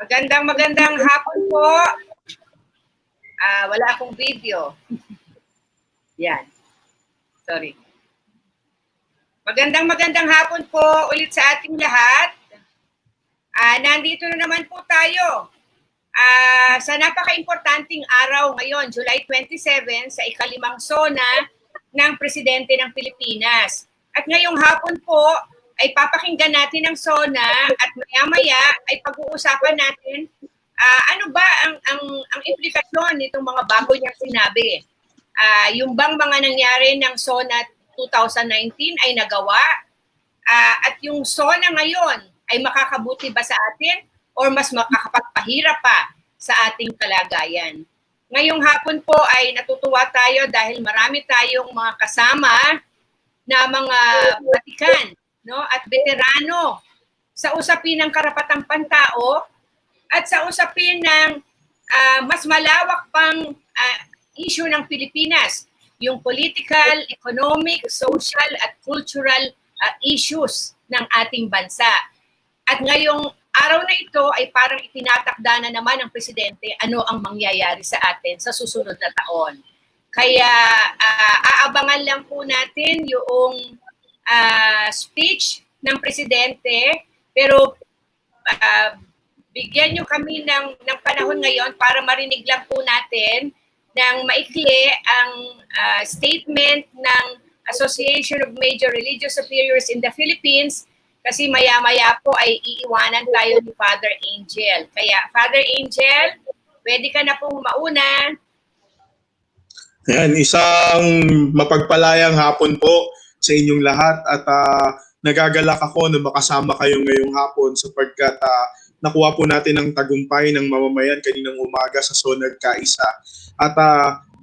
Magandang hapon po. Wala akong video. Yan. Sorry. Magandang hapon po ulit sa ating lahat. Nandito na naman po tayo sa napaka-importanting araw ngayon, July 27, sa ikalimang SONA ng Presidente ng Pilipinas. At ngayong hapon po ay papakinggan natin ang SONA at maya-maya ay pag-uusapan natin ano ba ang implikasyon nitong mga bago niyang sinabi. Yung bang mga nangyari ng SONA 2019 ay nagawa at yung SONA ngayon ay makakabuti ba sa atin or mas makakapagpahirap pa sa ating kalagayan. Ngayong hapon po ay natutuwa tayo dahil marami tayong mga kasama na mga batikan, no, at veterano sa usapin ng karapatang pantao at sa usapin ng mas malawak pang issue ng Pilipinas, yung political, economic, social at cultural issues ng ating bansa. At ngayong araw na ito ay parang itinatakda na naman ng Presidente ano ang mangyayari sa atin sa susunod na taon. Kaya aabangan lang po natin yung speech ng Presidente, pero bigyan nyo kami ng panahon ngayon para marinig lang po natin ng maikli ang statement ng Association of Major Religious Superiors in the Philippines, kasi maya-maya po ay iiwanan tayo ni Father Angel. Kaya Father Angel, pwede ka na pong mauna. Yan, isang mapagpalayang hapon po sa inyong lahat at nagagalak ako na makasama kayo ngayong hapon sapagkat nakuha po natin ang tagumpay ng mamamayan kaninang umaga sa SONA Kaisa. At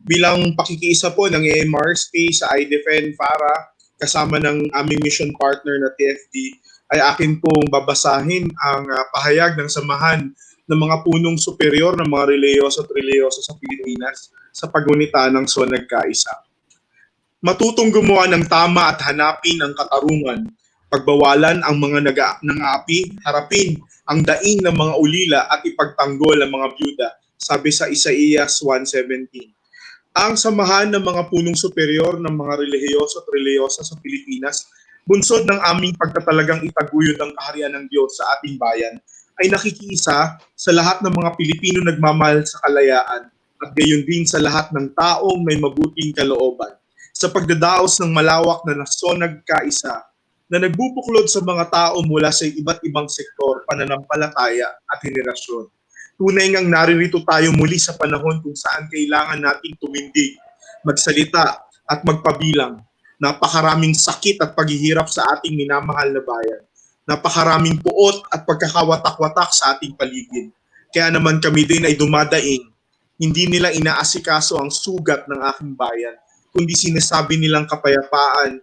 bilang pakikiisa po ng MRSP sa iDEFEND para kasama ng aming mission partner na TFD ay akin pong babasahin ang pahayag ng samahan ng mga punong superior ng mga reliyoso at reliyoso sa Pilipinas sa pagunita ng SONA Kaisa. Matutong gumawa ng tama at hanapin ang katarungan, pagbawalan ang mga nang-aapi, harapin ang daing ng mga ulila at ipagtanggol ang mga byuda, sabi sa Isaías 1:17. Ang samahan ng mga punong superior ng mga relihiyoso at reliyosa sa Pilipinas, bunsod ng aming pagtatalagang itaguyod ang kaharian ng Diyos sa ating bayan, ay nakikiisa sa lahat ng mga Pilipino nagmamahal sa kalayaan at gayon din sa lahat ng taong may mabuting kalooban sa pagdadaos ng malawak na SONA Kaisa na nagbubuklod sa mga tao mula sa iba't ibang sektor, pananampalataya at henerasyon. Tunay ngang naririto tayo muli sa panahon kung saan kailangan nating tumindig, magsalita at magpabilang. Napakaraming sakit at paghihirap sa ating minamahal na bayan. Napakaraming puot at pagkakawatak-watak sa ating paligid. Kaya naman kami din ay dumadaing. Hindi nila inaasikaso ang sugat ng aking bayan, kundi sinasabi nilang kapayapaan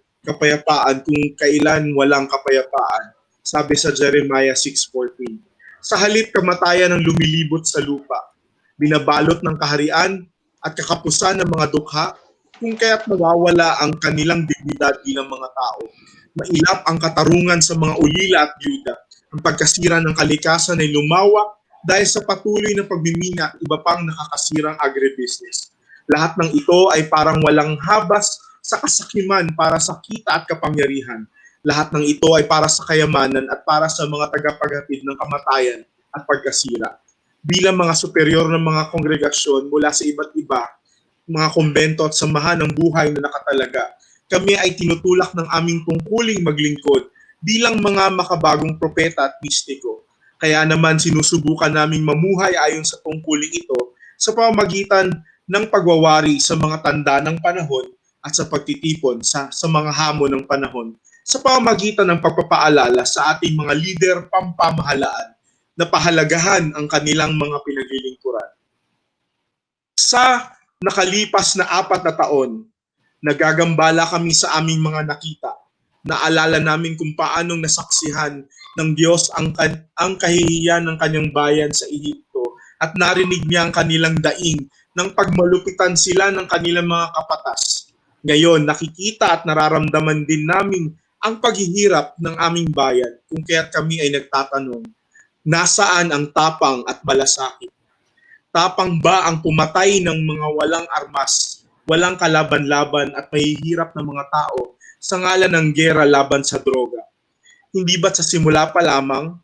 kung kailan walang kapayapaan, sabi sa Jeremiah 6:14. Sa halip kamatayan ang lumilibot sa lupa, binabalot ng kaharian at kakapusan ng mga dukha, kung kaya't nawawala ang kanilang dignidad bilang mga tao. Mailap ang katarungan sa mga ulila at byuda. Ang pagkasira ng kalikasan ay lumawak dahil sa patuloy na pagmimina at iba pang nakakasirang agribusiness. Lahat ng ito ay parang walang habas sa kasakiman para sa kita at kapangyarihan. Lahat ng ito ay para sa kayamanan at para sa mga tagapaghatid ng kamatayan at pagkasira. Bilang mga superior ng mga kongregasyon mula sa iba't iba, mga kumbento at samahan ng buhay na nakatalaga, kami ay tinutulak ng aming tungkuling maglingkod bilang mga makabagong propeta at mistiko. Kaya naman sinusubukan naming mamuhay ayon sa tungkuling ito sa pamamagitan ng pagwawari sa mga tanda ng panahon at sa pagtitipon sa mga hamon ng panahon, sa pamamagitan ng pagpapaalala sa ating mga lider pampamahalaan na pahalagahan ang kanilang mga pinaglilingkuran. Sa nakalipas na 4 na taon, nagagambala kami sa aming mga nakita. Naalala namin kung paanong nasaksihan ng Diyos ang kahihiyan ng kanyang bayan sa Ehipto at narinig niya ang kanilang daing nang pagmalupitan sila ng kanilang mga kapatas. Ngayon, nakikita at nararamdaman din namin ang paghihirap ng aming bayan kung kaya't kami ay nagtatanong, Nasaan ang tapang at malasakit? Tapang ba ang pumatay ng mga walang armas, walang kalaban-laban at mahihirap na mga tao sa ngalan ng giyera laban sa droga? Hindi ba't sa simula pa lamang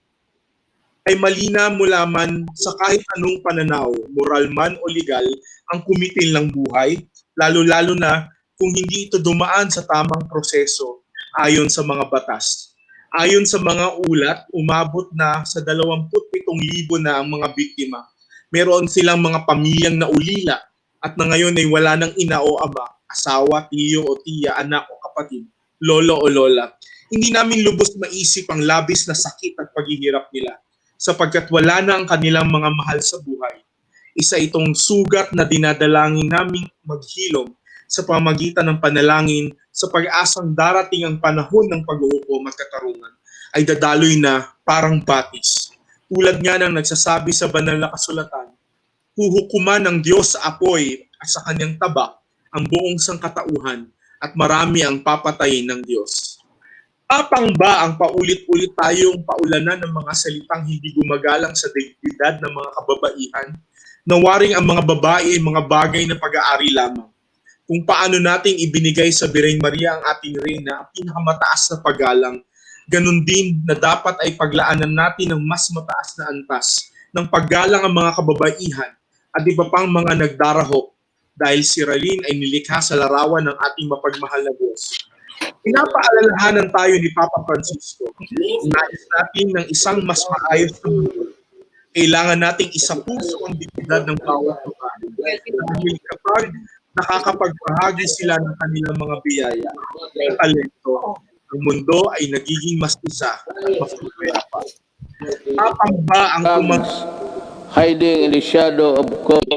ay malina mo lamang sa kahit anong pananaw, moral man o legal, ang kumitil ng buhay, lalo-lalo na kung hindi ito dumaan sa tamang proseso ayon sa mga batas. Ayon sa mga ulat, umabot na sa 27,000 na ang mga biktima. Meron silang mga pamilyang naulila at na ngayon ay wala ng ina o ama, asawa, tiyo o tiya, anak o kapatid, lolo o lola. Hindi namin lubos maisip ang labis na sakit at paghihirap nila sapagkat wala na ang kanilang mga mahal sa buhay. Isa itong sugat na dinadalangin naming maghilom sa pamagitan ng panalangin sa pag-asang darating ang panahon ng paghuhukom at katarungan ay dadaloy na parang batis. Tulad nga ng nagsasabi sa banal na kasulatan, huhukuman ng Diyos sa apoy at sa kanyang tabak ang buong sangkatauhan at marami ang papatayin ng Diyos. Tapang ba ang paulit-ulit tayong paulanan ng mga salitang hindi gumagalang sa dignidad ng mga kababaihan? Nawaring ang mga babae ay mga bagay na pag-aari lamang. Kung paano nating ibinigay sa Birheng Maria ang ating reyna ang pinakamataas na paggalang, ganun din na dapat ay paglaanan natin ng mas mataas na antas ng paggalang ang mga kababaihan at iba pang mga nagdarahop dahil si Ralin ay nilikha sa larawan ng ating mapagmahal na Diyos. Pinapaalalahanan tayo ni Papa Francisco, nais natin ng isang mas maayos na mundo. Kailangan nating isapuso ang dignidad ng bawat babae. Dahil kapag nakakapagbahagi sila ng kanilang mga biyaya at talento, ang mundo ay nagiging mas isa at mas mapayapa. Tapang ba ang hiding in the shadow of God.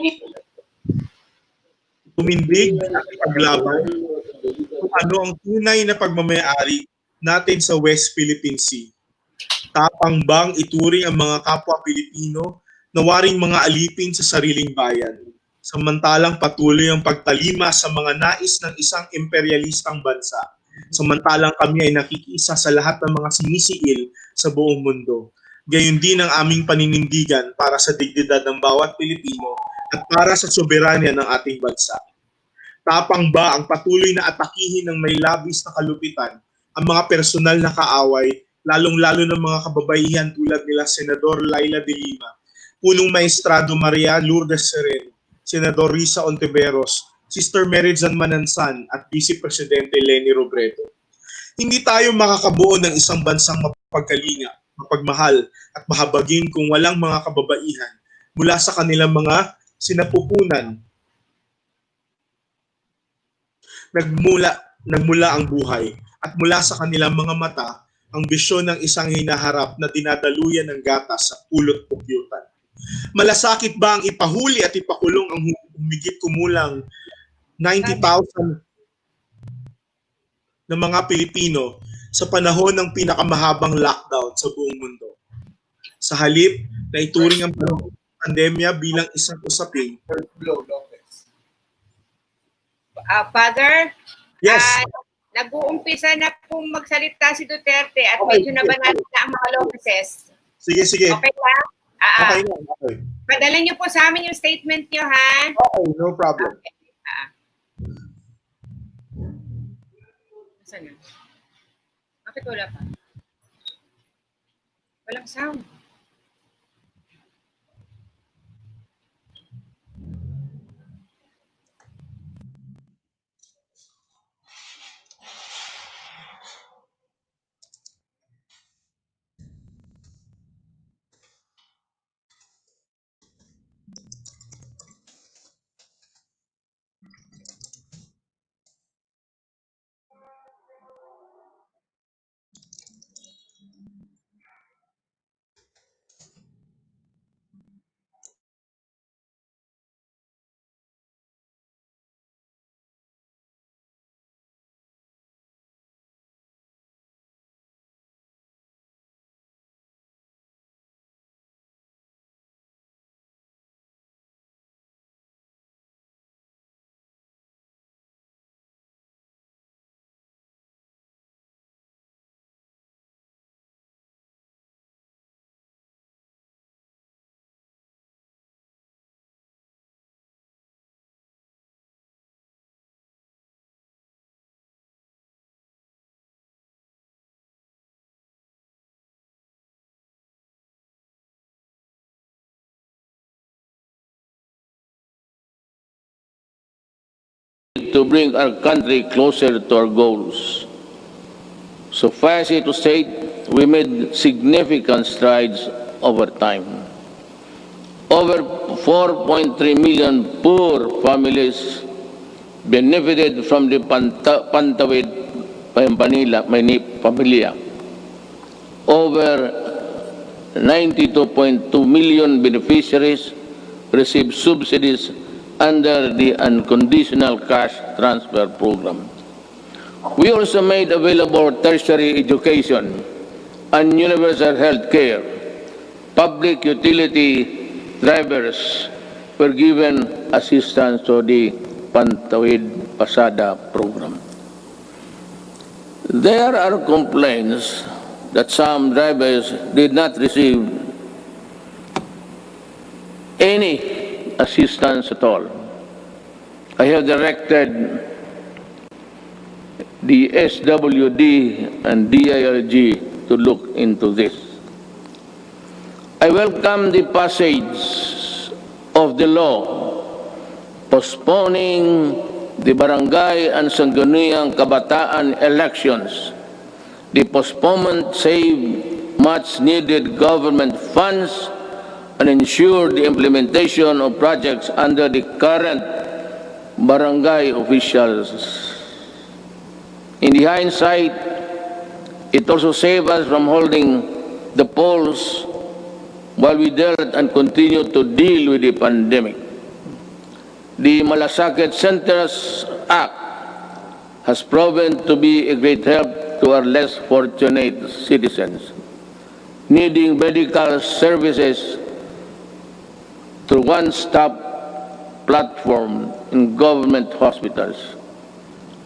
tumindig at ipaglaban kung ano ang tunay na pagmamayari natin sa West Philippine Sea? Tapang bang ituring ang mga kapwa Pilipino na waring mga alipin sa sariling bayan, samantalang patuloy ang pagtalima sa mga nais ng isang imperialistang bansa, samantalang kami ay nakikiisa sa lahat ng mga sinisiil sa buong mundo? Gayon din ang aming paninindigan para sa dignidad ng bawat Pilipino at para sa soberanya ng ating bansa. Tapang ba ang patuloy na atakihin ng may labis na kalupitan ang mga personal na kaaway, lalong-lalo ng mga kababaihan tulad nila Senador Laila de Lima, Punong Maestrado Maria Lourdes Sereno, Senador Risa Ontiveros, Sister Mary Jan Manansan at Vice Presidente Leni Robredo? Hindi tayo makakabuo ng isang bansang mapagkalinga, mapagmahal at mahabagin kung walang mga kababaihan mula sa kanilang mga sinapupunan. Nagmula ang buhay at mula sa kanilang mga mata ang bisyon ng isang hinaharap na dinadaluyan ng gatas sa pulot pukyutan. Malasakit ba ang ipahuli at ipakulong ang humigit kumulang 90,000 ng mga Pilipino sa panahon ng pinakamahabang lockdown sa buong mundo? Sa halip na ituring ang pandemya bilang isang usapin. Father, Yes. nag-uumpisa na pong magsalita si Duterte at Okay, medyo nabanat na ang mga Lopezes. Sige. Okay lang? Okay na. Okay. Padala niyo po sa amin yung statement niyo, ha? Okay, no problem. Okay. Saan na? Bakit wala pa? Walang sound. need to bring our country closer to our goals. Suffice it to say, we made significant strides over time. Over 4.3 million poor families benefited from the Pantawid Pamilya. Over 92.2 million beneficiaries received subsidies under the unconditional cash transfer program. We also made available tertiary education and universal health care. Public utility drivers were given assistance to the Pantawid Pasada program. There are complaints that some drivers did not receive any assistance at all. I have directed the SWD and DILG to look into this. I welcome the passage of the law postponing the barangay and sangguniang kabataan elections. The postponement saved much-needed government funds and ensured the implementation of projects under the current barangay officials. In the hindsight, it also saved us from holding the polls while we dealt and continued to deal with the pandemic. The Malasakit Centers Act has proven to be a great help to our less fortunate citizens needing medical services through one-stop platform in government hospitals.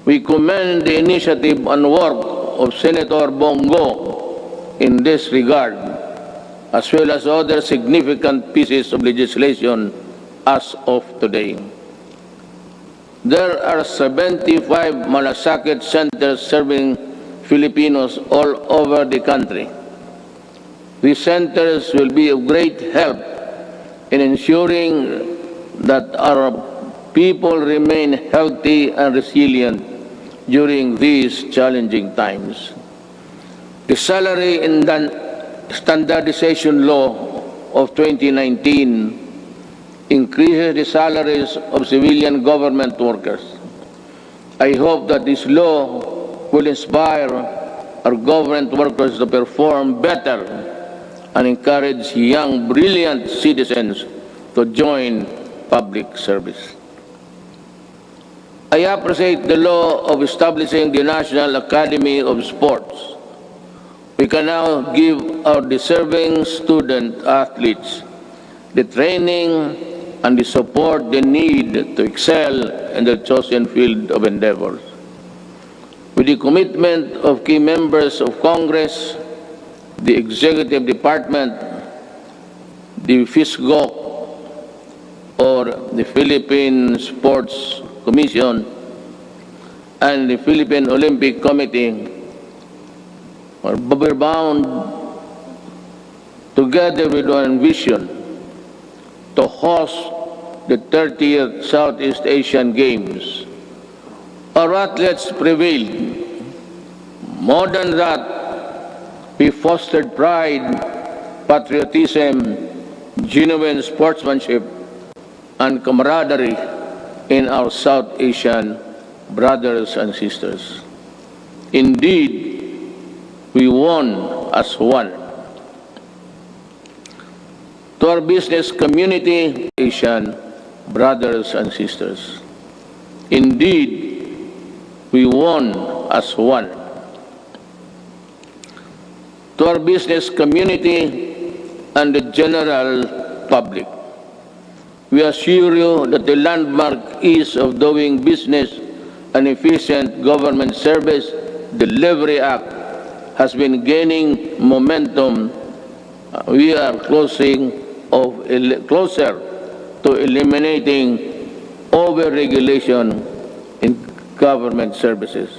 We commend the initiative and work of Senator Bongo in this regard, as well as other significant pieces of legislation as of today. There are 75 Malasakit centers serving Filipinos all over the country. These centers will be of great help in ensuring that our people remain healthy and resilient during these challenging times. The Salary and Standardization Law of 2019 increases the salaries of civilian government workers. I hope that this law will inspire our government workers to perform better and encourage young, brilliant citizens to join public service. I appreciate the law of establishing the National Academy of Sports. We can now give our deserving student athletes the training and the support they need to excel in their chosen field of endeavors. With the commitment of key members of Congress, the Executive Department, the FISGOC, or the Philippine Sports Commission, and the Philippine Olympic Committee, are bound together with one vision to host the 30th Southeast Asian Games. Our athletes prevailed. More than that, we fostered pride, patriotism, genuine sportsmanship, and camaraderie in our South Asian brothers and sisters. Indeed, we won as one. To our business community, Asian brothers and sisters, indeed, we won as one. To our business community and the general public, we assure you that the landmark ease of doing business and efficient government service Delivery Act has been gaining momentum. We are closer to eliminating over-regulation in government services.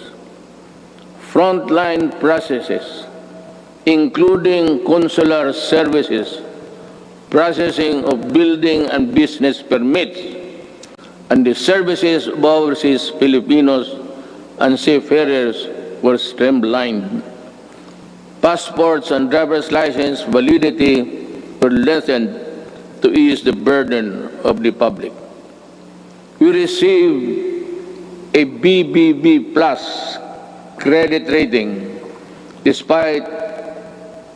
Frontline processes, including consular services, processing of building and business permits, and the services of overseas Filipinos and seafarers were streamlined. Passports and driver's license validity were lengthened to ease the burden of the public. We received a BBB plus credit rating despite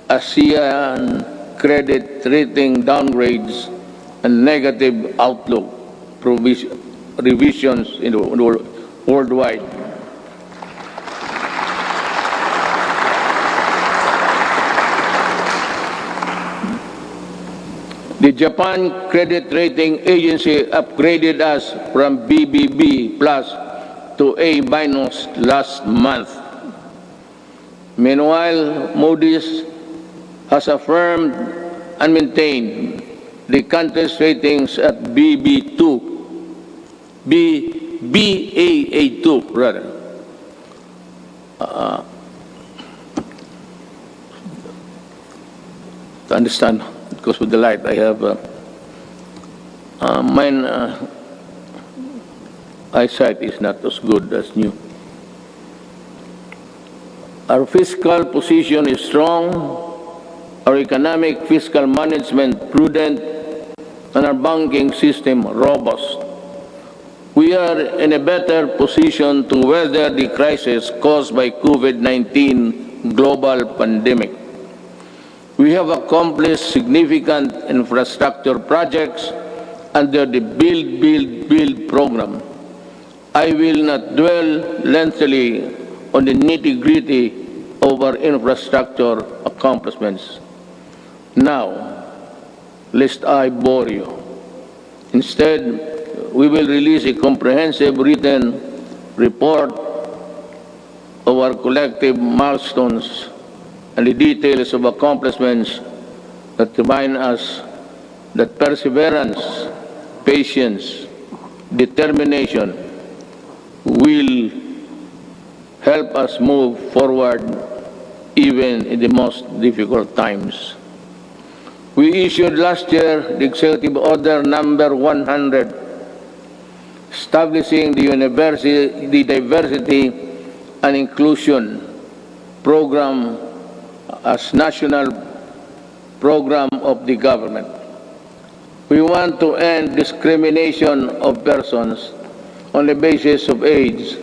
ASEAN credit rating downgrades and negative outlook revisions in the worldwide. The Japan Credit Rating Agency upgraded us from BBB plus to A minus last month. Meanwhile, Moody's has affirmed and maintained the country's ratings at Baa2 rather. To understand, because with the light I have mine eyesight is not as good as new. Our fiscal position is strong, our economic fiscal management prudent, and our banking system robust. We are in a better position to weather the crisis caused by COVID-19 global pandemic. We have accomplished significant infrastructure projects under the Build program. I will not dwell lengthily on the nitty-gritty of our infrastructure accomplishments. Now, lest I bore you. Instead, we will release a comprehensive written report of our collective milestones and the details of accomplishments that remind us that perseverance, patience, determination will help us move forward even in the most difficult times. We issued last year the Executive Order number 100, establishing the Diversity and Inclusion Program as national program of the government. We want to end discrimination of persons on the basis of age,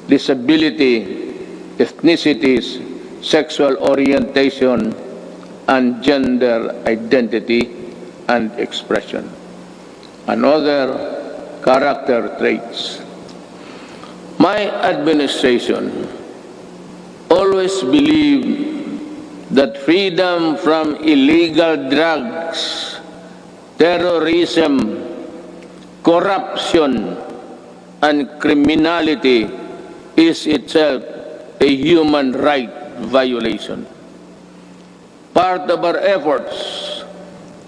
disability, ethnicities, sexual orientation, and gender identity and expression, and other character traits. My administration always believed that freedom from illegal drugs, terrorism, corruption, and criminality is itself a human right violation. Part of our efforts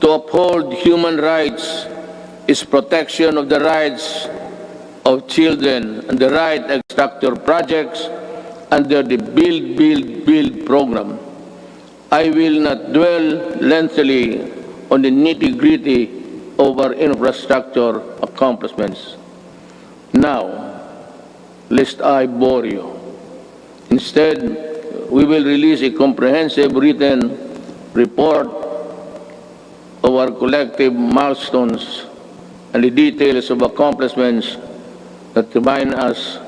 to uphold human rights is protection of the rights of children and the right to structure projects under the Build program. I will not dwell lengthily on the nitty-gritty of our infrastructure accomplishments. Now, lest I bore you. Instead, we will release a comprehensive written report of our collective milestones and the details of accomplishments that remind us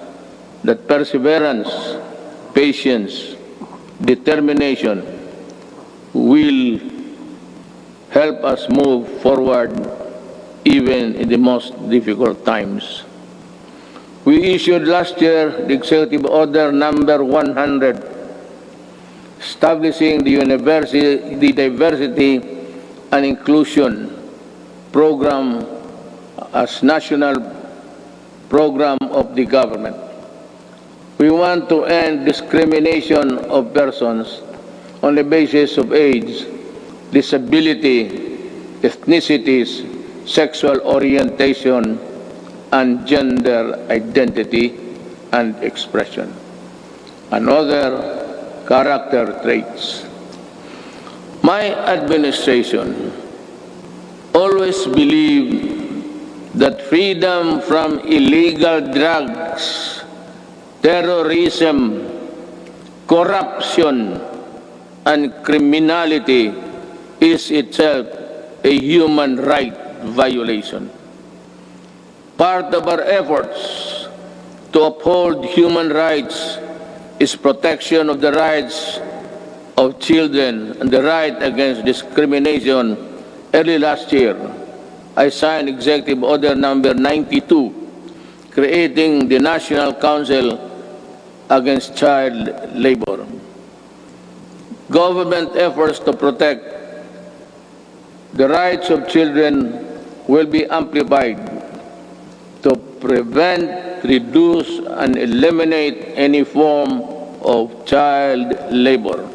that perseverance, patience, determination will help us move forward even in the most difficult times. We issued last year the Executive Order number 100, establishing the Diversity and Inclusion Program as national program of the government. We want to end discrimination of persons on the basis of age, disability, ethnicities, sexual orientation, and gender identity and expression, and other character traits. My administration always believed that freedom from illegal drugs, terrorism, corruption, and criminality is itself a human right violation. Part of our efforts to uphold human rights is protection of the rights of children and the right against discrimination. Early last year, I signed Executive Order number 92, creating the National Council Against Child Labor. Government efforts to protect the rights of children will be amplified to prevent, reduce, and eliminate any form of child labor.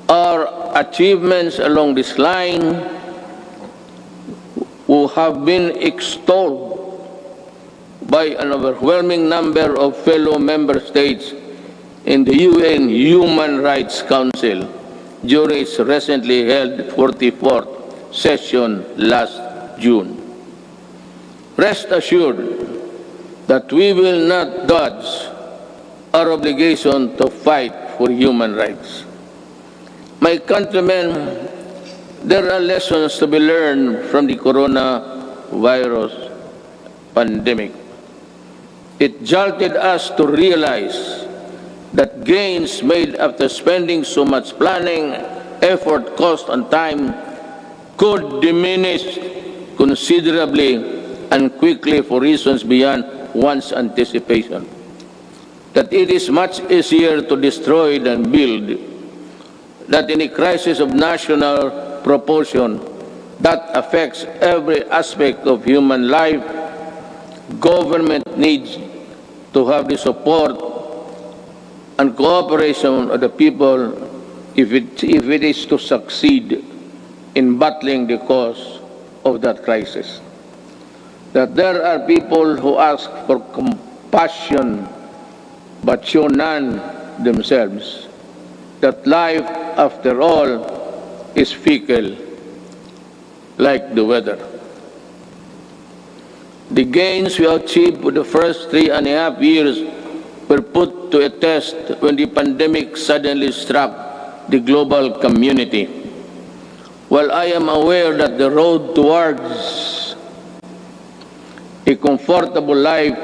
Our achievements along this line who have been extolled by an overwhelming number of fellow member states in the UN Human Rights Council during its recently held 44th session last June. Rest assured that we will not dodge our obligation to fight for human rights. My countrymen, there are lessons to be learned from the coronavirus pandemic. It jolted us to realize that gains made after spending so much planning, effort, cost, and time could diminish considerably and quickly for reasons beyond one's anticipation. That it is much easier to destroy than build. That in a crisis of national proportion that affects every aspect of human life, government needs to have the support and cooperation of the people if it is to succeed in battling the cause of that crisis. That there are people who ask for compassion but show none themselves. That life, after all, is fickle, like the weather. The gains we achieved for the first 3.5 years were put to a test when the pandemic suddenly struck the global community. While I am aware that the road towards a comfortable life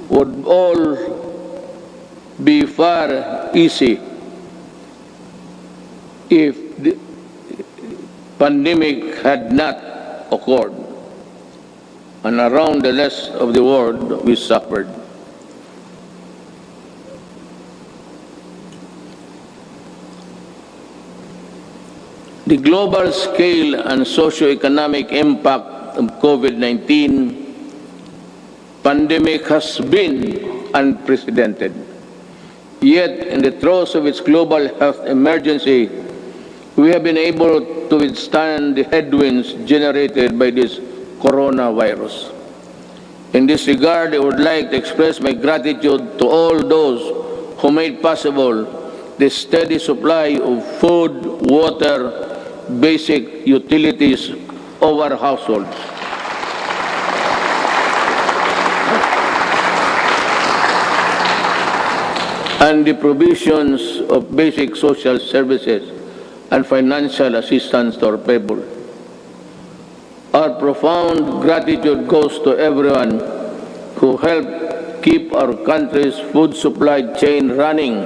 would all be far easy if the pandemic had not occurred, and around the rest of the world we suffered. The global scale and socio-economic impact of COVID-19 pandemic has been unprecedented. Yet, in the throes of its global health emergency, we have been able to withstand the headwinds generated by this coronavirus. In this regard, I would like to express my gratitude to all those who made possible the steady supply of food, water, basic utilities of our households. And the provisions of basic social services and financial assistance to our people. Our profound gratitude goes to everyone who helped keep our country's food supply chain running.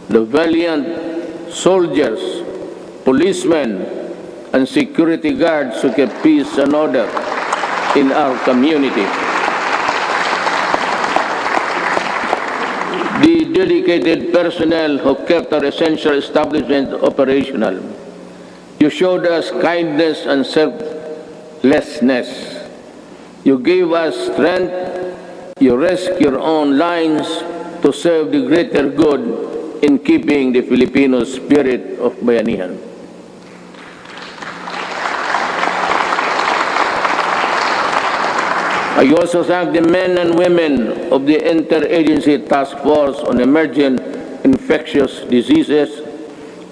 The valiant soldiers, policemen, and security guards who kept peace and order in our community. The dedicated personnel who kept our essential establishment operational. You showed us kindness and selflessness. You gave us strength. You risked your own lives to serve the greater good in keeping the Filipino spirit of bayanihan. I also thank the men and women of the Interagency Task Force on Emerging Infectious Diseases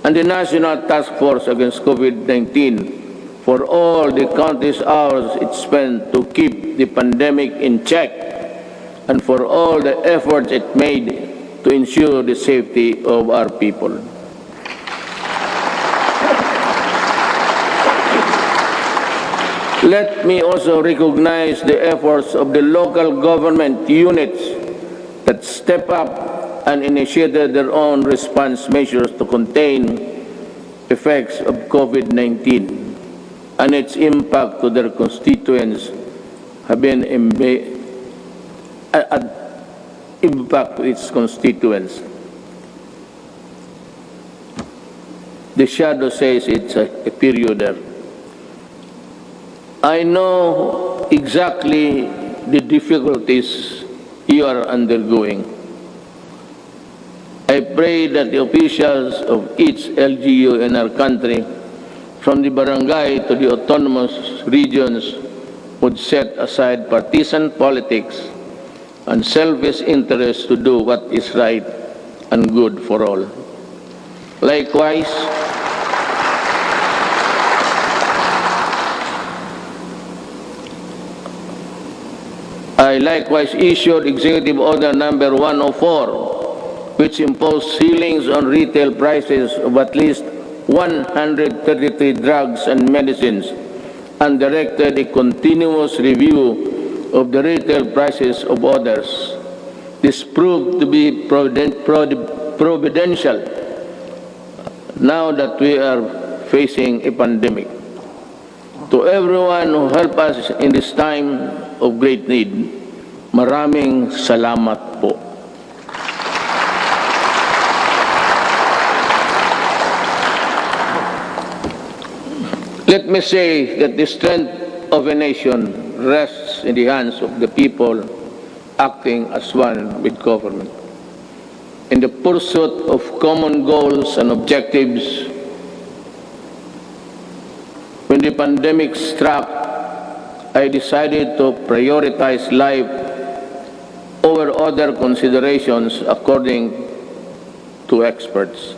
and the National Task Force Against COVID-19 for all the countless hours it spent to keep the pandemic in check, and for all the efforts it made to ensure the safety of our people. Let me also recognize the efforts of the local government units that step up and initiated their own response measures to contain effects of COVID-19 and its impact to their constituents have been impact to its constituents. The shadow says it's a period there. I know exactly the difficulties you are undergoing. I pray that the officials of each LGU in our country, from the barangay to the autonomous regions, would set aside partisan politics and selfish interests to do what is right and good for all. Likewise, I likewise issued Executive Order Number 104, which imposed ceilings on retail prices of at least 133 drugs and medicines, and directed a continuous review of the retail prices of others. This proved to be providential now that we are facing a pandemic. To everyone who helped us in this time of great need, maraming salamat po. Let me say that the strength of a nation rests in the hands of the people acting as one with government. In the pursuit of common goals and objectives, when the pandemic struck, I decided to prioritize life over other considerations according to experts.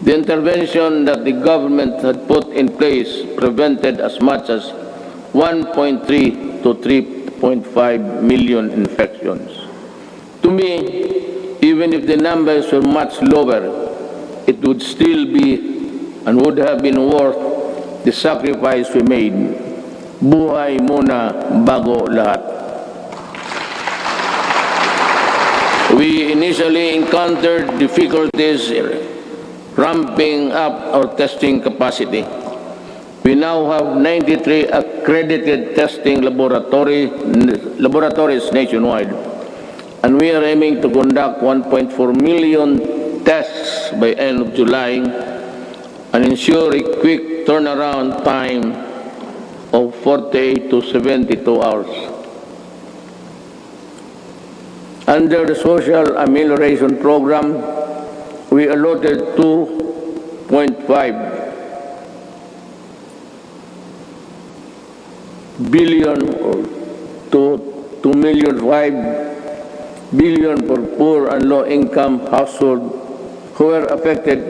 The intervention that the government had put in place prevented as much as 1.3 to 3.5 million infections. To me, even if the numbers were much lower, it would still be and would have been worth the sacrifice we made. Buhay muna bago lahat. We initially encountered difficulties ramping up our testing capacity. We now have 93 accredited testing laboratories nationwide, and we are aiming to conduct 1.4 million tests by end of July and ensure a quick turnaround time of 48 to 72 hours. Under the Social Amelioration Program, we allotted 2.5 billion to 2.5 billion for poor and low-income households who were affected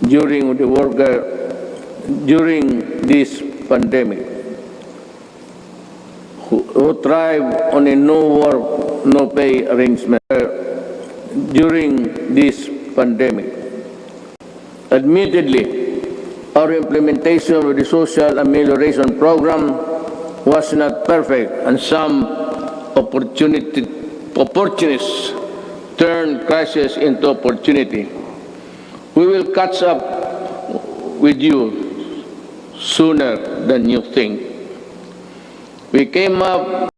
during this pandemic, who thrive on a no work, no pay arrangement during this pandemic. Admittedly, our implementation of the Social Amelioration Program was not perfect, and some opportunists turned crisis into opportunity. We will catch up with you sooner than you think. We came up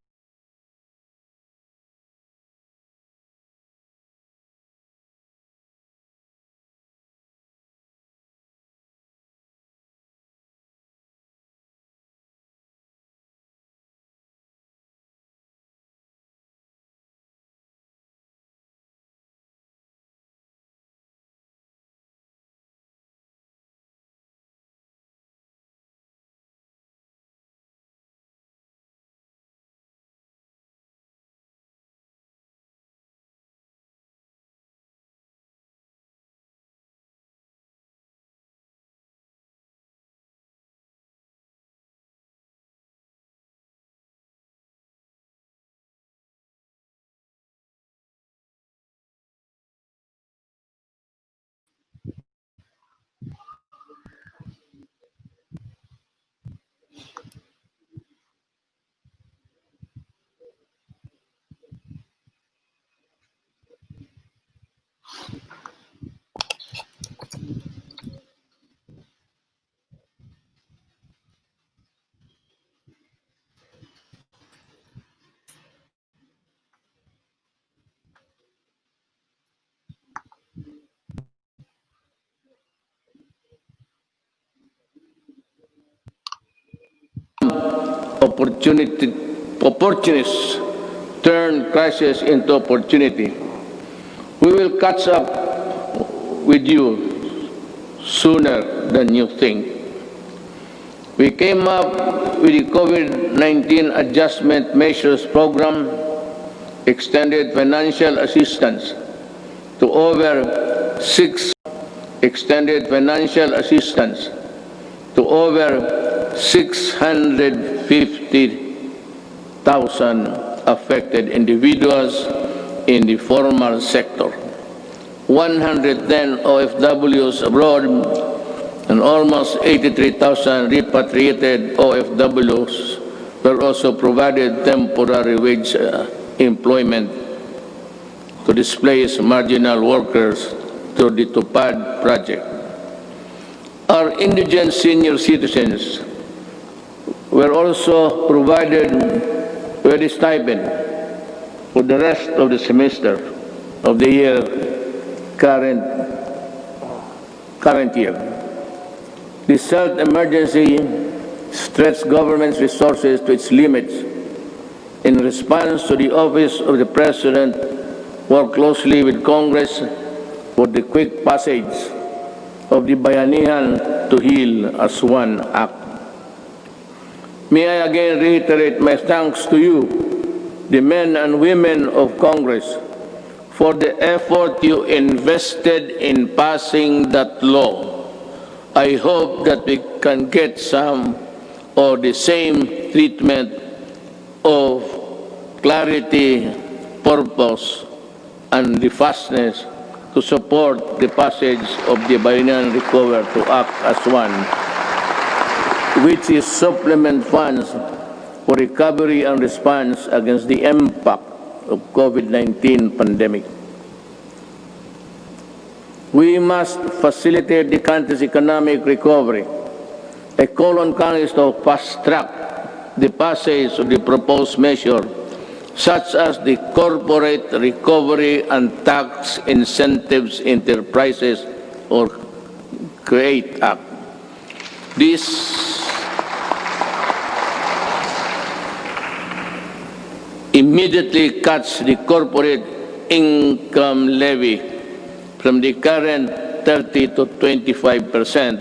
opportunists turn crisis into opportunity. We will catch up with you sooner than you think. We came up with the COVID-19 Adjustment Measures Program, extended financial assistance to over 650,000 affected individuals in the formal sector. 110 OFWs abroad and almost 83,000 repatriated OFWs were also provided temporary wage employment to displace marginal workers through the TUPAD project. Our indigent senior citizens were also provided with a stipend for the rest of the semester of the year, current year. This health emergency stretched government's resources to its limits. In response to the Office of the President, worked closely with Congress for the quick passage of the Bayanihan to Heal as One Act. May I again reiterate my thanks to you, the men and women of Congress, for the effort you invested in passing that law. I hope that we can get some or the same treatment of clarity, purpose, and the fastness to support the passage of the Bayanihan Recover to Act as One, which is supplement funds for recovery and response against the impact of COVID-19 pandemic. We must facilitate the country's economic recovery. I call on Congress to fast-track the passage of the proposed measure, such as the Corporate Recovery and Tax Incentives Enterprises or CREATE Act. This immediately cuts the corporate income levy from the current 30% to 25%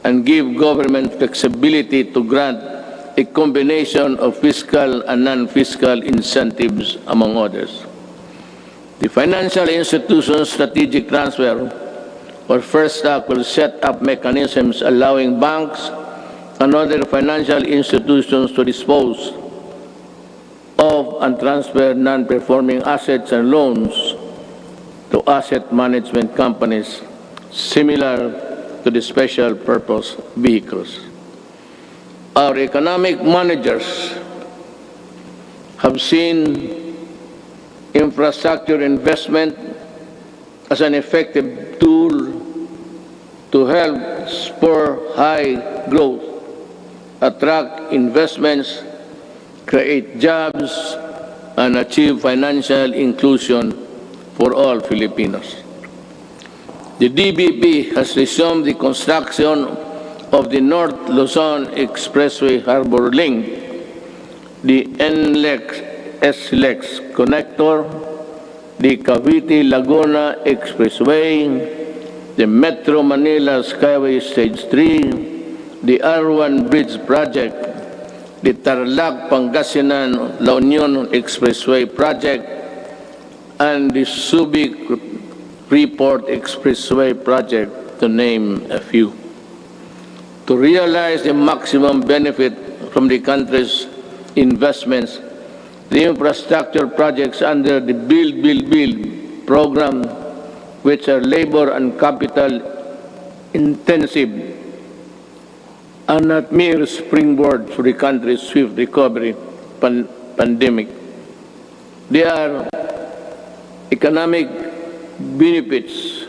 and give government flexibility to grant a combination of fiscal and non-fiscal incentives, among others. The Financial Institutions Strategic Transfer, or First Act, will set up mechanisms allowing banks and other financial institutions to dispose of and transfer non-performing assets and loans to asset management companies similar to the special purpose vehicles. Our economic managers have seen infrastructure investment as an effective tool to help spur high growth, attract investments, create jobs, and achieve financial inclusion for all Filipinos. The DBP has resumed the construction of the North Luzon Expressway Harbor Link, the NLEX-SLEX connector, the Cavite-Laguna Expressway, the Metro Manila Skyway Stage 3, the R1 Bridge Project, the Tarlac-Pangasinan-La Union Expressway Project, and the Subic Freeport Expressway Project, to name a few. To realize the maximum benefit from the country's investments, the infrastructure projects under the Build, Build, Build program, which are labor and capital intensive, are not mere springboard for the country's swift recovery pandemic. They are economic benefits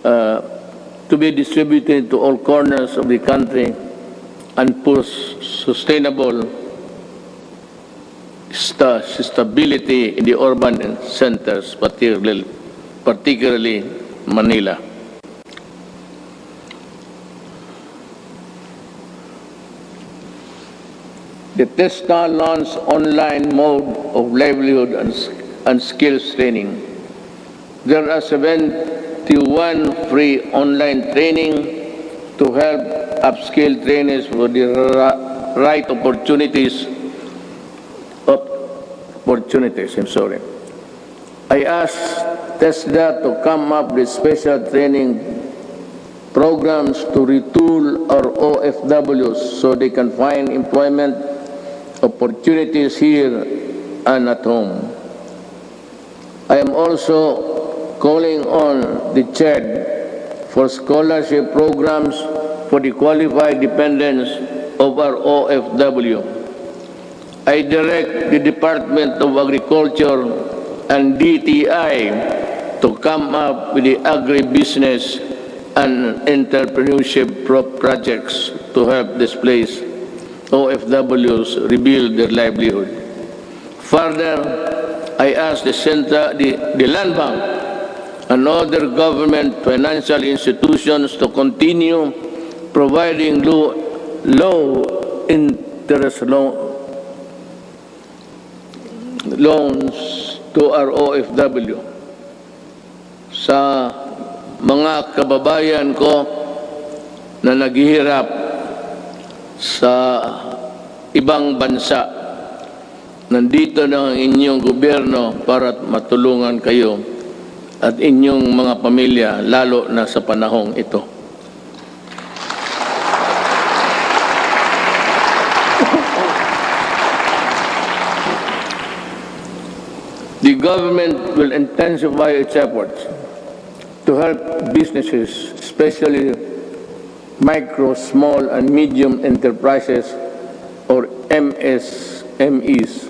to be distributed to all corners of the country and push sustainable stability in the urban centers, particularly Manila. The TESTA launched online mode of livelihood and skills training. There are 71 free online training to help upskill trainees for the right opportunities. I asked TESDA to come up with special training programs to retool our OFWs so they can find employment opportunities here and at home. I am also calling on the CHED for scholarship programs for the qualified dependents of our OFW. I direct the Department of Agriculture and DTI to come up with the agribusiness and entrepreneurship projects to help displaced OFWs rebuild their livelihood. Further, I ask the Land Bank and other government financial institutions to continue providing low-interest loans to our OFW. Sa mga kababayan ko na naghihirap sa ibang bansa, nandito na ang inyong gobyerno para matulungan kayo at inyong mga pamilya, lalo na sa panahong ito. The government will intensify its efforts to help businesses, especially micro, small, and medium enterprises, or MSMEs,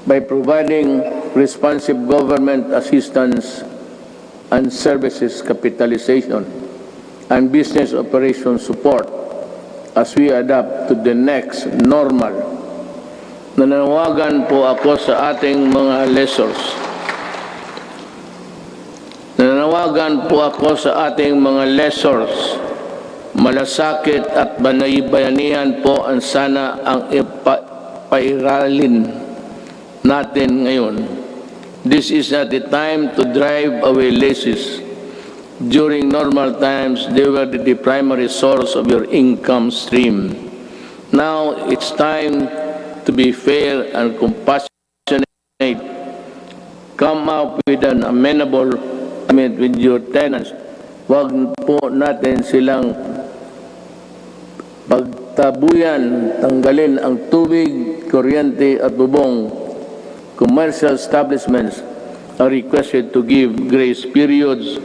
by providing responsive government assistance and services capitalization and business operation support as we adapt to the next normal. Nananawagan po ako sa ating mga lessors. Nananawagan po ako sa ating mga lessors. Malasakit at bayanihan po ang sana ang ipairalin natin ngayon. This is not the time to drive away laces. During normal times, they were the primary source of your income stream. Now, it's time to be fair and compassionate. Come up with an amenable agreement with your tenants. Huwag po natin silang pagtabuyan, tanggalin ang tubig, kuryente at bubong. Commercial establishments are requested to give grace periods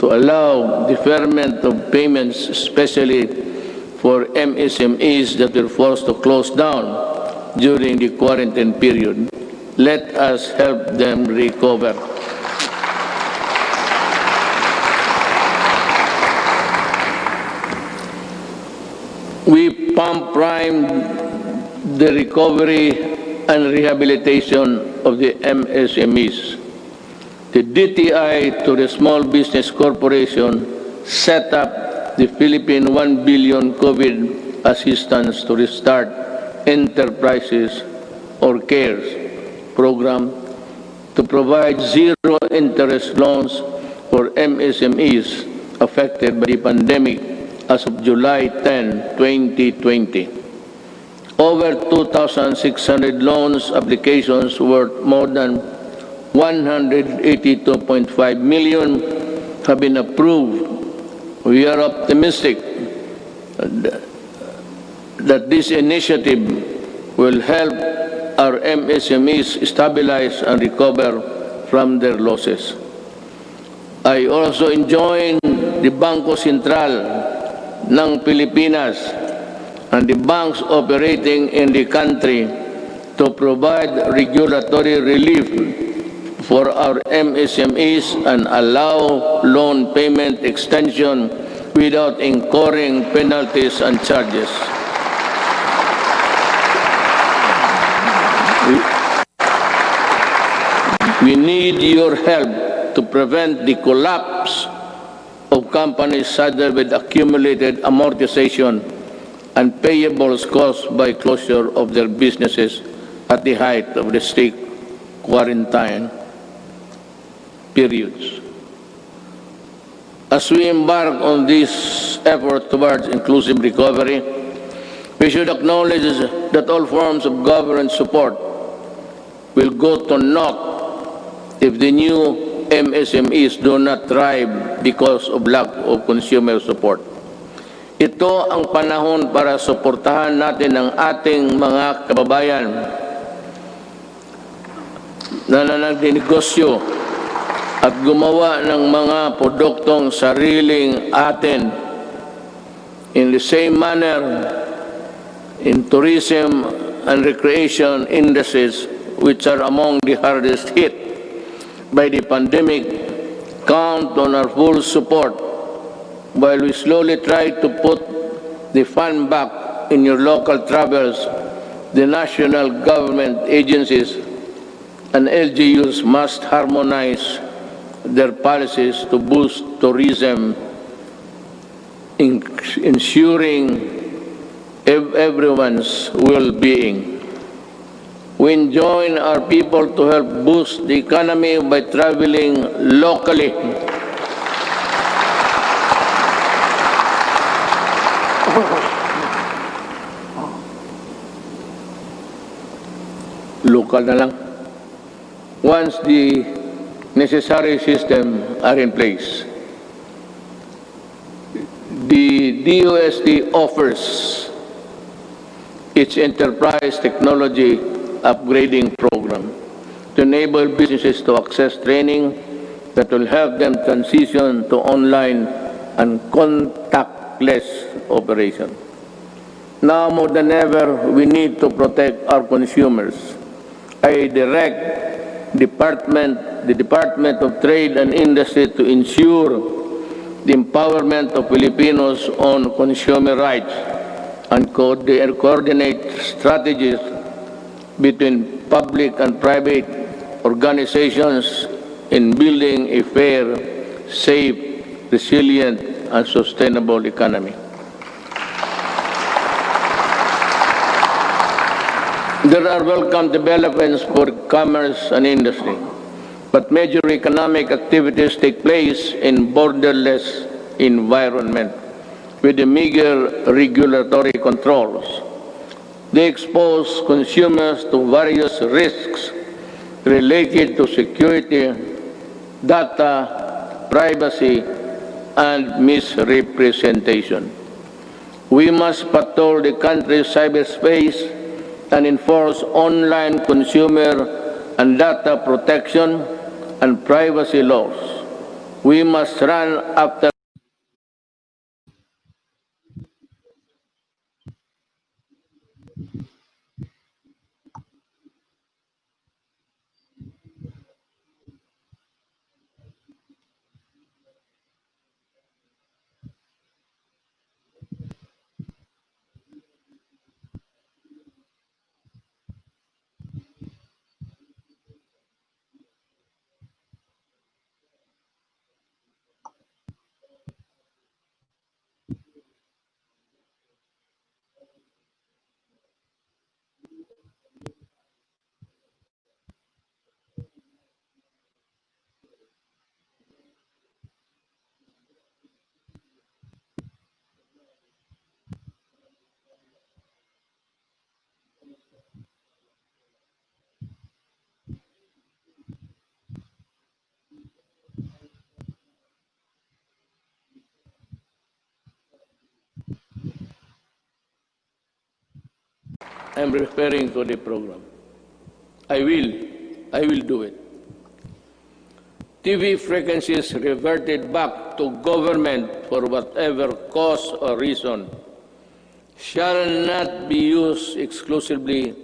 to allow deferment of payments, especially for MSMEs that were forced to close down during the quarantine period. Let us help them recover. We pump prime the recovery and rehabilitation of the MSMEs. The DTI to the Small Business Corporation set up the Philippine 1 billion COVID assistance to restart enterprises or CARES program to provide zero interest loans for MSMEs affected by the pandemic as of July 10, 2020. Over 2,600 loans applications worth more than 182.5 million have been approved. We are optimistic that this initiative will help our MSMEs stabilize and recover from their losses. I also enjoin the Bangko Sentral ng Pilipinas and the banks operating in the country to provide regulatory relief for our MSMEs and allow loan payment extension without incurring penalties and charges. We need your help to prevent the collapse of companies saddled with accumulated amortization and payables caused by closure of their businesses at the height of the strict quarantine periods. As we embark on this effort towards inclusive recovery, we should acknowledge that all forms of government support will go to naught if the new MSMEs do not thrive because of lack of consumer support. Ito ang panahon para suportahan natin ang ating mga kababayan na nagnegosyo at gumawa ng mga produktong sariling atin. In the same manner, in tourism and recreation industries, which are among the hardest hit by the pandemic, count on our full support while we slowly try to put the fun back in your local travels. The national government agencies and LGUs must harmonize their policies to boost tourism, ensuring everyone's well-being. We join our people to help boost the economy by traveling locally. Local na lang. Once the necessary system are in place. The DOST offers its enterprise technology upgrading program to enable businesses to access training that will help them transition to online and contactless operation. Now more than ever, we need to protect our consumers. I direct the Department of Trade and Industry to ensure the empowerment of Filipinos on consumer rights and coordinate strategies between public and private organizations in building a fair, safe, resilient, and sustainable economy. There are welcome developments for commerce and industry, but major economic activities take place in borderless environment with the meager regulatory controls. They expose consumers to various risks related to security, data, privacy, and misrepresentation. We must patrol the country's cyberspace and enforce online consumer and data protection and privacy laws. We must run after I'm referring to the program. I will do it. TV frequencies reverted back to government for whatever cause or reason shall not be used exclusively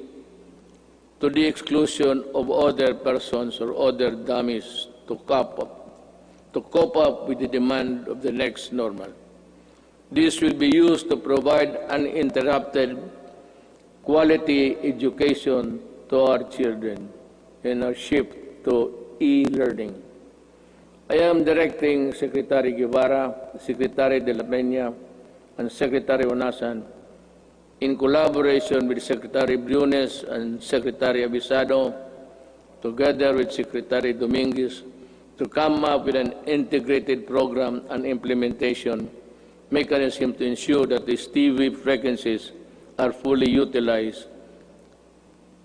to the exclusion of other persons or other dummies to cope up with the demand of the next normal. This will be used to provide uninterrupted quality education to our children in our shift to e-learning. I am directing Secretary Guevara, Secretary de la Peña, and Secretary Onasan in collaboration with Secretary Briones and Secretary Abisado, together with Secretary Dominguez, to come up with an integrated program and implementation mechanism to ensure that these TV frequencies are fully utilized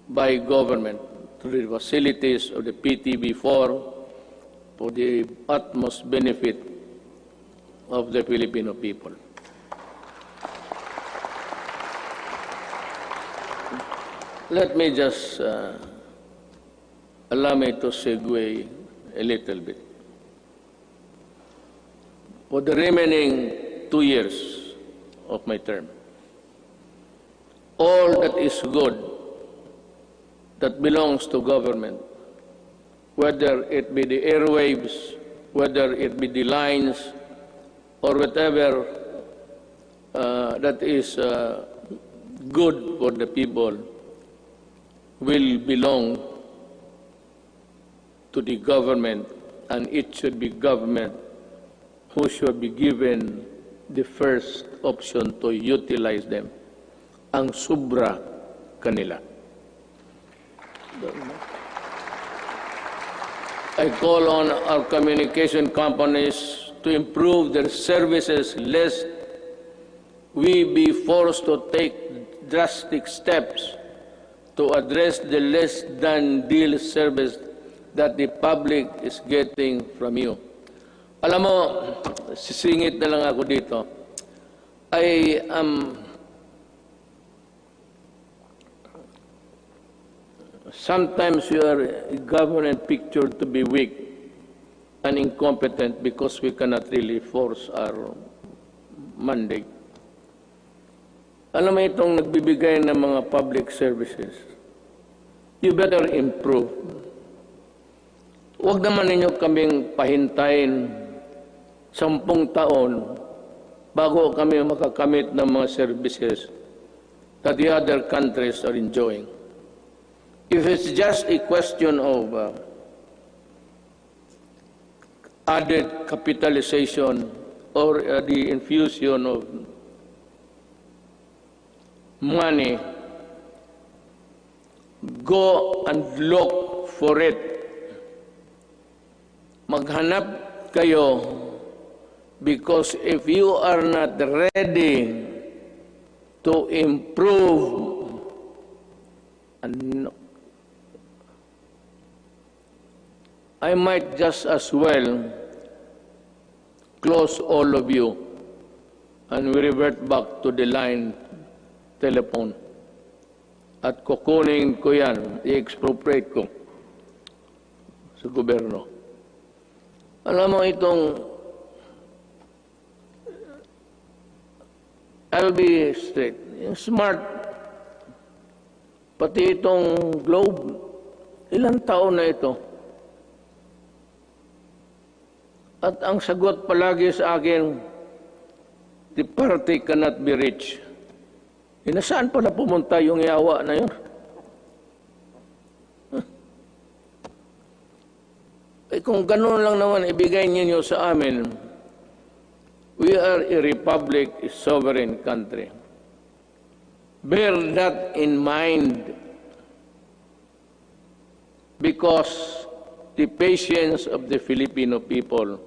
by government through the facilities of the PTV4 for the utmost benefit of the Filipino people. Let me just allow me to segue a little bit. For the remaining 2 years of my term, all that is good that belongs to government, whether it be the airwaves, whether it be the lines, or whatever that is good for the people, will belong to the government, and it should be government who should be given the first option to utilize them. Ang sobra kanila. I call on our communication companies to improve their services lest we be forced to take drastic steps to address the less than deal service that the public is getting from you. Alam mo, sisingit na lang ako dito. I am sometimes your government pictured to be weak and incompetent because we cannot really force our mandate. Alam mo itong nagbibigay ng mga public services, you better improve. Huwag naman ninyo kaming pahintayin 10 taon bago kami makakamit ng mga services that the other countries are enjoying. If it's just a question of added capitalization or the infusion of money, go and look for it. Maghanap kayo, because if you are not ready to improve, I might just as well close all of you and we revert back to the line telephone. At kukunin ko yan, i-expropriate ko sa gobyerno. Alam mo itong, I'll be straight, yung smart, pati itong globe, ilang taon na ito. At ang sagot palagi sa akin, the party cannot be reached. Nasaan pa na pumunta yung yawa na yun? Eh kung ganun lang naman ibigay ninyo sa amin, we are a republic, a sovereign country. Bear that in mind, because the patience of the Filipino people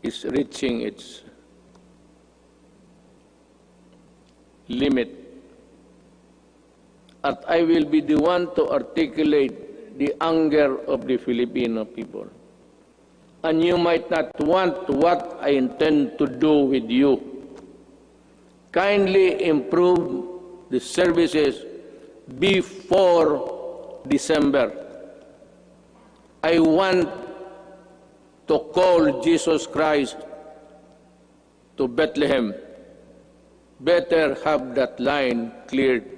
is reaching its limit. At I will be the one to articulate the anger of the Filipino people. And you might not want what I intend to do with you. Kindly improve the services before December. I want to call Jesus Christ to Bethlehem. Better have that line cleared.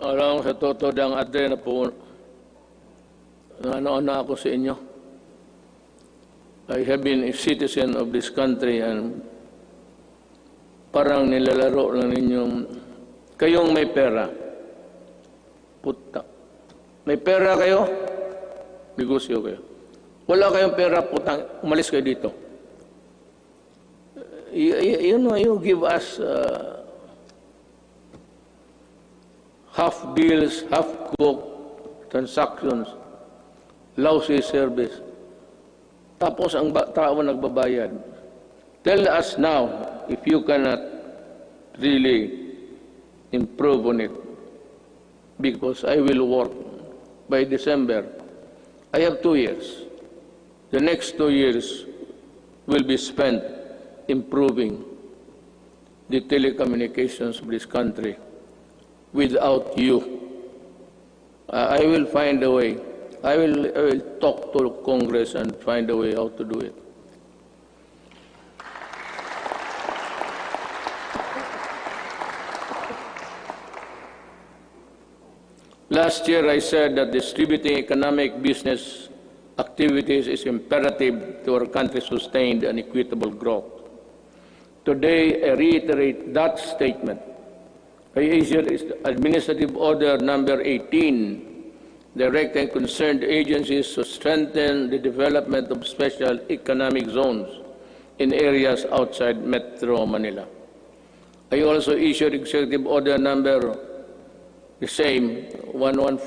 Alam sa totoo dang ate na po, ano ako sa inyo. I have been a citizen of this country and parang nilalaro lang ninyong, kayong may pera. Puta. May pera kayo, negosyo kayo. Wala kayong pera, putang, umalis kayo dito. You give us half deals, half cooked transactions, lousy service. Tapos ang tao nagbabayad. Tell us now if you cannot really improve on it, because I will work by December. I have 2 years. The next 2 years will be spent improving the telecommunications of this country. Without you, I will find a way. I will talk to Congress and find a way how to do it. Last year, I said that distributing economic business activities is imperative to our country's sustained and equitable growth. Today, I reiterate that statement. I issued Administrative Order Number 18, directing concerned agencies to strengthen the development of special economic zones in areas outside Metro Manila. I also issued Executive Order Number the same, 114,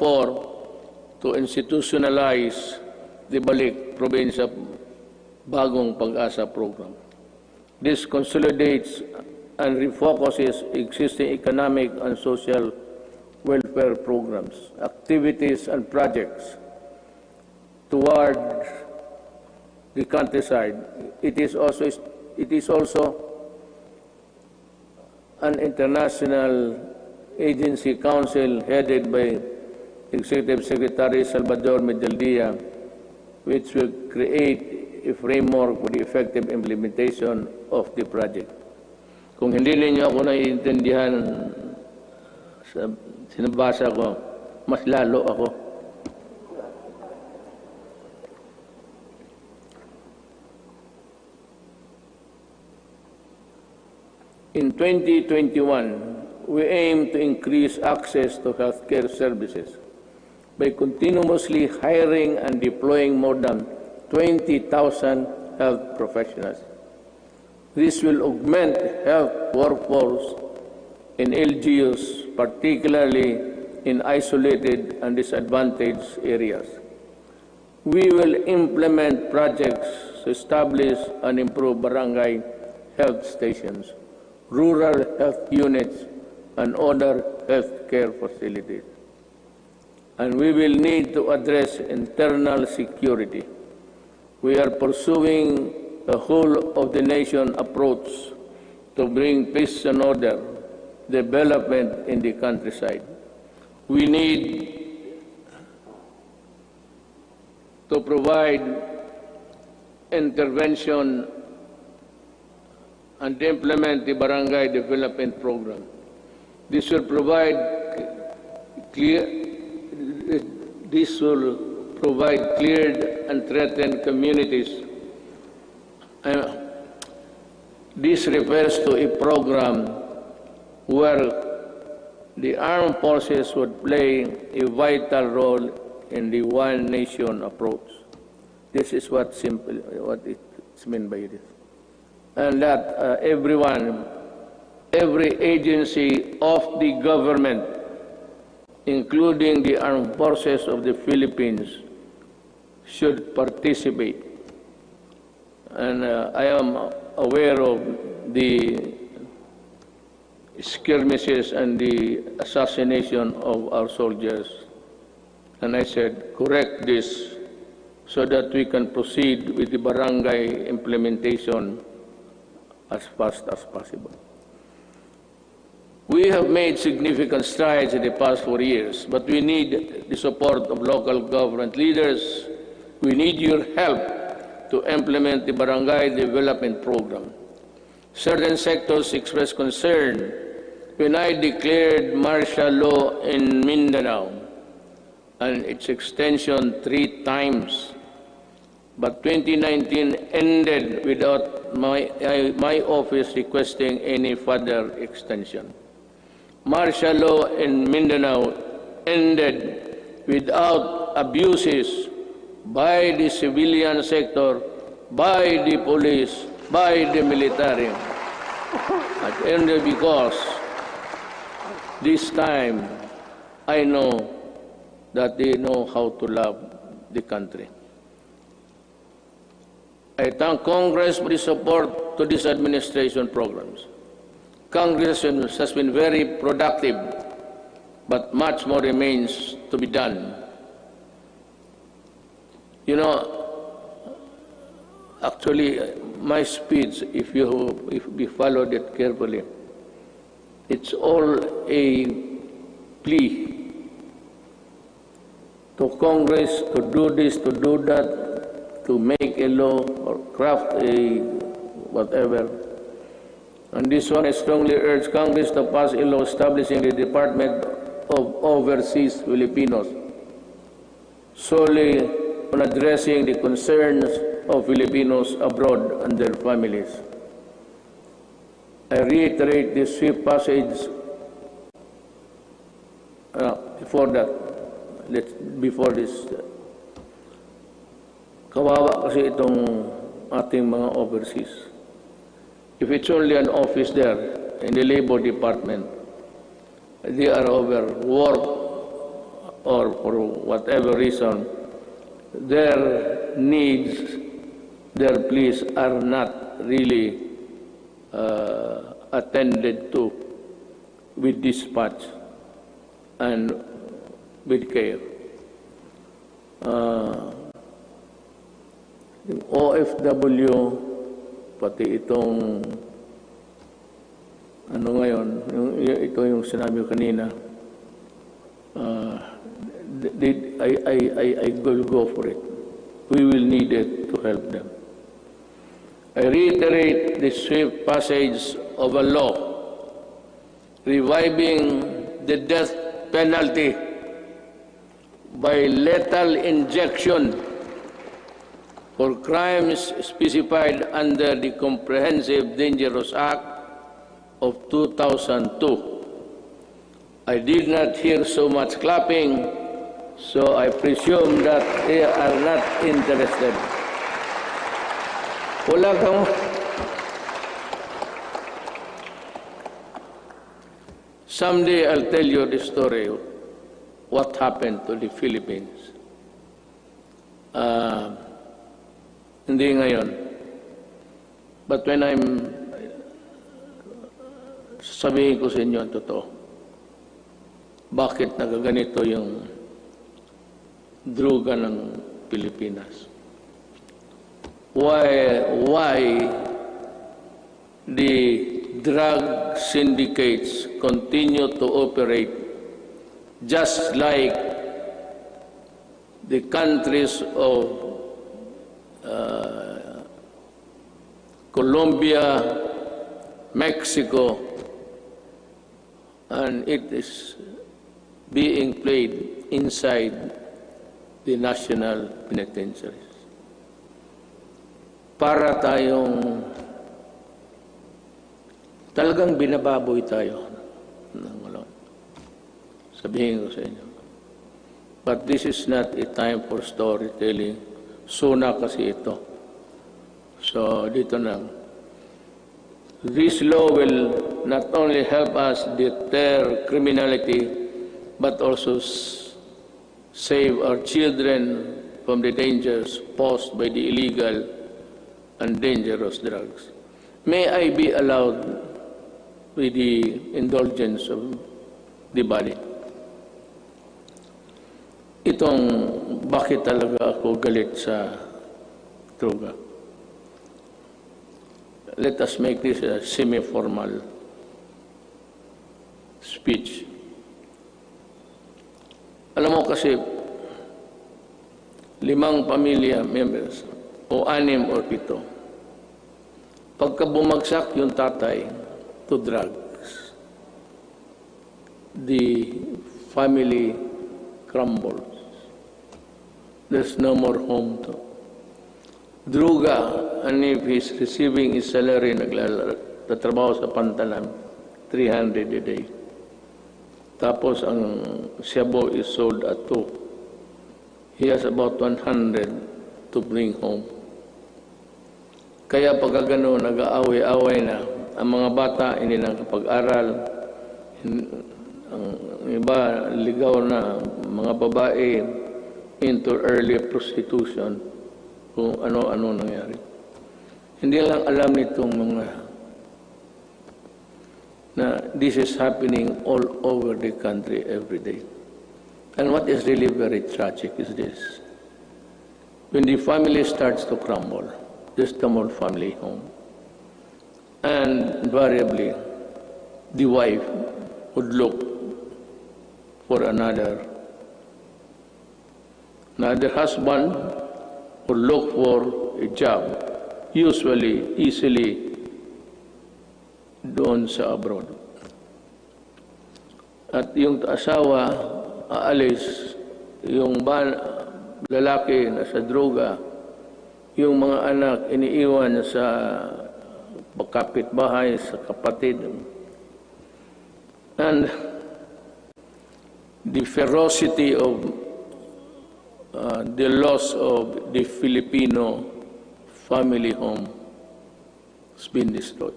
to institutionalize the Balik Probinsya Bagong Pag-asa program. This consolidates and refocuses existing economic and social welfare programs, activities and projects toward the countryside. It is also an international agency council headed by Executive Secretary Salvador Medaldia, which will create a framework for the effective implementation of the project. Kung hindi ninyo ako naiintindihan sa sinabasa ko, mas lalo ako. In 2021, we aim to increase access to healthcare services by continuously hiring and deploying more than 20,000 health professionals. This will augment health workforce in LGUs, particularly in isolated and disadvantaged areas. We will implement projects to establish and improve barangay health stations, rural health units, and other health care facilities. And we will need to address internal security. We are pursuing a whole-of-the-nation approach to bring peace and order, development in the countryside. We need to provide intervention and implement the barangay development program. This will provide cleared and threatened communities. This refers to a program where the armed forces would play a vital role in the one nation approach. This is what it's meant by this. And that every agency of the government, including the armed forces of the Philippines, should participate. And I am aware of the skirmishes and the assassination of our soldiers. And I said, correct this so that we can proceed with the barangay implementation as fast as possible. We have made significant strides in the past 4 years, but we need the support of local government leaders. We need your help to implement the barangay development program. Certain sectors expressed concern when I declared martial law in Mindanao and its extension 3 times. But 2019 ended without my office requesting any further extension. Martial law in Mindanao ended without abuses by the civilian sector, by the police, by the military. And only because this time I know that they know how to love the country. I thank Congress for the support to these administration programs. Congress has been very productive, but much more remains to be done. You know, actually, my speech, if you followed it carefully, it's all a plea to Congress to do this, to do that, to make a law or craft a whatever. And this one, I strongly urge Congress to pass a law establishing the Department of Overseas Filipinos solely on addressing the concerns of Filipinos abroad and their families. I reiterate this swift passage before this. Kawawa kasi itong ating mga overseas. If it's only an office there in the Labor Department, they are overworked or for whatever reason, their needs, their pleas are not really attended to with dispatch and with care. Yung OFW, pati itong ano ngayon, ito yung sinabi ko kanina, I will go for it. We will need it to help them. I reiterate the swift passage of a law reviving the death penalty by lethal injection for crimes specified under the Comprehensive Dangerous Act of 2002. I did not hear so much clapping, so I presume that they are not interested. Wala kang... Someday I'll tell you the story of what happened to the Philippines. Hindi ngayon. But when sabihin ko sa inyo ang totoo, bakit nagaganito yung droga ng Pilipinas? Why the drug syndicates continue to operate just like the countries of Colombia, Mexico, and it is being played inside the national penitentiaries. Para tayong talagang binababoy tayo ng malon. Sabihin ko sa inyo. But this is not a time for storytelling. SONA kasi ito. So, dito na. This law will not only help us deter criminality, but also save our children from the dangers posed by the illegal and dangerous drugs. May I be allowed with the indulgence of the body? Itong bakit talaga ako galit sa droga. Let us make this a semi-formal speech. Alam mo kasi, 5 pamilya members, o 6 o 7, pagka bumagsak yung tatay to drugs, the family crumbles. There's no more home to. Druga, and if he's receiving his salary, nagtatrabaho sa pantalan, 300 a day. Tapos ang shabu is sold at 2. he has about 100 to bring home. Kaya pagka gano'n, nag-aaway-aaway na, ang mga bata hindi nang kapag-aral, ang iba ligaw na mga babae into early prostitution, kung ano-ano nangyari. Hindi lang alam nitong mga na this is happening all over the country every day. And what is really very tragic is this. When the family starts to crumble, just the more family home. And invariably, the wife would look for another husband would look for a job, usually, easily, doon sa abroad. At yung asawa, aalis, yung lalaki na sa droga, yung mga anak iniiwan sa kapitbahay, sa kapatid. And the ferocity of the loss of the Filipino family home has been destroyed.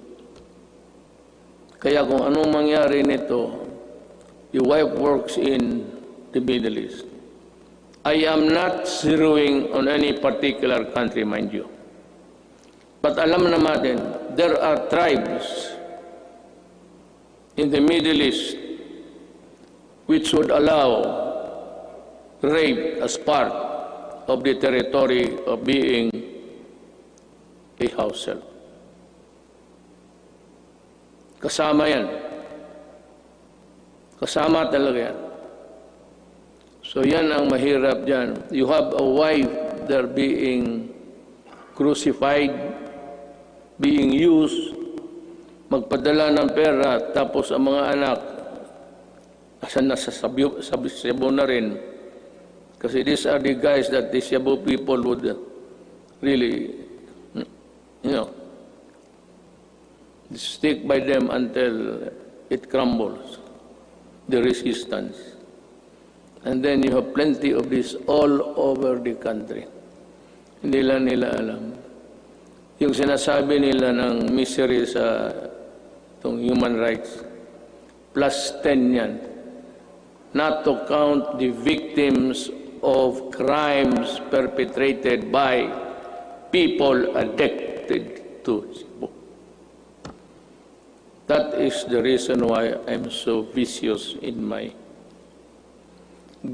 Kaya kung anong mangyari nito, the wife works in the Middle East. I am not zeroing on any particular country, mind you. But alam natin, there are tribes in the Middle East which would allow rape as part of the territory of being a house help. Kasama yan. Kasama talaga yan. So yan ang mahirap dyan. You have a wife there being crucified, being used, magpadala ng pera, tapos ang mga anak, asan nasa Cebu na rin. Kasi these are the guys that the Cebu people would really, stick by them until it crumbles, the resistance. And then you have plenty of this all over the country. Hindi lang nila alam. Yung sinasabi nila ng misery sa itong human rights, plus 10 yan. Not to count the victims of crimes perpetrated by people addicted to Cebu. That is the reason why I'm so vicious in my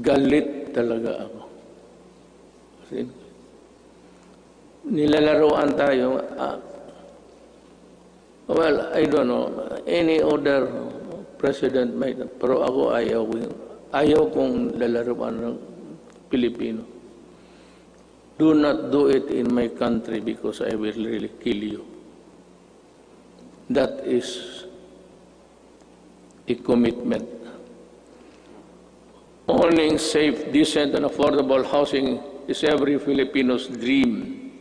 galit talaga ako. Kasi nilalaroan tayo. Well, I don't know. Any other president might, pero ako ayaw kong lalaroan ng Pilipino. Do not do it in my country because I will really kill you. That is a commitment. Owning safe, decent, and affordable housing is every Filipino's dream.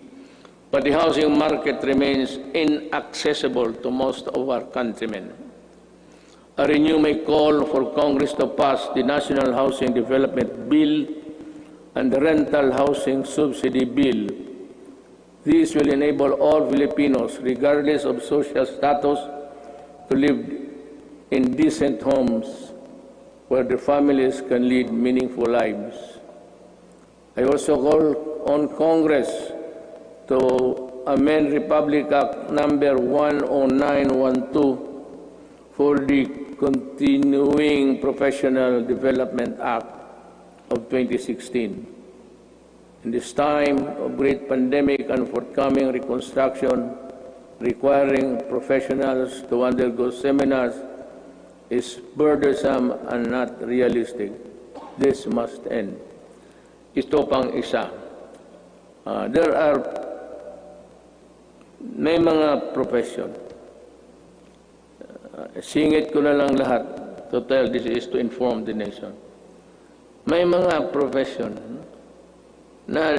But the housing market remains inaccessible to most of our countrymen. I renew my call for Congress to pass the National Housing Development Bill and the Rental Housing Subsidy Bill. These will enable all Filipinos, regardless of social status, to live in decent homes where their families can lead meaningful lives. I also call on Congress to amend Republic Act number 10912 for the Continuing Professional Development Act of 2016. In this time of great pandemic and forthcoming reconstruction, requiring professionals to undergo seminars is burdensome and not realistic. This must end. Ito pang isa. May mga profession. Singit ko na lang lahat to tell this is to inform the nation. May mga profession na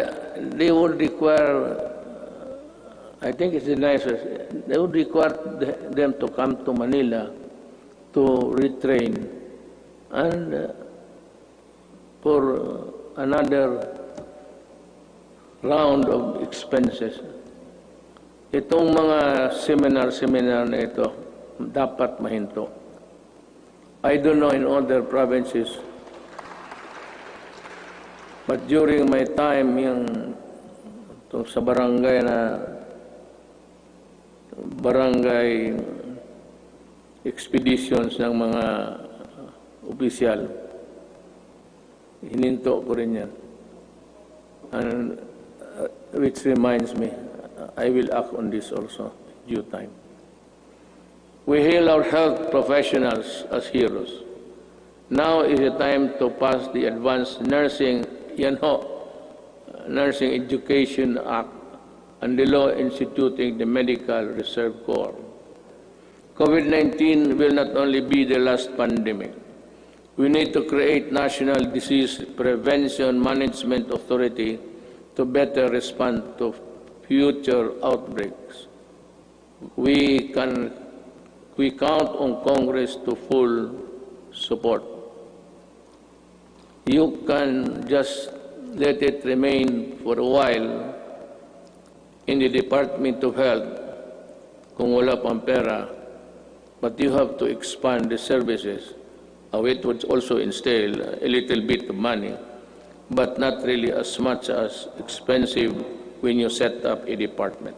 they would require, I think it's the nicest, they would require them to come to Manila to retrain and for another round of expenses. Itong mga seminar na ito, dapat mahinto. I don't know in other provinces, but during my time sa barangay expeditions ng mga opisyal, hininto ko rin yan. And which reminds me, I will act on this also due time. We hail our health professionals as heroes. Now is the time to pass the Advanced Nursing Education Act and the law instituting the Medical Reserve Corps. COVID-19 will not only be the last pandemic. We need to create National Disease Prevention Management Authority to better respond to future outbreaks. We count on Congress to full support. You can just let it remain for a while in the Department of Health kung wala pang pera, but you have to expand the services. It would also entail a little bit of money, but not really as much as expensive when you set up a department.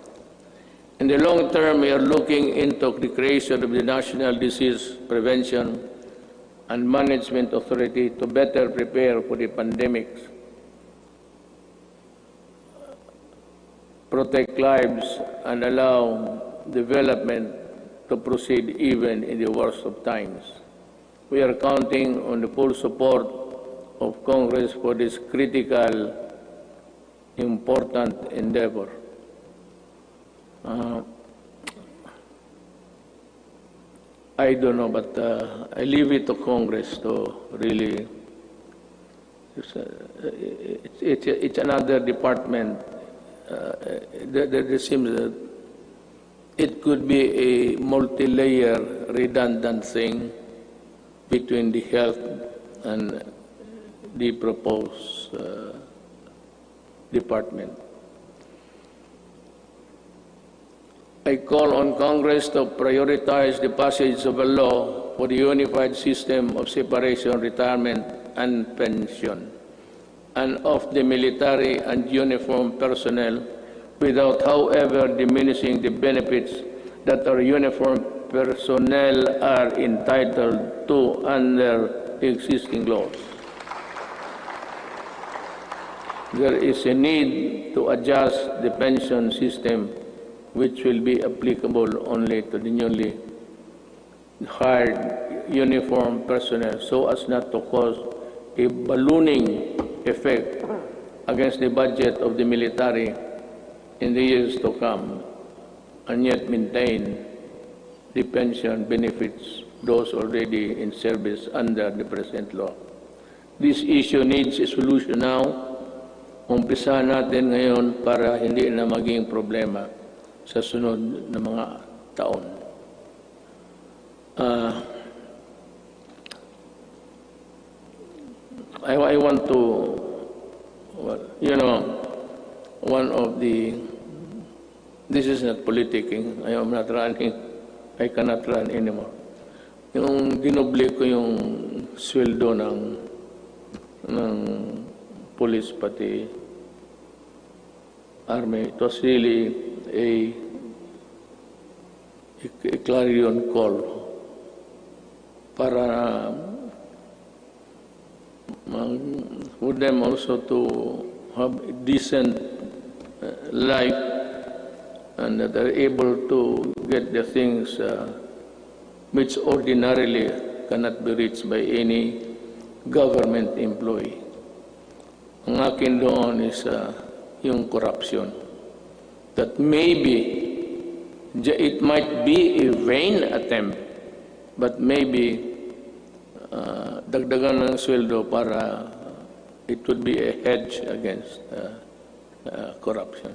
In the long term, we are looking into the creation of the National Disease Prevention and Management Authority to better prepare for the pandemics, protect lives, and allow development to proceed even in the worst of times. We are counting on the full support of Congress for this critical, important endeavor. I don't know, but I leave it to Congress to really. It's another department. There seems that it could be a multi-layer, redundant thing between the health and the proposed department. I call on Congress to prioritize the passage of a law for the unified system of separation, retirement, and pension, and of the military and uniformed personnel, without, however, diminishing the benefits that our uniformed personnel are entitled to under existing laws. There is a need to adjust the pension system, which will be applicable only to the newly hired uniformed personnel, so as not to cause a ballooning effect against the budget of the military in the years to come, and yet maintain the pension benefits those already in service under the present law. This issue needs a solution now. Umpisahan natin ngayon para hindi na maging problema sa sunod na mga taon. I want to, one of the, this is not politicking, I am not running, I cannot run anymore. Yung dinoble ko yung sweldo ng police pati army, it was really a clarion call para for them also to have a decent life, and that they're able to get the things which ordinarily cannot be reached by any government employee. Ang akin doon is yung corruption. That maybe it might be a vain attempt, but maybe dagdagan ng sweldo para it would be a hedge against corruption.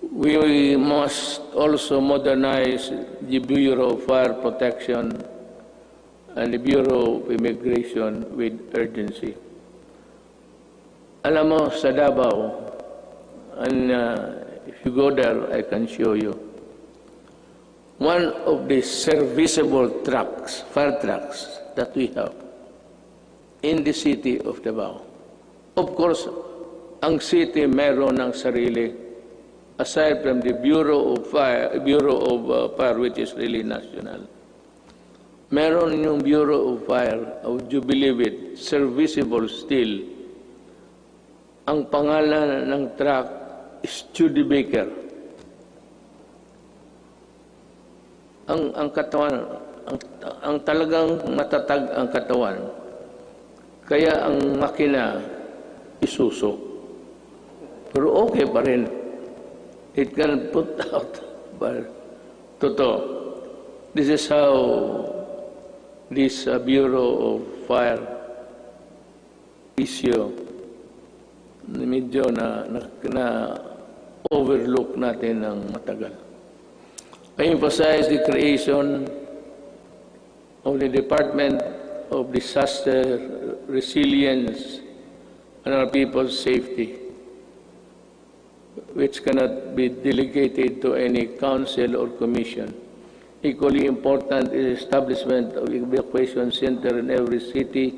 We must also modernize the Bureau of Fire Protection and the Bureau of Immigration with urgency. Alam mo, sa Davao, And if you go there, I can show you. One of the serviceable trucks, fire trucks that we have in the city of Davao. Of course, ang city meron ng sarili, aside from the Bureau of Fire, which is really national. Meron yung Bureau of Fire, would you believe it, serviceable still. Ang pangalan ng truck is Studebaker. Ang katawan, ang talagang matatag ang katawan. Kaya ang makina isuso. Pero okay pa rin. It can put out. But totoo. This is how this Bureau of Fire issue medyo na overlook natin ng matagal. I emphasize the creation of the Department of Disaster Resilience and our people's safety, which cannot be delegated to any council or commission. Equally important is the establishment of evacuation center in every city,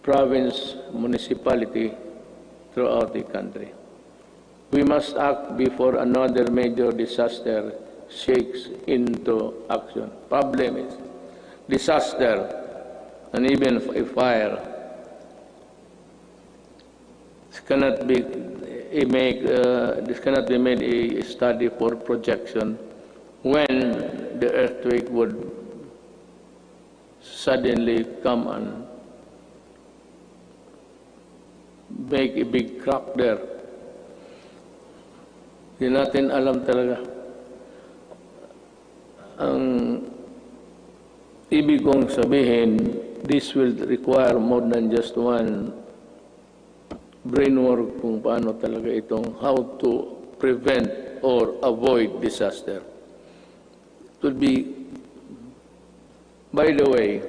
province, municipality throughout the country. We must act before another major disaster shakes into action. Problem is, disaster and even a fire this cannot be made a study for projection when the earthquake would suddenly come and make a big crack there. Hindi natin alam talaga. Ang ibig kong sabihin, this will require more than just one brain work kung paano talaga itong how to prevent or avoid disaster. It will be, by the way,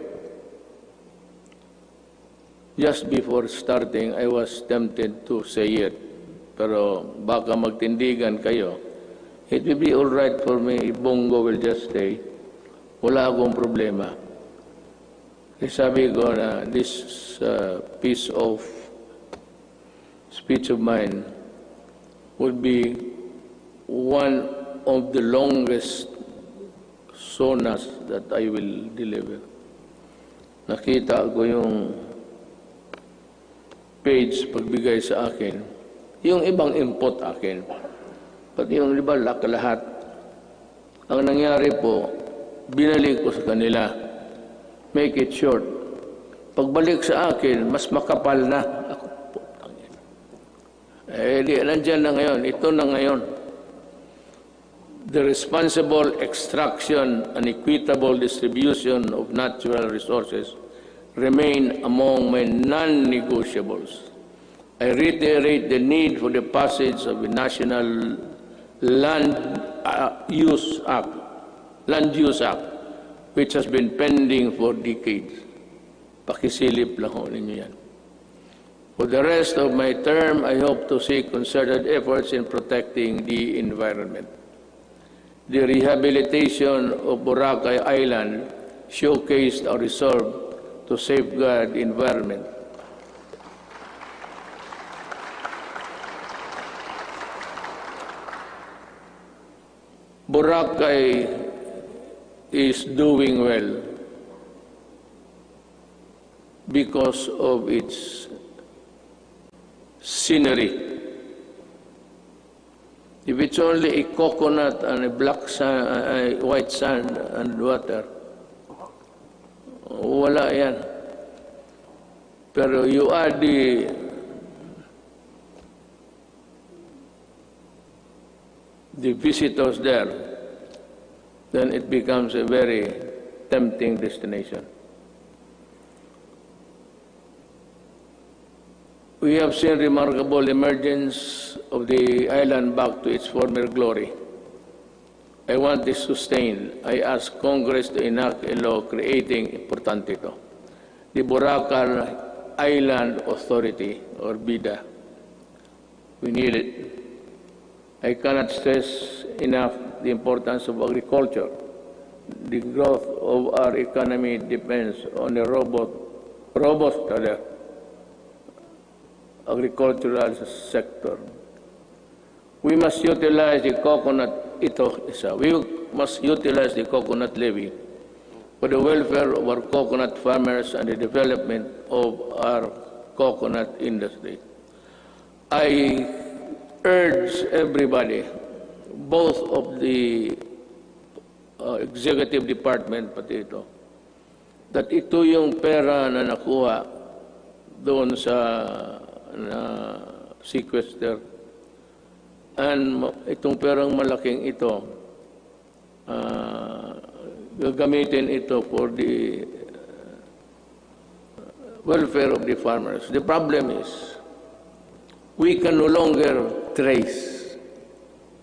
just before starting, I was tempted to say it. Pero baka magtindigan kayo. It will be all right for me if Bongo will just stay. Wala akong problema. Sabi ko na this piece of speech of mine would be one of the longest sonas that I will deliver. Nakita ko yung page pagbigay sa akin. Yung ibang input akin. Pati yung iba lahat. Ang nangyari po, binalik ko sa kanila. Make it short. Pagbalik sa akin, mas makapal na. Ako, putangin. Nandyan na ngayon. Ito na ngayon. The responsible extraction and equitable distribution of natural resources remain among my non-negotiables. I reiterate the need for the passage of the National Land Use Act, which has been pending for decades. Pakisilip lang ho ninyo yan. For the rest of my term, I hope to see concerted efforts in protecting the environment. The rehabilitation of Boracay Island showcased our resolve to safeguard the environment. Boracay is doing well because of its scenery. If it's only a coconut and a black sand, white sand and water, wala yan. Pero you add the visitors there, then it becomes a very tempting destination. We have seen remarkable emergence of the island back to its former glory. I want this sustained. I ask Congress to enact a law creating, importante ito, the Boracay Island Authority, or BIDA, We need it. I cannot stress enough the importance of agriculture. The growth of our economy depends on a robust agricultural sector. We must utilize the coconut levy for the welfare of our coconut farmers and the development of our coconut industry. I urge everybody, both of the executive department pati ito, that ito yung pera na nakuha doon sa sequester, and itong perang malaking ito, gagamitin ito for the welfare of the farmers. The problem is, we can no longer trace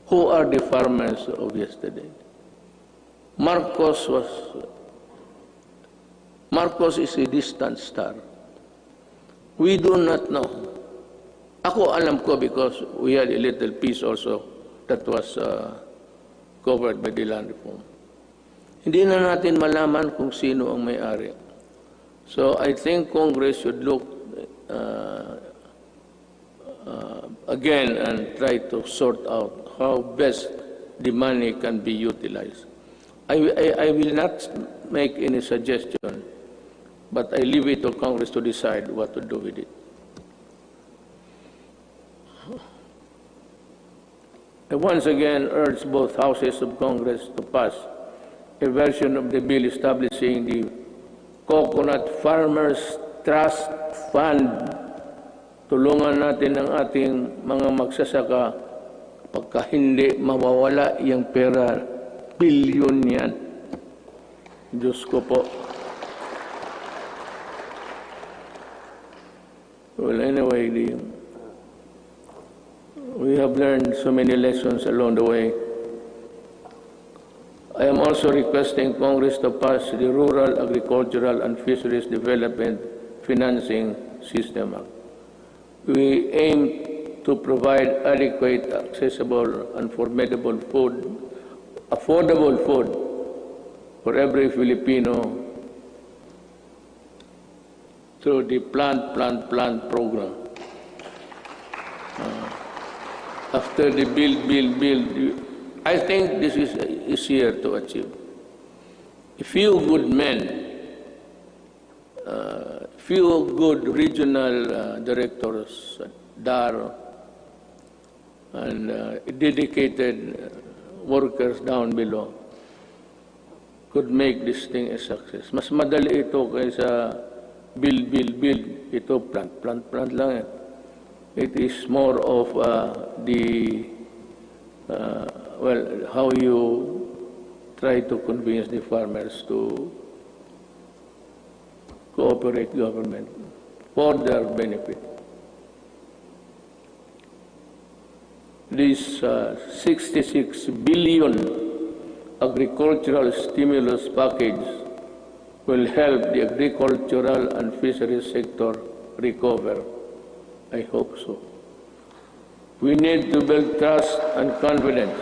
who are the farmers of yesterday. Marcos is a distant star. We do not know. Ako alam ko because we had a little piece also that was covered by the land reform. Hindi na natin malaman kung sino ang may-ari. So I think Congress should look again and try to sort out how best the money can be utilized. I will not make any suggestion, but I leave it to Congress to decide what to do with it. I once again urge both houses of Congress to pass a version of the bill establishing the Coconut Farmers Trust Fund. Tulungan natin ang ating mga magsasaka pagka hindi mawawala yung pera, bilyon yan. Diyos ko po. Well, anyway, we have learned so many lessons along the way. I am also requesting Congress to pass the Rural, Agricultural and Fisheries Development Financing System Act. We aim to provide adequate, accessible, and affordable food for every Filipino through the Plant program. After the build, I think this is easier to achieve. A few good men, few good regional directors, DAR, and dedicated workers down below could make this thing a success. Mas madali ito kaysa build. Ito plant lang yan. It is more of how you try to convince the farmers to cooperate government for their benefit. This 66 billion agricultural stimulus package will help the agricultural and fisheries sector recover. I hope so. We need to build trust and confidence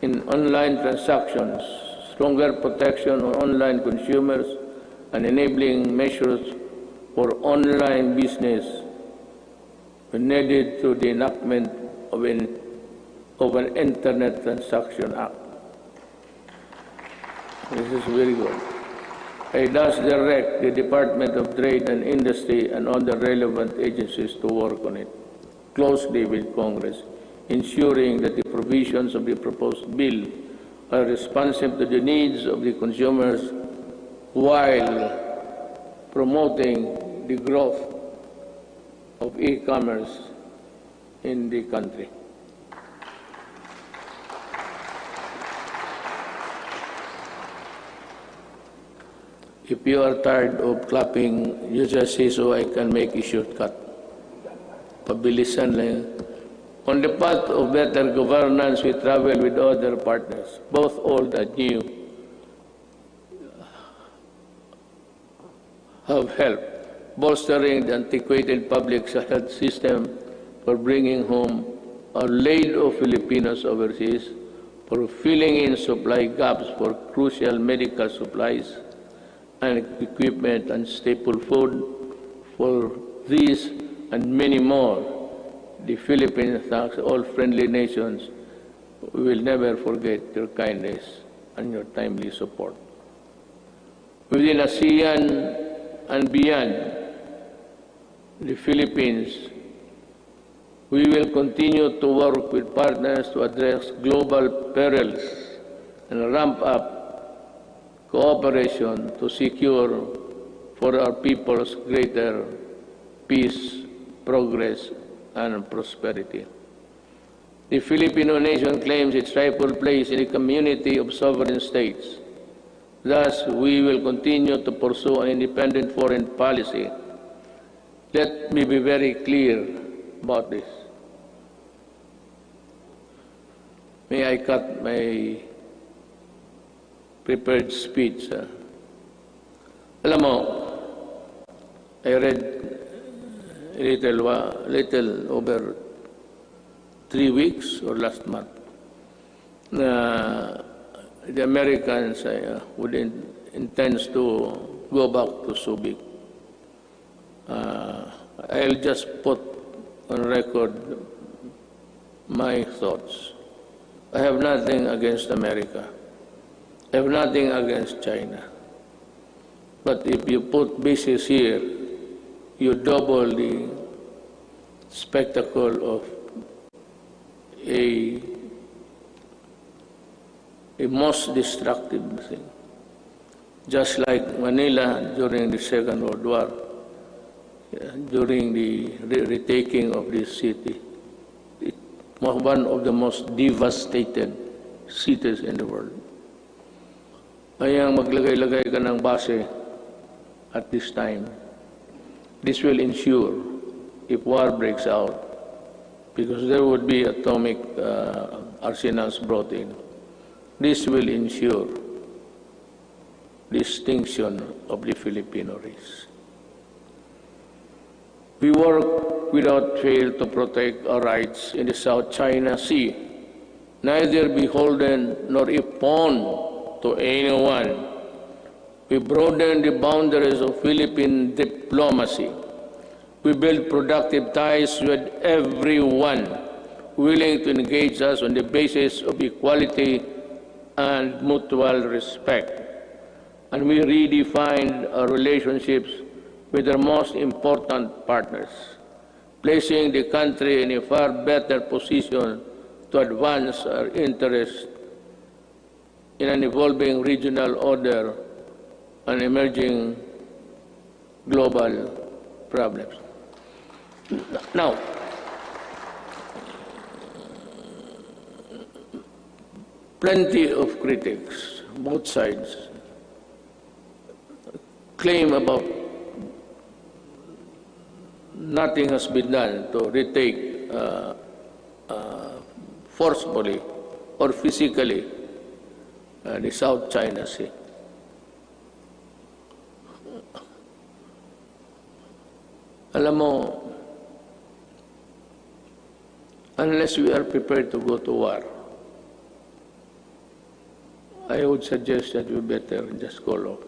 in online transactions, stronger protection on online consumers, and enabling measures for online business needed through the enactment of an Internet Transaction Act. This is very good. I thus direct the Department of Trade and Industry and other relevant agencies to work on it closely with Congress, ensuring that the provisions of the proposed bill are responsive to the needs of the consumers while promoting the growth of e-commerce in the country. If you are tired of clapping, you just say so I can make a shortcut. Pabilisan lang. On the path of better governance, we travel with other partners, both old and new, have helped bolstering the antiquated public health system for bringing home a load of Filipinos overseas, for filling in supply gaps for crucial medical supplies and equipment and staple food. For these and many more, the Philippines thanks all friendly nations. We will never forget your kindness and your timely support. Within ASEAN and beyond the Philippines, we will continue to work with partners to address global perils and ramp up cooperation to secure for our peoples greater peace, progress, and prosperity. The Filipino nation claims its rightful place in a community of sovereign states. Thus, we will continue to pursue an independent foreign policy. Let me be very clear about this. May I cut my prepared speech? Alam mo, I read little over 3 weeks or last month na the Americans intends to go back to Subic. I'll just put on record my thoughts. I have nothing against America. I have nothing against China. But if you put bases here, you double the spectacle of a most destructive thing. Just like Manila during the Second World War, during the retaking of this city, it was one of the most devastated cities in the world. Ayang maglagay-lagay ka ng base at this time. This will ensure if war breaks out, because there would be atomic arsenals brought in. This will ensure the extinction of the Filipino race. We work without fail to protect our rights in the South China Sea, neither beholden nor a pawn to anyone. We broaden the boundaries of Philippine diplomacy. We build productive ties with everyone willing to engage us on the basis of equality and mutual respect. And we redefine our relationships with our most important partners, placing the country in a far better position to advance our interests in an evolving regional order and emerging global problems. Now, plenty of critics, both sides, claim about nothing has been done to retake forcefully or physically the South China Sea. Alam mo, unless we are prepared to go to war, I would suggest that we better just call off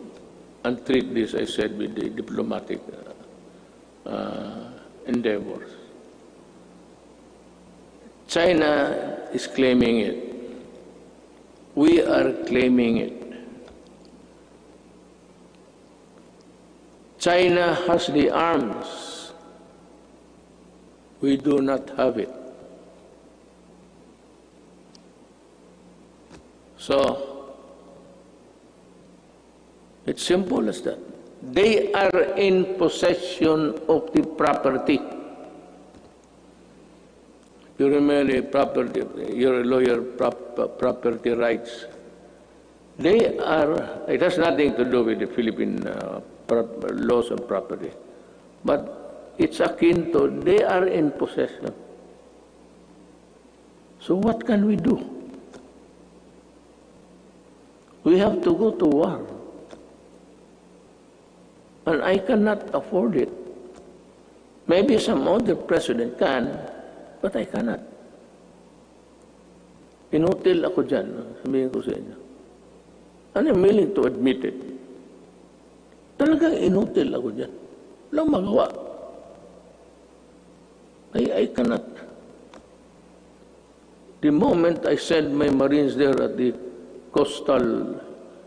and treat this, I said, with the diplomatic endeavors. China is claiming it. We are claiming it. China has the arms. We do not have it. So, it's simple as that. They are in possession of the property. You remember the property, you're a lawyer, property rights. They are, it has nothing to do with the Philippine laws of property, but it's akin to, they are in possession. So what can we do? We have to go to war. And I cannot afford it. Maybe some other president can, but I cannot. Inutil ako dyan, sabihin ko sa inyo. And I'm willing to admit it. Talagang inutil ako dyan. Walang magawa. I cannot. The moment I send my Marines there at the coastal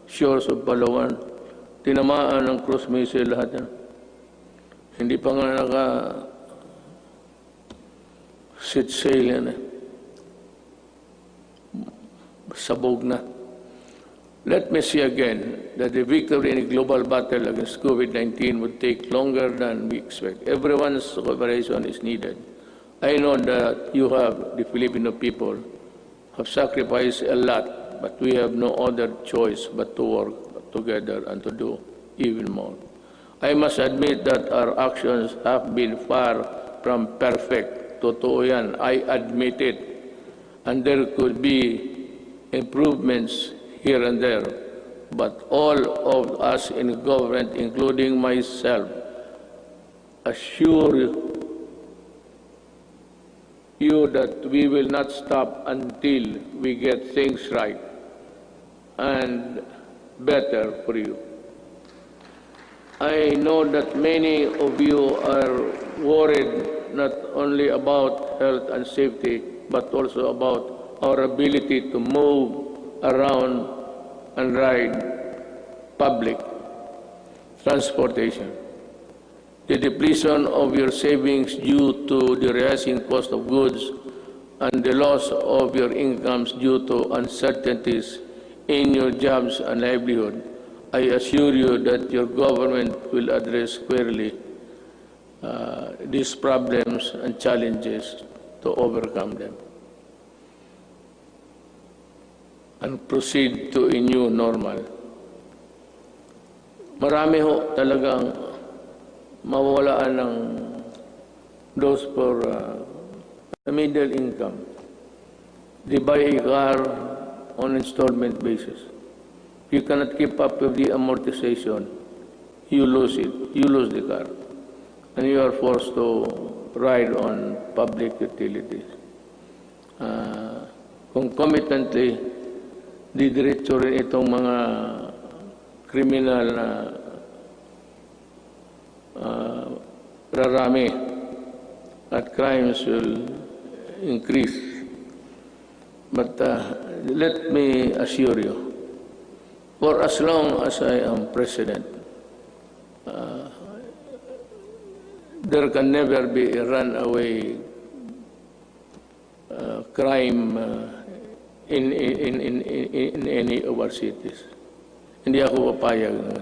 shores of Palawan, tinamaan ng cruise missile lahat yan. Hindi pa nga set sail yan eh. Sabog na. Let me see again that the victory in the global battle against COVID-19 would take longer than we expect. Everyone's cooperation is needed. I know that you have, the Filipino people, have sacrificed a lot, but we have no other choice but to work together and to do even more. I must admit that our actions have been far from perfect. Totoo yan, I admit it. And there could be improvements here and there. But all of us in government, including myself, assure you that we will not stop until we get things right and better for you. I know that many of you are worried not only about health and safety, but also about our ability to move around and ride public transportation. The depletion of your savings due to the rising cost of goods and the loss of your incomes due to uncertainties in your jobs and livelihood, I assure you that your government will address squarely these problems and challenges to overcome them and proceed to a new normal. Marami ho talagang mawawalaan ng those for a middle income. They buy a car on installment basis. You cannot keep up with the amortization. You lose it. You lose the car. And you are forced to ride on public utilities. Concomitantly, didiretso rin itong mga kriminal na rarami at crimes will increase. But let me assure you, for as long as I am president, there can never be a runaway crime in any of our cities. Hindi ako papayag na.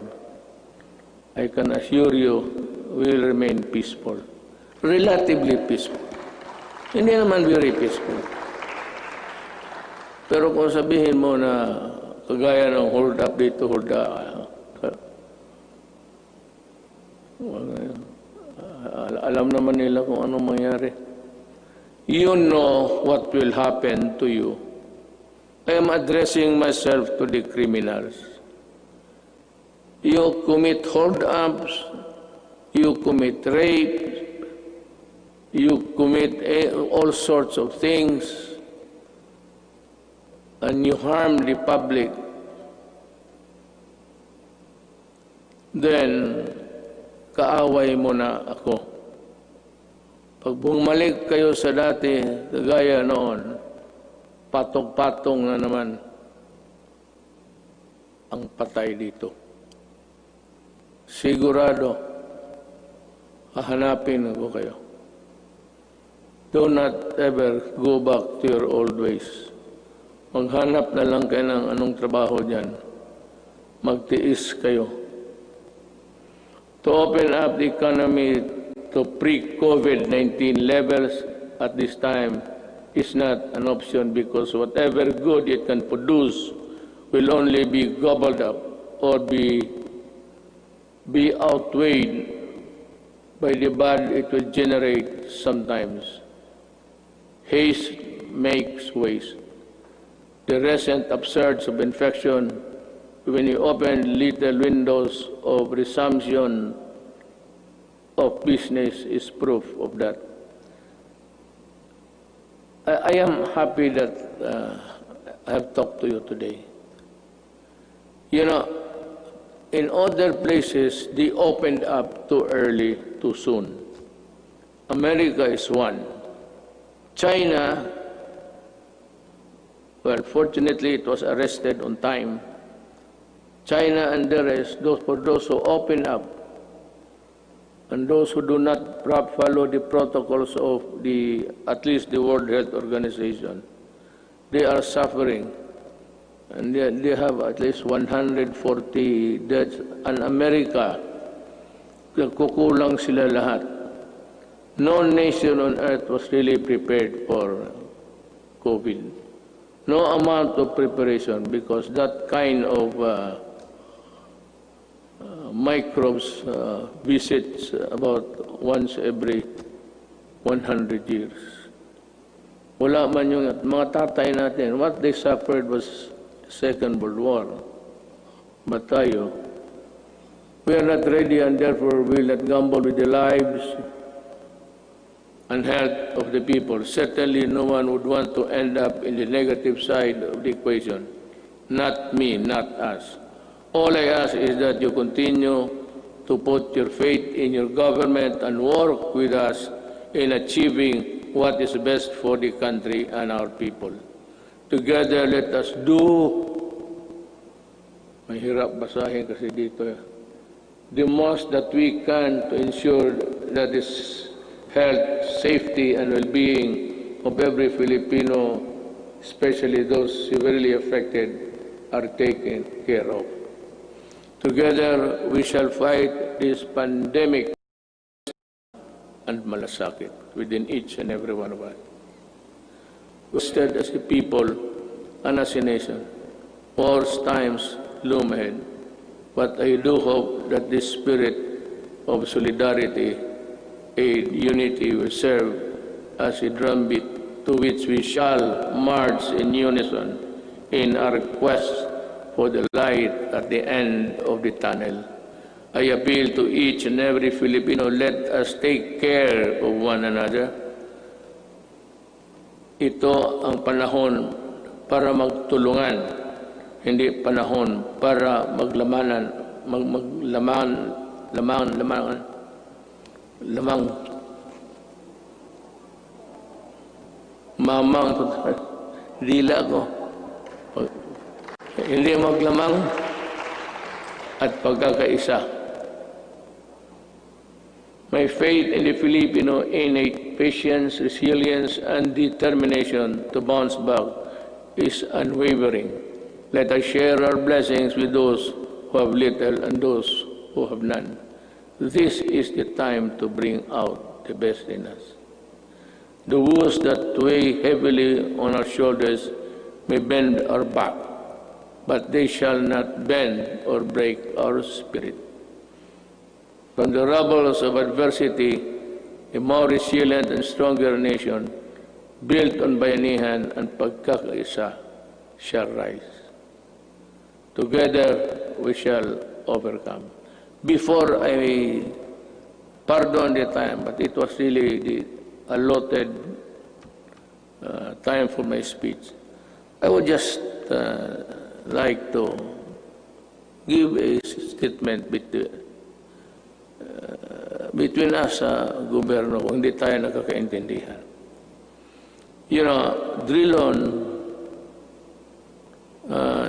I can assure you, we will remain peaceful. Relatively peaceful. Hindi naman very peaceful. Pero kung sabihin mo na kagaya ng hold up dito, hold up, alam naman nila kung anong mangyari. You know what will happen to you. I am addressing myself to the criminals. You commit hold-ups, you commit rape, you commit all sorts of things, and you harm the public, then kaaway mo na ako. Pag bumalik kayo sa dati, kagaya noon, patong-patong na naman ang patay dito. Sigurado, hahanapin ko kayo. Do not ever go back to your old ways. Maghanap na lang kayo ng anong trabaho dyan. Magtiis kayo. To open up the economy to pre-COVID-19 levels at this time is not an option because whatever good it can produce will only be gobbled up or be outweighed by the bad it will generate sometimes. Haste makes waste. The recent upsurge of infection, when you open little windows of resumption of business, is proof of that. I am happy that I have talked to you today. You know, in other places, they opened up too early, too soon. America is one. China, well, fortunately, it was arrested on time. China and the rest, for those who open up, and those who do not follow the protocols of at least the World Health Organization, they are suffering. And they have at least 140 deaths. And America, kukulang sila lahat. No nation on earth was really prepared for COVID. No amount of preparation, because that kind of microbes visits about once every 100 years. Wala man yung mga tatay natin, what they suffered was Second World War. But tayo, we are not ready, and therefore we will not gamble with the lives and health of the people. Certainly no one would want to end up in the negative side of the equation. Not me, not us. All I ask is that you continue to put your faith in your government and work with us in achieving what is best for the country and our people. Together, let us do, mahirap basahin kasi dito, the most that we can to ensure that this health, safety, and well-being of every Filipino, especially those severely affected, are taken care of. Together, we shall fight this pandemic and malasakit within each and every one of us. We stand as a people and as a nation. Worse times loom ahead, but I do hope that this spirit of solidarity and unity will serve as a drumbeat to which we shall march in unison in our quest for the light at the end of the tunnel. I appeal to each and every Filipino, let us take care of one another. Ito ang panahon para magtulungan, hindi panahon para lamang mamang dila ko. Hindi maglamang at pagkakaisa. My faith in the Filipino innate patience, resilience, and determination to bounce back is unwavering. Let us share our blessings with those who have little and those who have none. This is the time to bring out the best in us. The woes that weigh heavily on our shoulders may bend our back, but they shall not bend or break our spirit. From the rubbles of adversity, a more resilient and stronger nation, built on bayanihan and pagkakaisa, shall rise. Together, we shall overcome. Before I pardon the time, but it was really the allotted time for my speech, I would just like to give a statement between us sa gobyerno kung hindi tayo nagkakaintindihan. You know, Drilon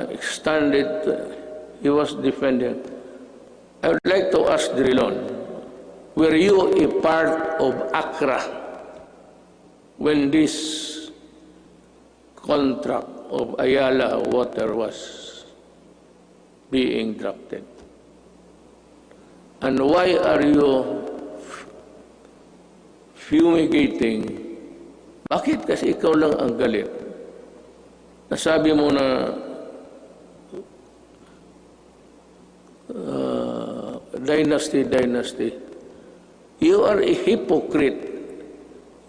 extended, he was defending. I would like to ask Drilon, were you a part of ACRA when this contract of Ayala Water was being drafted? And why are you fumigating? Bakit kasi ikaw lang ang galit? Nasabi mo na dynasty. You are a hypocrite.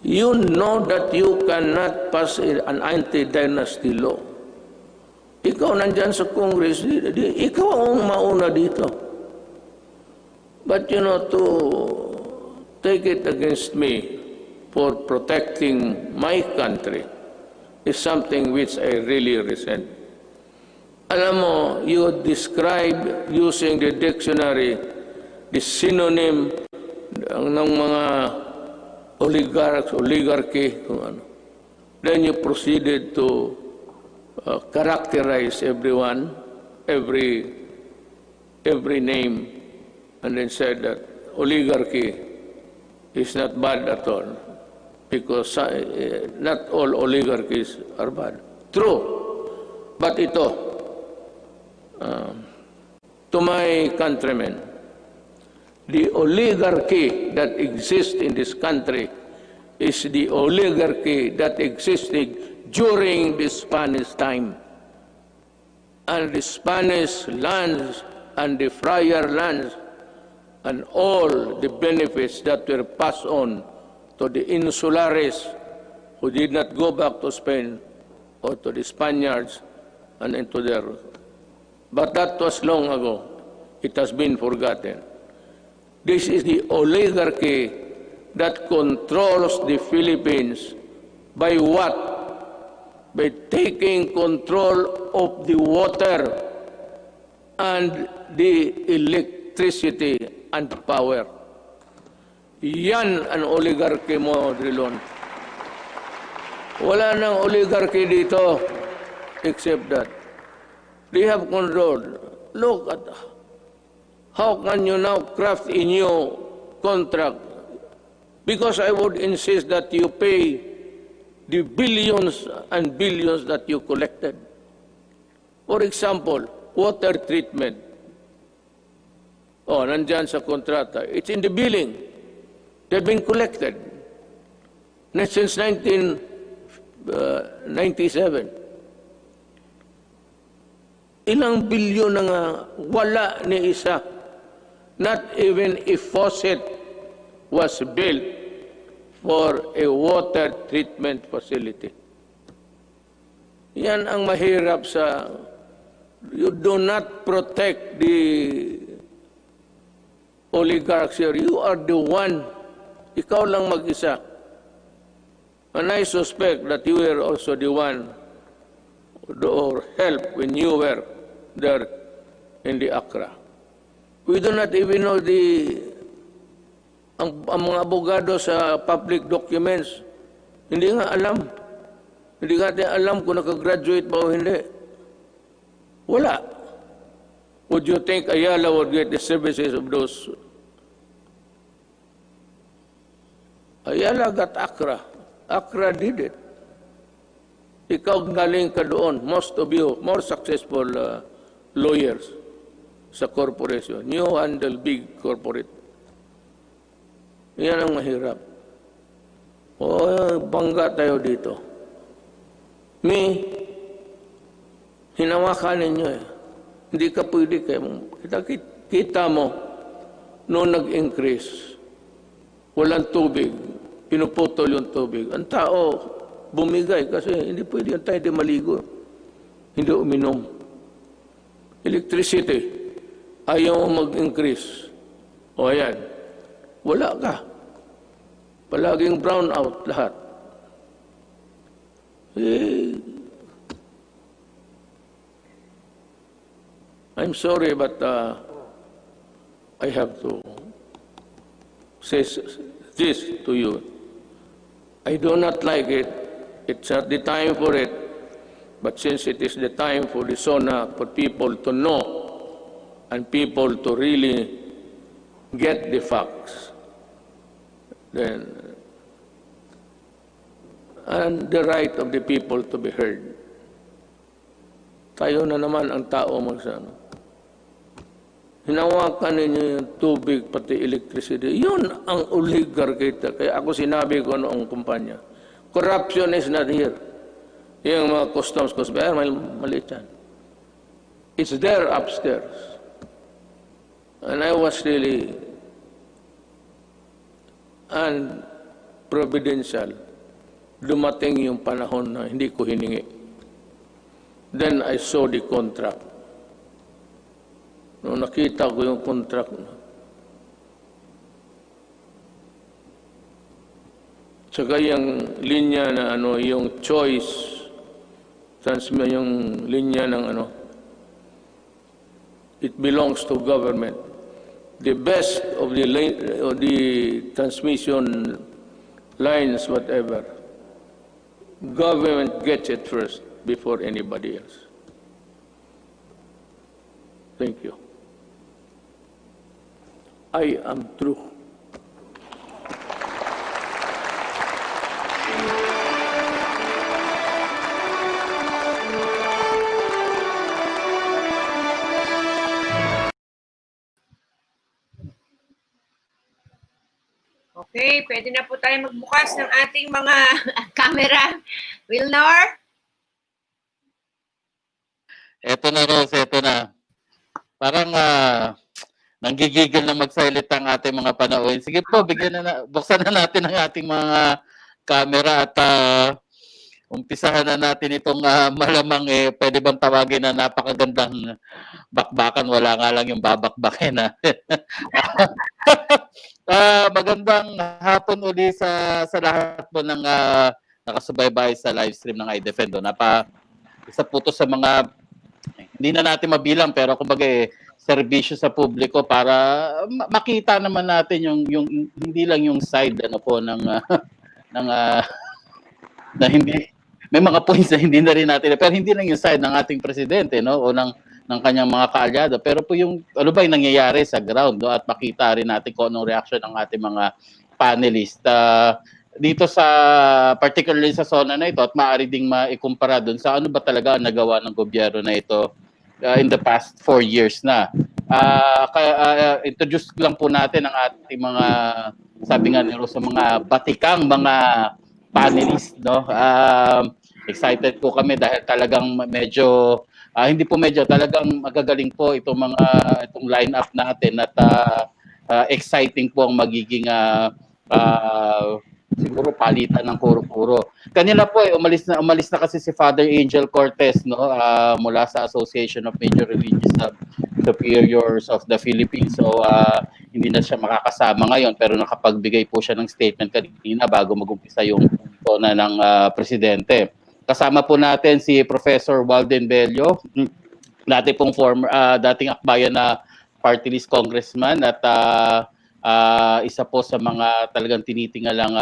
You know that you cannot pass an anti-dynasty law. Ikaw nandyan sa Congress, ikaw ang mauna dito. But you know, to take it against me for protecting my country, is something which I really resent. Alam mo, you describe using the dictionary the synonym ng mga oligarchy, kung ano. Then you proceeded to characterize everyone, every name, and then said that oligarchy is not bad at all, because not all oligarchies are bad. True. But ito, to my countrymen, the oligarchy that exists in this country is the oligarchy that existed during the Spanish time. And the Spanish lands and the friar lands and all the benefits that were passed on to the insulares who did not go back to Spain, or to the Spaniards and into their... But that was long ago. It has been forgotten. This is the oligarchy that controls the Philippines by what? By taking control of the water and the electricity and power. Yan ang oligarchy mo, Drilon. Wala nang oligarchy dito except that they have control. Look at how can you now craft a new contract? Because I would insist that you pay the billions and billions that you collected. For example, water treatment. Oh, nandyan sa kontrata. It's in the billing. They've been collected. Since 1997. Ilang bilyon na nga wala ni isa. Not even a faucet was built for a water treatment facility. Yan ang mahirap sa... You do not protect the oligarchs here. You are the one. Ikaw lang mag-isa. And I suspect that you were also the one or help when you were there in the Accra. We do not even know ang mga abogado sa public documents. Hindi nga alam. Hindi natin alam kung nakagraduate ba o hindi. Wala. Would you think Ayala would get the services of those? Ayala got Accra. Accra did it. Ikaw galing ka doon. Most of you, more successful lawyers sa corporation. You handle big corporate. Yan ang mahirap. O, bangga tayo dito. Hinawakan ninyo eh. Hindi ka pwede kayo. Kita mo, noong nag-increase, walang tubig, pinuputol yung tubig. Ang tao, bumigay kasi hindi pwede yung tayo di maligo. Hindi uminom. Electricity, ayaw mo mag-increase. O ayan, wala ka. Palaging brown out lahat. I'm sorry, but I have to say this to you. I do not like it. It's not the time for it. But since it is the time for the SONA, for people to know and people to really get the facts, then, and the right of the people to be heard. Tayo na naman ang tao magsano. Hinawakan ninyo yung tubig, pati electricity. Yun ang oligarchy. Kaya ako sinabi ko noong kumpanya, corruption is not here. Yung mga customs, maliit yan. It's there upstairs. And I was really unprovidential. Dumating yung panahon na hindi ko hiningi. Then I saw the contract. Nung nakita ko yung contract na, tsaka yung linya na yung choice yung linya ng ano, it belongs to government. The best of the transmission lines, whatever, government gets it first before anybody else. Thank you. I am through. Okay, pwede na po tayo magbukas ng ating mga camera. Wilnor? Eto na, Rose, eto na. Parang nanggigigil na mag-silent ang ating mga panauhin. Sige po, buksan na natin ang ating mga camera at umpisahan na natin itong malamang pwede bang tawagin na napakagandang bakbakan. Wala nga lang yung babakbakin na. Magandang hapon uli sa lahat po ng nakasubaybay sa live stream ng iDefend. Isa po to sa mga hindi na natin mabilang pero kumbaga serbisyo sa publiko para makita naman natin yung hindi lang yung side ano po ng na hindi may mga points na hindi na rin natin pero hindi lang yung side ng ating presidente no o ng kanyang mga kaalyado pero po yung ano ba yung nangyayari sa ground no at makita rin natin kung anong reaction ng ating mga panelist dito sa particularly sa SONA na ito at maaari ding maikumpara doon sa ano ba talaga ang nagawa ng gobyerno na ito in the past 4 years na. Introduce lang po natin ang ating mga sabi nga nila sa mga batikang mga panelists no. Excited po kami dahil talagang medyo hindi po medyo talagang magagaling po itong lineup natin at exciting po ang magiging siguro palitan ng puro-puro. Kanina po umalis na kasi si Father Angel Cortez no mula sa Association of Major Religious Superiors of the Philippines. So hindi na siya makakasama ngayon pero nakapagbigay po siya ng statement kanina bago mag-umpisa yung SONA ng presidente. Kasama po natin si Professor Walden Bello, dati pong dating akbayan na party list congressman at isa po sa mga talagang tinitingalang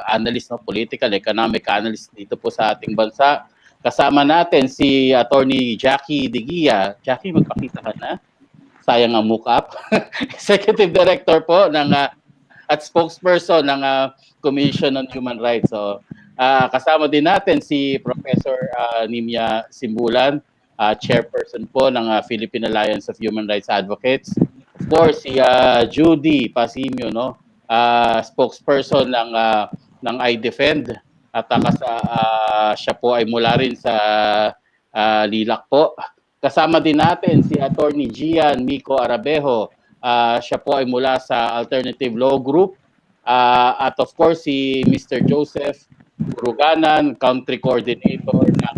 analyst, no, political, economic analyst dito po sa ating bansa. Kasama natin si Attorney Jackie Digia. Jackie, magpakita ka na. Sayang ang mukha. Executive Director po ng at spokesperson ng Commission on Human Rights. So, kasama din natin si Professor Nimia Simbulan, chairperson po ng Philippine Alliance of Human Rights Advocates. Of course, si Judy Pasimio, no, spokesperson ng iDefend at siya po ay mula rin sa Lilac po. Kasama din natin si Attorney Gian Mico Arabejo, siya po ay mula sa Alternative Law Group at of course si Mr. Joseph Ruganan, Country Coordinator ng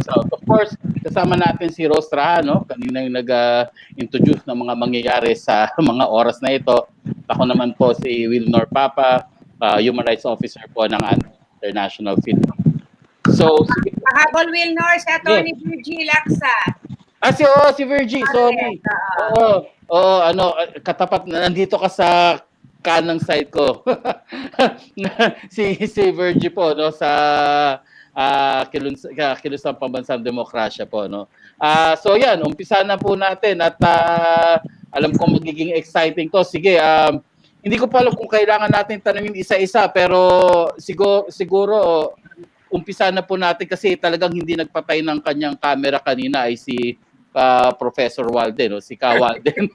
South. Of course, kasama natin si Rose Trajano, kanina yung nag-introduce ng mga mangyayari sa mga oras na ito. Ako naman po si Wilnor Papa, Human Rights Officer po ng International Film. So, Pahabol Wilnor, si Atty. Virgie Laksa. Si Virgie, sorry. Katapat na nandito ka sa kanang side ko. si Virgie po no sa Kilusang Pambansang Demokrasya po no. So yan, umpisa na po natin at alam ko magiging exciting to. Sige, hindi ko pa alam kung kailangan natin tanungin isa-isa pero siguro umpisa na po natin kasi talagang hindi nagpatay ng kanyang camera kanina ay si Professor Walden, no? Si Ka Walden.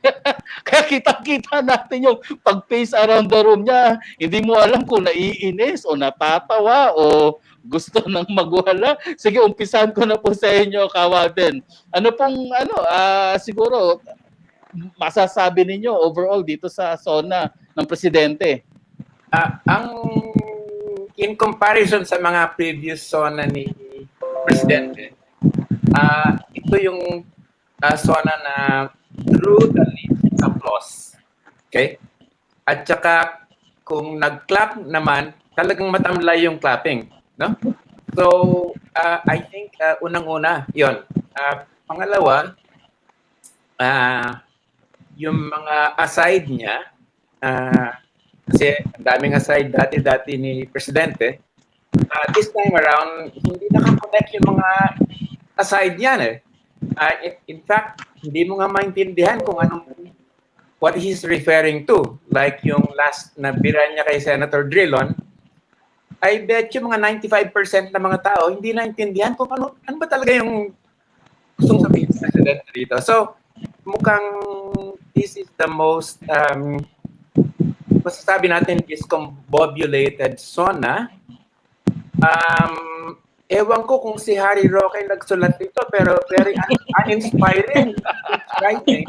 Kaya kita-kita natin yung pag-pace around the room niya. Hindi mo alam kung naiinis o natatawa o gusto nang magwala. Sige, umpisahan ko na po sa inyo, Ka Walden. Ano pong, siguro, masasabi ninyo overall dito sa SONA ng Presidente? In comparison sa mga previous SONA ni Presidente, ito yung SONA na through the least applause. Okay? At saka kung nag-clap naman, talagang matamlay yung clapping, no? So, I think unang-una, yon. Pangalawa, yung mga aside niya, kasi ang daming aside dati ni Presidente, this time around, hindi nakakonect yung mga aside niyan eh. In fact, hindi mo nga maintindihan kung what he's referring to. Like yung last na bira niya kay Senator Drilon, I bet yung mga 95% ng mga tao hindi naintindihan kung ano ba talaga yung gustong sabihin ng Presidente dito. So, mukhang this is the most masasabi natin discombobulated SONA. Ewan ko kung si Harry Roque nagsulat dito, pero very uninspiring writing.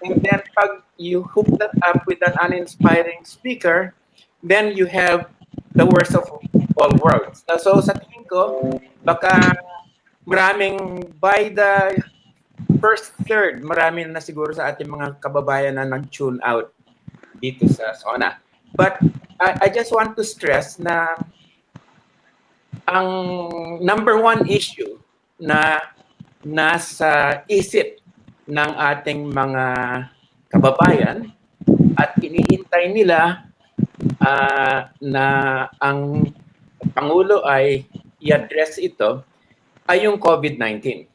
And then pag you hook that up with an uninspiring speaker, then you have the worst of all worlds. So sa tingin ko, baka maraming by the first third, marami na siguro sa ating mga kababayan na nag-tune out dito sa SONA. But I just want to stress na ang number one issue na nasa isip ng ating mga kababayan at hinihintay nila na ang Pangulo ay i-address ito ay yung COVID-19.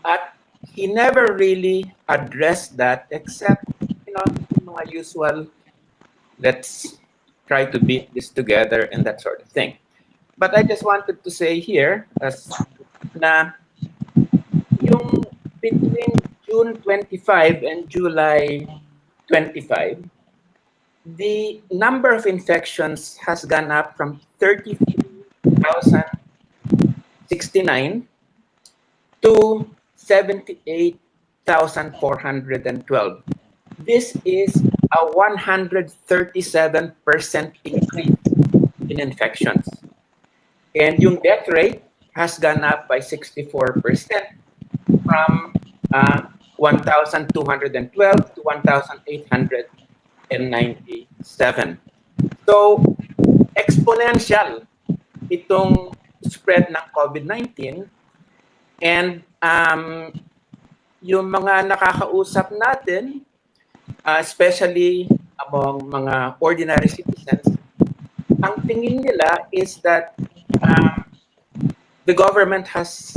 At he never really addressed that except, yung mga usual, let's try to beat this together and that sort of thing. But I just wanted to say here na yung between June 25 and July 25, the number of infections has gone up from 33,069 to 78,412. This is a 137% increase in infections. And yung death rate has gone up by 64% from 1,212 to 1,897. So, exponential itong spread ng COVID-19. And yung mga nakakausap natin, especially among mga ordinary citizens, ang tingin nila is that the government has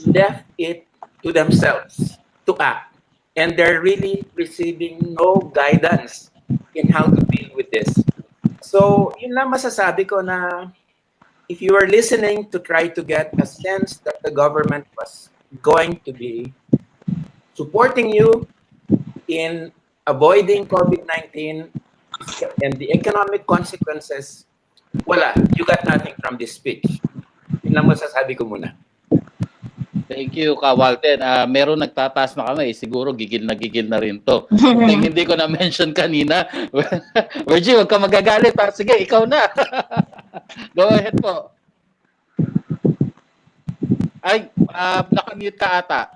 left it to themselves to act. And they're really receiving no guidance in how to deal with this. So, yun lang masasabi ko na if you are listening to try to get a sense that the government was going to be supporting you in avoiding COVID-19 and the economic consequences, wala, you got nothing from this speech. Yun lang masasabi ko muna. Thank you, Ka Walter. Meron nagtataas na kami. Siguro gigil na rin to. Hindi ko na-mention kanina. Virgie, huwag ka magagalit. Sige, ikaw na. Go ahead po. Ay, nakamute ka ata.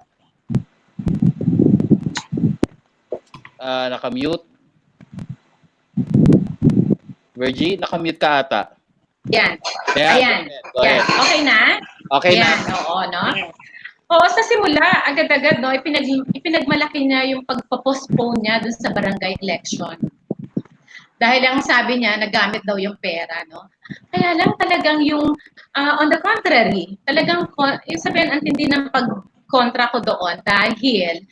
Nakamute. Virgie, nakamute ka ata. Yan. Ayan. Yan. Okay na? Okay yan, na. Oo, no? Oo, sa simula, agad-agad, no, ipinagmalaki niya yung pagpo-postpone niya dun sa barangay election. Dahil ang sabi niya, nagamit daw yung pera, no? Kaya lang talagang yung, on the contrary, talagang, yung sabihin, ang tindi ng pag-kontra ko doon dahil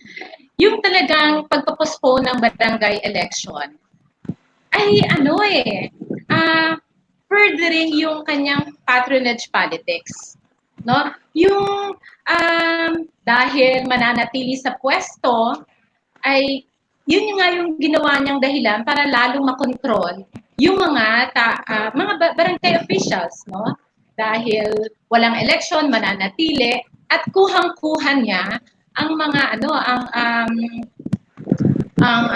yung talagang pagpo-postpone ng barangay election ay furthering yung kanyang patronage politics. No? Yung dahil mananatili sa pwesto, ay yun nga yung ginawa niyang dahilan para lalong makontrol yung mga barangay officials, no? Dahil walang election, mananatili at kuhang-kuhan niya ang mga ang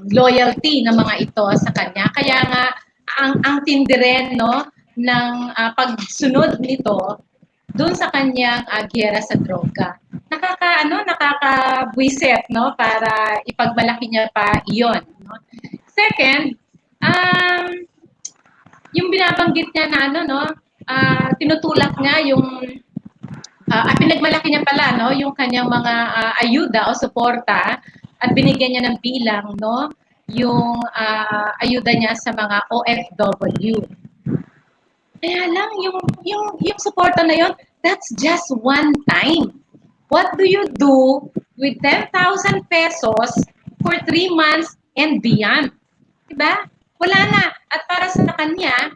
loyalty ng mga ito sa kanya. Kaya nga ang tindi rin, no, ng pagsunod nito doon sa kanyang giyera sa droga. Nakakabwisit, no, para ipagmalaki niya pa iyon, no. Second, yung binabanggit niya na tinutulak niya yung pinagmalaki niya pala no yung kanyang mga ayuda o suporta at binigyan niya ng bilang no yung ayuda niya sa mga OFW. Kaya lang yung suporta na yon, that's just one time. What do you do with 10,000 pesos for 3 months and beyond? Diba? Wala na. At para sa kanya,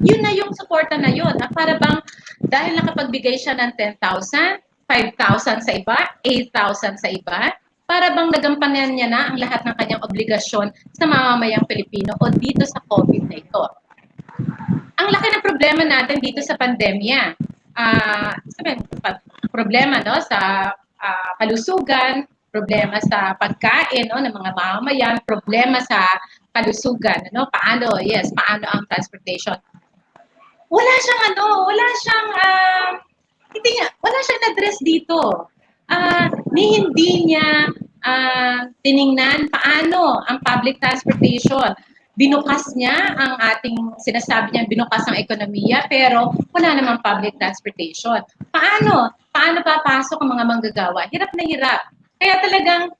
yun na yung suporta na yun. At para bang dahil nakapagbigay siya ng 10,000, 5,000 sa iba, 8,000 sa iba, para bang nagampanan niya na ang lahat ng kanyang obligasyon sa mamamayang Pilipino o dito sa COVID na ito. Ang laki ng problema natin dito sa pandemya. Problema no sa kalusugan, problema sa pagkain no ng mga mamamayan, problema sa kalusugan, no? Paano ang transportation? Wala siyang address dito. Hindi niya tiningnan paano ang public transportation. Binukas niya ang ating sinasabi niya, binukas ang ekonomiya, pero wala namang public transportation. Paano papasok ang mga manggagawa? Hirap na hirap. Kaya talagang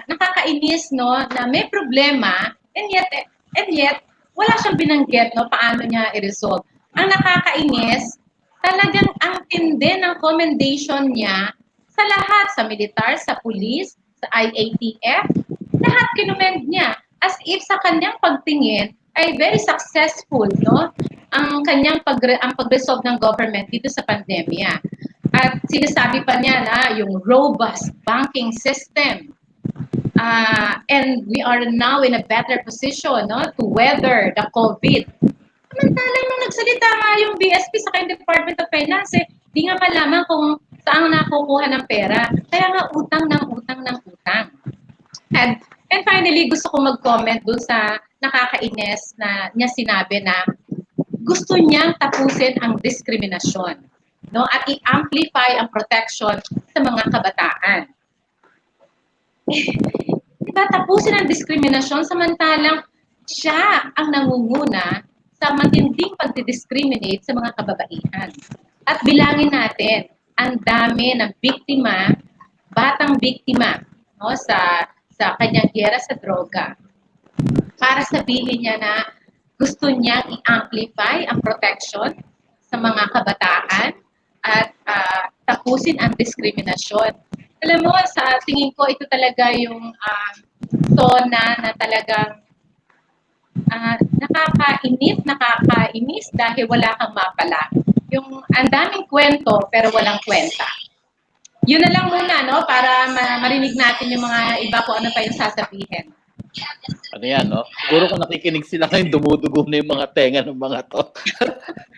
nakakainis no na may problema and yet wala siyang binanggit no paano niya i-resolve. Ang nakakainis talagang ang tindi ng commendation niya sa lahat, sa militar, sa pulis, sa IATF, lahat kinumend niya as if sa kanyang pagtingin ay very successful no ang kanyang pag-resolve ng government dito sa pandemya. At sinasabi pa niya na yung robust banking system and we are now in a better position no to weather the COVID. Samantalang nung nagsalita nga yung BSP sa kanyang Department of Finance, di nga malaman kung saan nakukuha ng pera. Kaya nga utang. And finally, gusto ko mag-comment dun sa nakakainis na niya sinabi na gusto niyang tapusin ang diskriminasyon no at i-amplify ang protection sa mga kabataan. Diba, tapusin ang diskriminasyon samantalang siya ang nangunguna sa matinding pagdi-discriminate sa mga kababaihan. At bilangin natin, ang dami ng biktima, batang biktima no, sa kanyang giyera sa droga. Para sabihin niya na gusto niyang i-amplify ang protection sa mga kabataan at tapusin ang diskriminasyon. Alam mo, sa tingin ko, ito talaga yung SONA na talagang nakakainis dahil wala kang mapala. Yung ang daming kwento pero walang kwenta. Yun na lang muna, no? Para marinig natin yung mga iba kung ano pa yung sasabihin. Ano yan, no? Siguro kung nakikinig sila ngayon, dumudugo na yung mga tenga ng mga to.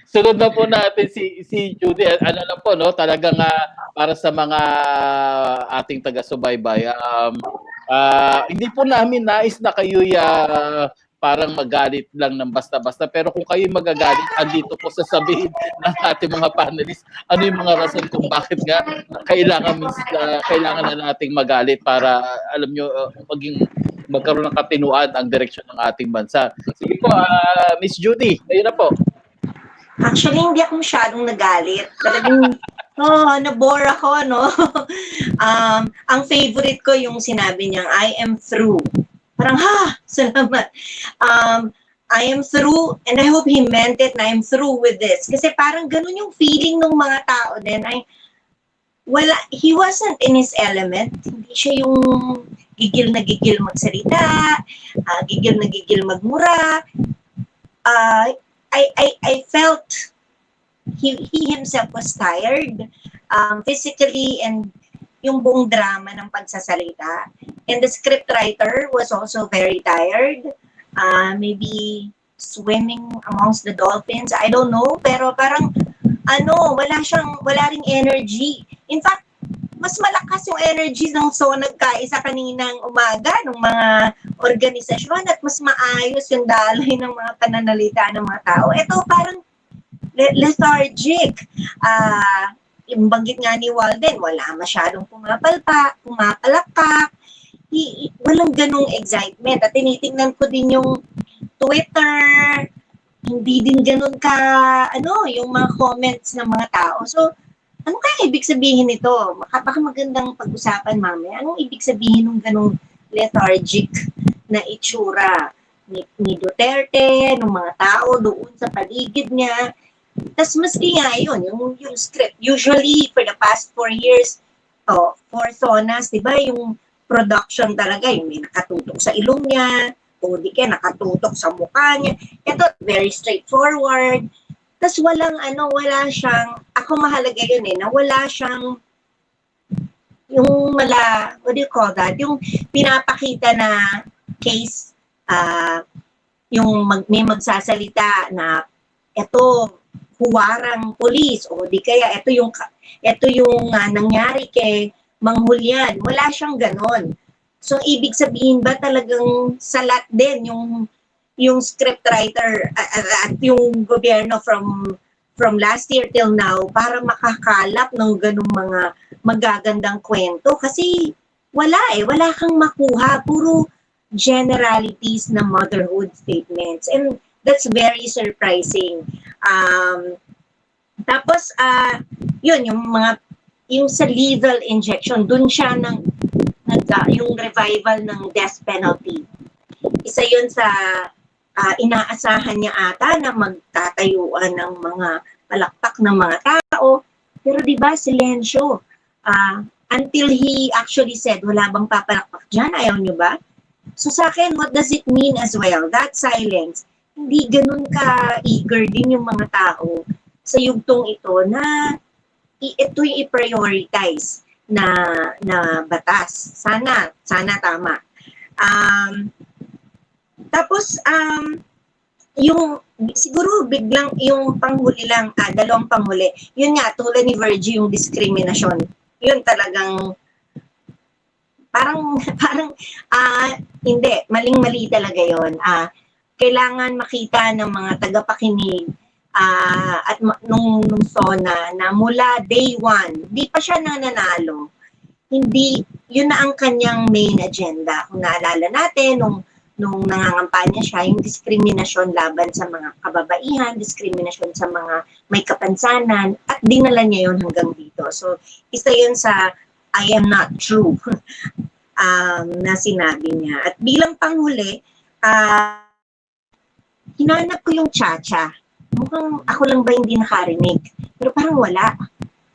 Sunod na po natin si Judy. Ano lang po, no? Talagang para sa mga ating taga-subaybay. Hindi po namin nais na kayo'y parang magalit lang ng basta-basta. Pero kung kayo magagalit, andito po sasabihin ng ating mga panelists ano yung mga rason kung bakit nga kailangan na nating magalit para, alam nyo, magkaroon ng katinuan ang direksyon ng ating bansa. Sige po, Miss Judy, kayo na po. Actually, hindi ako masyadong nagalit. Talagang, nabore ako, no? Ang favorite ko yung sinabi niyang, I am through. Parang, salamat. I am through, and I hope he meant it na I'm through with this. Kasi parang ganun yung feeling ng mga tao din. He wasn't in his element. Hindi siya yung gigil na gigil magsalita, gigil na gigil magmura. I felt he himself was tired, physically, and yung buong drama ng pagsasalita. And the scriptwriter was also very tired. Maybe swimming amongst the dolphins. I don't know. Pero parang, wala ring energy. In fact, mas malakas yung energy ng SONA nagkaisa kaninang umaga ng mga organisasyon at mas maayos yung daloy ng mga pananalita ng mga tao. Ito parang lethargic. Yung banggit nga ni Walden, wala masyadong pumapalakpak. Walang ganong excitement. At tinitingnan ko din yung Twitter, hindi din ganun ka, yung mga comments ng mga tao. So, ano kaya ibig sabihin nito? Baka magandang pag-usapan mamaya. Anong ibig sabihin ng ganung lethargic na itsura ni Duterte, ng mga tao doon sa paligid niya? Tas maski nga yun, yung script. Usually, for the past 4 years, for SONAs, di ba, yung production talaga, yung may nakatutok sa ilong niya, o di kaya nakatutok sa mukha niya. Ito, very straightforward. Tas wala siyang, ako mahalaga yun na wala siyang, what do you call that? Yung pinapakita na case, may magsasalita na ito huwarang pulis o di kaya ito yung nangyari kay Mang Julian. Wala siyang ganon. So ibig sabihin ba talagang salat din yung scriptwriter at yung gobyerno from last year till now para makakalap ng ganung mga magagandang kwento kasi wala kang makuha, puro generalities na motherhood statements, and that's very surprising. Tapos yun yung sa lethal injection, dun siya yung revival ng death penalty. Isa yun sa inaasahan niya ata na magtatayuan ng mga palakpak ng mga tao. Pero di ba silensyo? Until he actually said, wala bang papalakpak dyan? Ayaw niyo ba? So sa akin, what does it mean as well? That silence, hindi ganun ka-eager din yung mga tao sa yugtong ito na ito yung i-prioritize na batas. Sana tama. Tapos, yung siguro biglang yung panghuli lang, dalawang panghuli. Yun nga, tulad ni Virgie, yung discrimination. Yun talagang parang hindi, maling-mali talaga yun. Kailangan makita ng mga tagapakinig at nung SONA na mula day one, di pa siya nananalo. Hindi, yun na ang kanyang main agenda. Kung naalala natin, nung nangangampanya siya, yung diskriminasyon laban sa mga kababaihan, diskriminasyon sa mga may kapansanan, at dinala niya yun hanggang dito. So, isa yun sa I am not true na sinabi niya. At bilang panghuli, hinanap ko yung Chacha. Mukhang ako lang ba hindi nakarinig? Pero parang wala.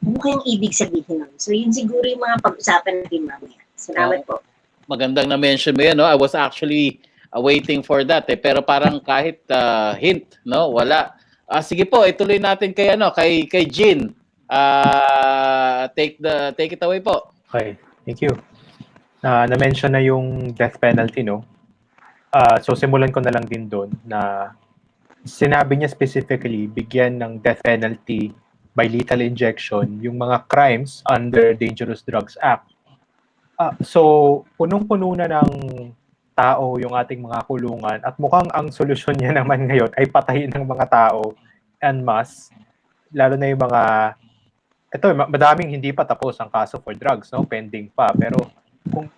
Ano kayang ibig sabihin nun? So, yun siguro yung mga pag-usapan natin mamaya. Salamat po. Magandang na-mention mo yan, no? I was actually waiting for that pero parang kahit hint, no, wala. Sige po, ituloy natin kay Jean. Take it away po. Okay, thank you. Na-mention na yung death penalty, no? So simulan ko na lang din doon na sinabi niya specifically bigyan ng death penalty by lethal injection yung mga crimes under Dangerous Drugs Act. So punong-puno na ng tao yung ating mga kulungan at mukhang ang solusyon niya naman ngayon ay patayin ng mga tao en masse, lalo na yung mga madaming hindi pa tapos ang kaso for drugs, no, pending pa, pero kung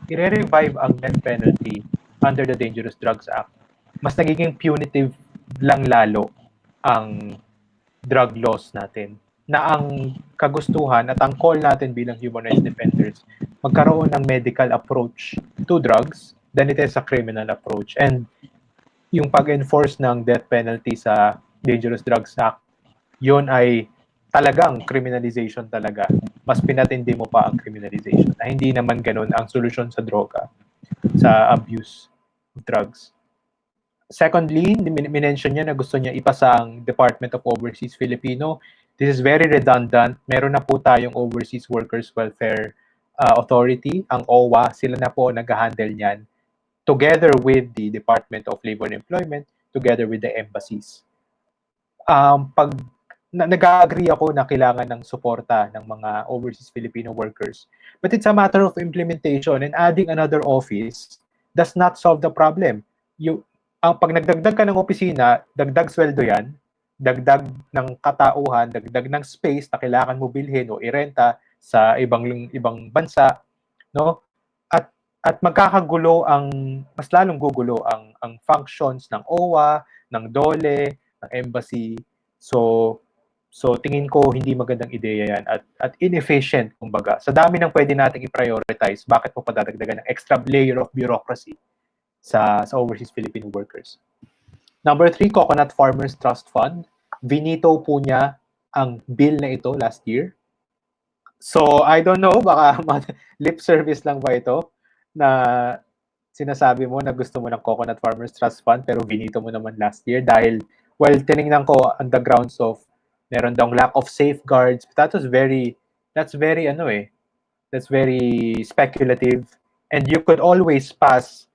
i-revive ang death penalty under the Dangerous Drugs Act, mas nagiging punitive lang lalo ang drug laws natin, na ang kagustuhan at ang call natin bilang human rights defenders magkaroon ng medical approach to drugs than it is a criminal approach. And yung pag-enforce ng death penalty sa Dangerous Drugs Act, yun ay talagang criminalization talaga. Mas pinatindi mo pa ang criminalization na hindi naman ganun ang solusyon sa droga, sa abuse of drugs. Secondly, minention niya na gusto niya ipasa ang Department of Overseas Filipino. This is very redundant. Meron na po tayong Overseas Workers Welfare Authority, ang OWA. Sila na po nag-handle niyan together with the Department of Labor and Employment, together with the embassies. Nag-agree ako na kailangan ng suporta ng mga overseas Filipino workers. But it's a matter of implementation, and adding another office does not solve the problem. Pag nagdagdag ka ng opisina, dagdag sweldo yan, dagdag ng katauhan, dagdag ng space na kailangan mo bilhin o irenta sa ibang bansa, no? At at magkakagulo mas lalong gugulo ang functions ng OWA, ng DOLE, ng embassy. So tingin ko hindi magandang ideya yan at inefficient kumbaga. Sa dami ng pwede nating i-prioritize, bakit mo padadagdagan ng extra layer of bureaucracy sa overseas Filipino workers? Number 3, Coconut Farmers Trust Fund. Vinito po niya ang bill na ito last year. So, I don't know, baka lip service lang ba ito na sinasabi mo na gusto mo ng Coconut Farmers Trust Fund pero vinito mo naman last year dahil, well, tinignan ko on the grounds of meron daw lack of safeguards. That's very speculative, and you could always pass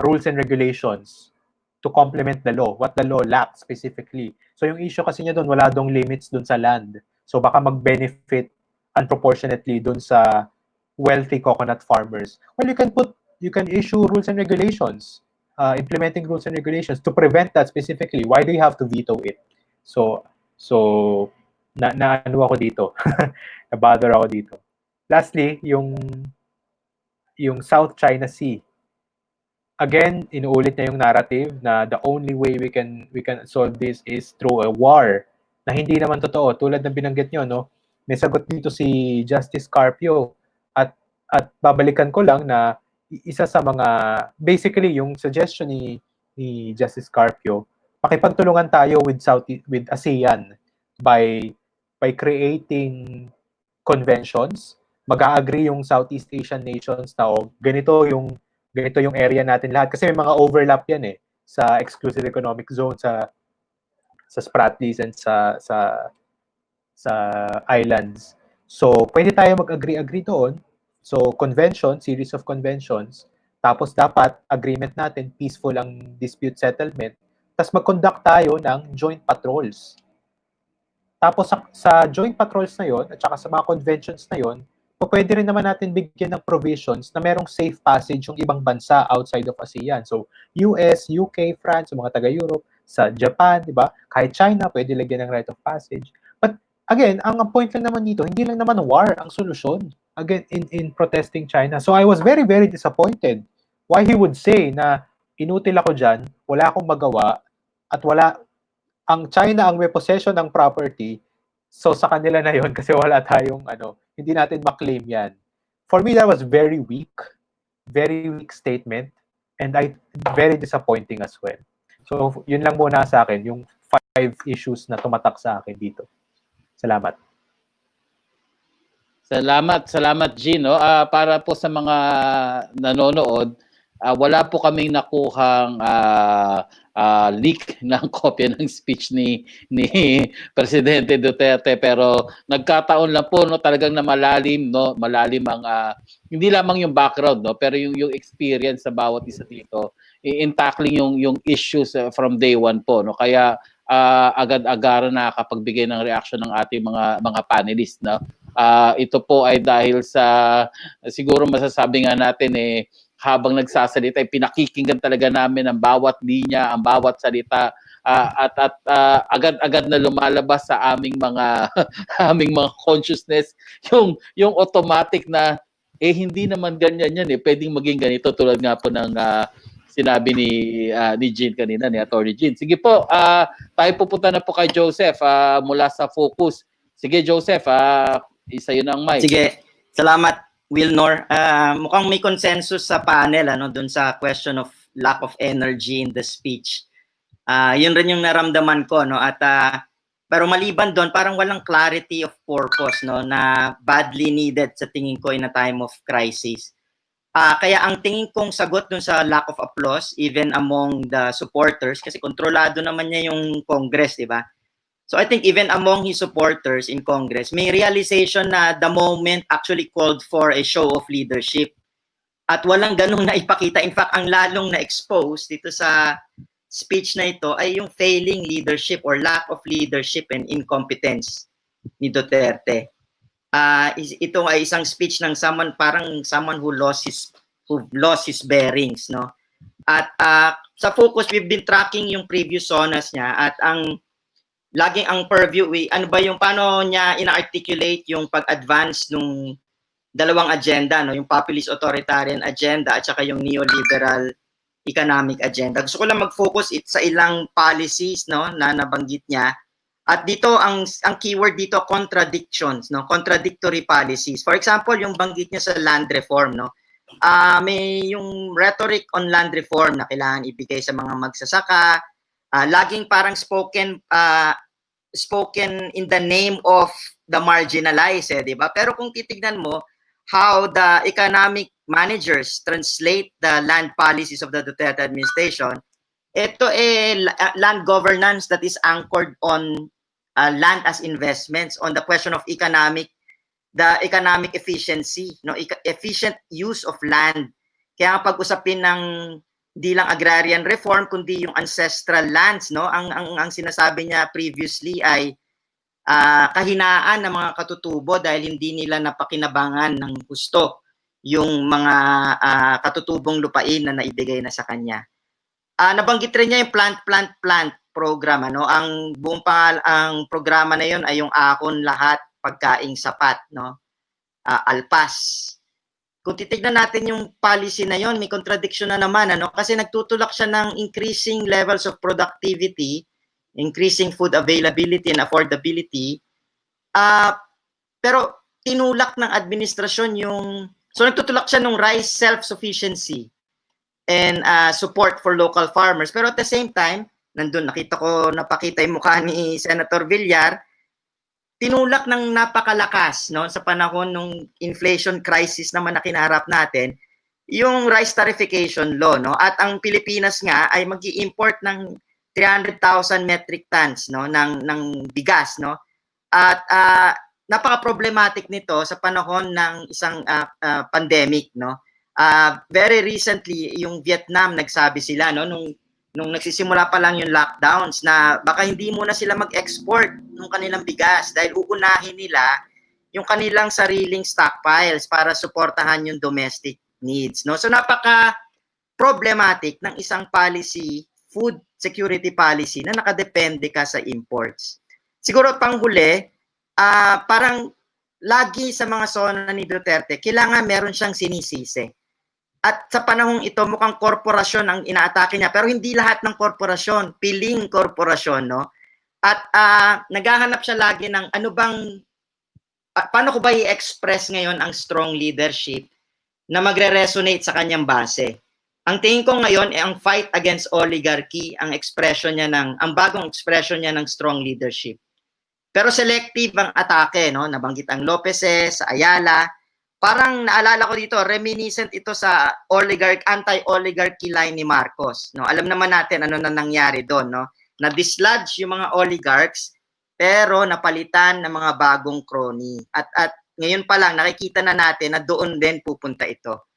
rules and regulations to complement the law, what the law lacks specifically. So yung issue kasi niya doon, wala dong limits doon sa land. So baka mag-benefit unproportionately doon sa wealthy coconut farmers. Well, you can issue rules and regulations, implementing rules and regulations to prevent that specifically. Why do you have to veto it? So ano ako dito? Na-bother ako dito. Lastly, yung South China Sea. Again, inuulit niya yung narrative na the only way we can solve this is through a war na hindi naman totoo. Tulad ng binanggit niyo, no? May sagot dito si Justice Carpio at babalikan ko lang na isa sa mga basically yung suggestion ni Justice Carpio, makipagtulungan tayo with ASEAN by creating conventions. Mag-a-agree yung Southeast Asian nations na ganito yung area natin lahat kasi may mga overlap yan sa exclusive economic zone sa Spratlys and sa islands. So pwede tayo mag-agree doon. So series of conventions, tapos dapat agreement natin peaceful ang dispute settlement, tapos mag-conduct tayo ng joint patrols. Tapos sa joint patrols na yon at saka sa mga conventions na yon, pwede rin naman natin bigyan ng provisions na merong safe passage yung ibang bansa outside of ASEAN. So, US, UK, France, mga taga-Europe, sa Japan, di ba? Kahit China, pwede lagyan ng right of passage. But again, ang point lang naman dito, hindi lang naman war ang solusyon again in protesting China. So, I was very, very disappointed why he would say na inutil ako dyan, wala akong magawa, at ang China ang may possession ng property, so sa kanila na yon kasi wala tayong hindi natin maklaim yan. For me, that was very weak statement, and very disappointing as well. So, yun lang muna sa akin, yung 5 issues na tumatak sa akin dito. Salamat. Salamat Gino. Para po sa mga nanonood, wala po kaming nakuhang leak ng kopya ng speech ni Presidente Duterte, pero nagkataon lang po talagang na malalim ang hindi lamang yung background pero yung experience sa bawat isa dito in tackling yung issues from day one po kaya agad-agaran nakakapagbigay ng reaction ng ating mga panelists ito po ay dahil sa siguro masasabi nga natin habang nagsasalita ay pinakikinggan talaga namin ang bawat linya, ang bawat salita at agad-agad na lumalabas sa aming mga consciousness yung automatic na hindi naman ganyan yan pwedeng maging ganito tulad nga po ng sinabi ni Jean kanina, ni Attorney Jean. Sige po, tayo pupunta na po kay Joseph mula sa Focus. Sige Joseph, isa yun ang mic. Sige, salamat Wilnor. Mukhang may consensus sa panel dun sa question of lack of energy in the speech. Yun rin yung naramdaman ko at pero maliban doon parang walang clarity of purpose na badly needed sa tingin ko in a time of crisis. Kaya ang tingin kong sagot dun sa lack of applause even among the supporters kasi kontrolado naman niya yung Congress, di ba? So I think even among his supporters in Congress, may realization na the moment actually called for a show of leadership. At walang ganong naipakita. In fact, ang lalong na-expose dito sa speech na ito ay yung failing leadership or lack of leadership and incompetence ni Duterte. Ito ay isang speech ng someone who lost his bearings, At sa Focus, we've been tracking yung previous SONAs niya at laging ang purview, paano niya ina-articulate yung pag-advance nung dalawang agenda, no? Yung populist authoritarian agenda at saka yung neoliberal economic agenda. Gusto ko lang mag-focus sa ilang policies, no, na nabanggit niya. At dito ang keyword dito contradictions, no, contradictory policies. For example, yung banggit niya sa land reform, no. May yung rhetoric on land reform na kailangan ibigay sa mga magsasaka. Laging parang spoken in the name of the marginalized, di ba? Pero kung titignan mo how the economic managers translate the land policies of the Duterte administration, ito land governance that is anchored on land as investments, on the question of economic efficiency, no, efficient use of land. Kaya ang pag-usapin ng di lang agrarian reform kundi yung ancestral lands, no, ang sinasabi niya previously ay kahinaan ng mga katutubo dahil hindi nila napakinabangan ng gusto yung mga katutubong lupain na naibigay na sa kanya. Nabanggit rin niya yung plant program, ano. Ang buong ang programa na yon ay yung Akon Lahat Pagkaing Sapat, no. ALPAS. Kung titignan natin yung policy na yon, may contradiction na naman, ano, kasi nagtutulak siya ng increasing levels of productivity, increasing food availability and affordability. Pero tinulak ng administrasyon so nagtutulak siya ng rice self-sufficiency and support for local farmers. Pero at the same time, nandun napakita yung mukha ni Senator Villar, tinulak ng napakalakas, no, sa panahon ng inflation crisis naman na kinaharap natin, yung rice tarification law, no. At ang Pilipinas nga ay mag-i-import ng 300,000 metric tons, no, ng bigas, no. At napaka-problematic nito sa panahon ng isang pandemic, no. Very recently yung Vietnam nagsabi sila, no, nung nagsisimula pa lang yung lockdowns na baka hindi muna sila mag-export ng kanilang bigas dahil uunahin nila yung kanilang sariling stockpiles para suportahan yung domestic needs, no. So napaka-problematic ng isang policy, food security policy na nakadepende ka sa imports. Siguro panghuli, parang lagi sa mga SONA ni Duterte, kailangan meron siyang sinisisi. At sa panahong ito, mukhang korporasyon ang inaatake niya. Pero hindi lahat ng korporasyon, piling korporasyon, no? At naghahanap siya lagi ng paano ko ba i-express ngayon ang strong leadership na magre-resonate sa kanyang base. Ang tingin ko ngayon ang fight against oligarchy, ang bagong expression niya ng strong leadership. Pero selective ang atake, no? Nabanggit ang Lopezes, Ayala. Parang naalala ko dito, reminiscent ito sa anti-oligarchy line ni Marcos, no? Alam naman natin ano na nangyari doon, no? Na-dislodge yung mga oligarchs pero napalitan ng mga bagong crony. At ngayon pa lang nakikita na natin na doon din pupunta ito.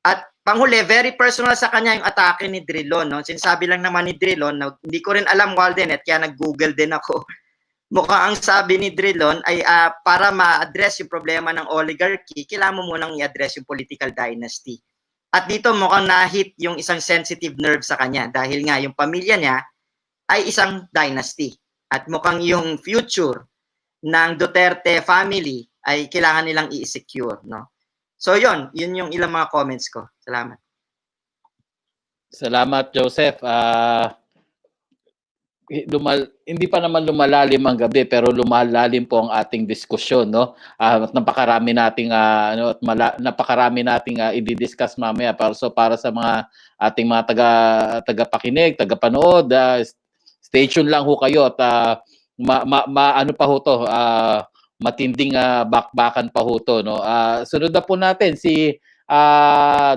At panghuli, very personal sa kanya yung atake ni Drilon, no? Sinasabi lang naman ni Drilon, hindi ko rin alam, Walden, at kaya nag-google din ako. Mukhang ang sabi ni Drilon ay para ma-address yung problema ng oligarchy, kailangan mo munang i-address yung political dynasty. At dito mukhang na-hit yung isang sensitive nerve sa kanya dahil nga yung pamilya niya ay isang dynasty. At mukhang yung future ng Duterte family ay kailangan nilang i-secure, no? So yun yung ilang mga comments ko. Salamat. Salamat, Joseph. Hindi pa naman lumalalim ang gabi pero lumalalim po ang ating diskusyon, no. At napakarami nating napakarami nating i-discuss mamaya para sa mga ating mga tagapakinig, tagapanood, stay tuned lang ho kayo at ano pa ho to, matinding bakbakan pa ho to, no. Sunod na po natin si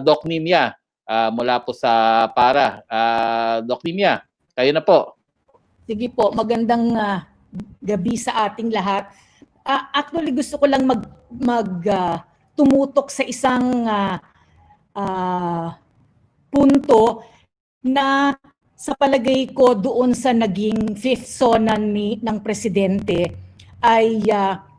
Doc Nimia mula po sa Para. Doc Nimia, kayo na po. Sige po, magandang gabi sa ating lahat. Actually, gusto ko lang tumutok sa isang punto na sa palagay ko doon sa naging fifth SONA ng presidente ay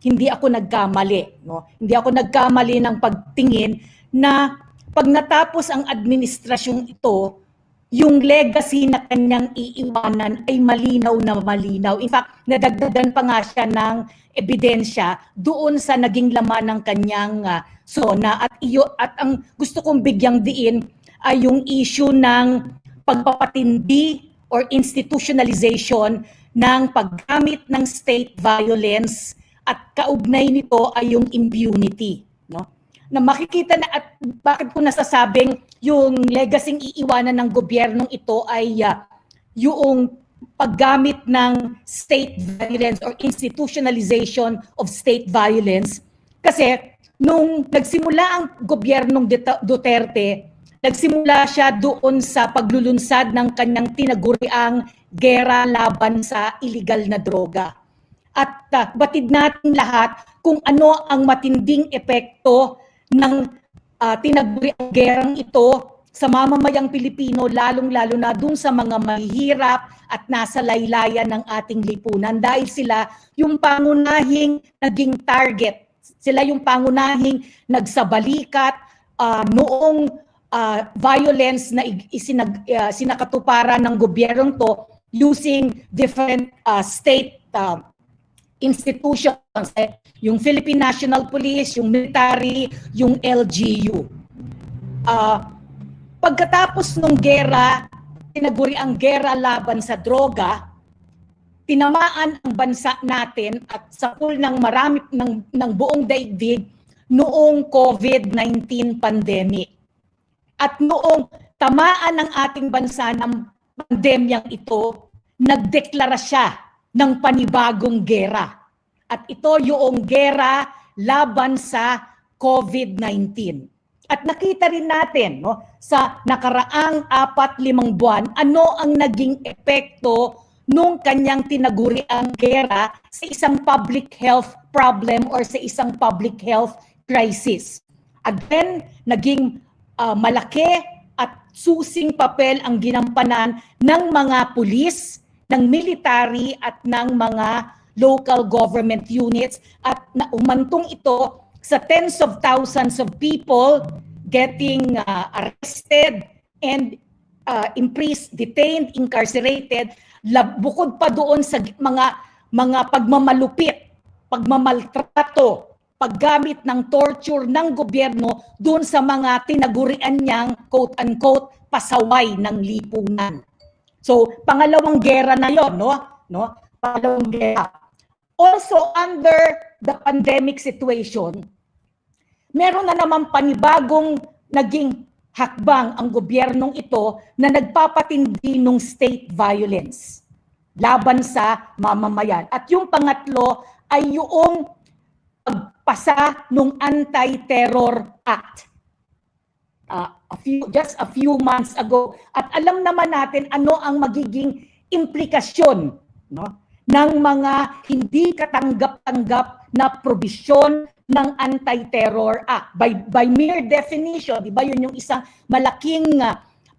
hindi ako nagkamali. No? Hindi ako nagkamali ng pagtingin na pag natapos ang administrasyong ito, yung legacy na kanyang iiwanan ay malinaw na malinaw. In fact, nadagdagan pa nga siya ng ebidensya doon sa naging laman ng kanyang SONA. At ang gusto kong bigyang diin ay yung issue ng pagpapatindi or institutionalization ng paggamit ng state violence, at kaugnay nito ay yung impunity, no? Na makikita na, at bakit ko nasasabing yung legacy iiwanan ng gobyernong ito ay yung paggamit ng state violence or institutionalization of state violence. Kasi nung nagsimula ang gobyernong Duterte, nagsimula siya doon sa paglulunsad ng kanyang tinaguriang gera laban sa iligal na droga. At batid natin lahat kung ano ang matinding epekto ng tinaguriang gerang ito sa mamamayang Pilipino, lalong-lalo na dun sa mga mahihirap at nasa laylayan ng ating lipunan, dahil sila yung pangunahing naging target. Sila yung pangunahing nagsabalikat noong violence na sinakatuparan ng gobyernong to using different state institutions, yung Philippine National Police, yung military, yung LGU. Pagkatapos ng gera, tinaguri ang gera laban sa droga, tinamaan ang bansa natin at sapul ng marami ng buong daigdig noong COVID-19 pandemic. At noong tamaan ng ating bansa ng pandemyang ito, nagdeklara siya ng panibagong gera. At ito yung gera laban sa COVID-19. At nakita rin natin, no, sa nakaraang 4-5 buwan, ano ang naging epekto nung kanyang tinaguriang gera sa isang public health problem or sa isang public health crisis. Again, naging malaki at susing papel ang ginampanan ng mga pulis, ng military at ng mga local government units, at umantong ito sa tens of thousands of people getting arrested and imprisoned, detained, incarcerated, bukod pa doon sa mga pagmamalupit, pagmamaltrato, paggamit ng torture ng gobyerno doon sa mga tinagurian niyang quote-unquote pasaway ng lipunan. So, pangalawang gera na yon, no? Pangalawang gera. Also, under the pandemic situation, meron na naman panibagong naging hakbang ang gobyernong ito na nagpapatindi ng state violence laban sa mamamayan. At yung pangatlo ay yung pagpasa ng Anti-Terror Act. Just a few months ago. At alam naman natin ano ang magiging implikasyon, no, ng mga hindi katanggap-tanggap na probisyon ng Anti-Terror Act. By mere definition, di ba, yun yung isang malaking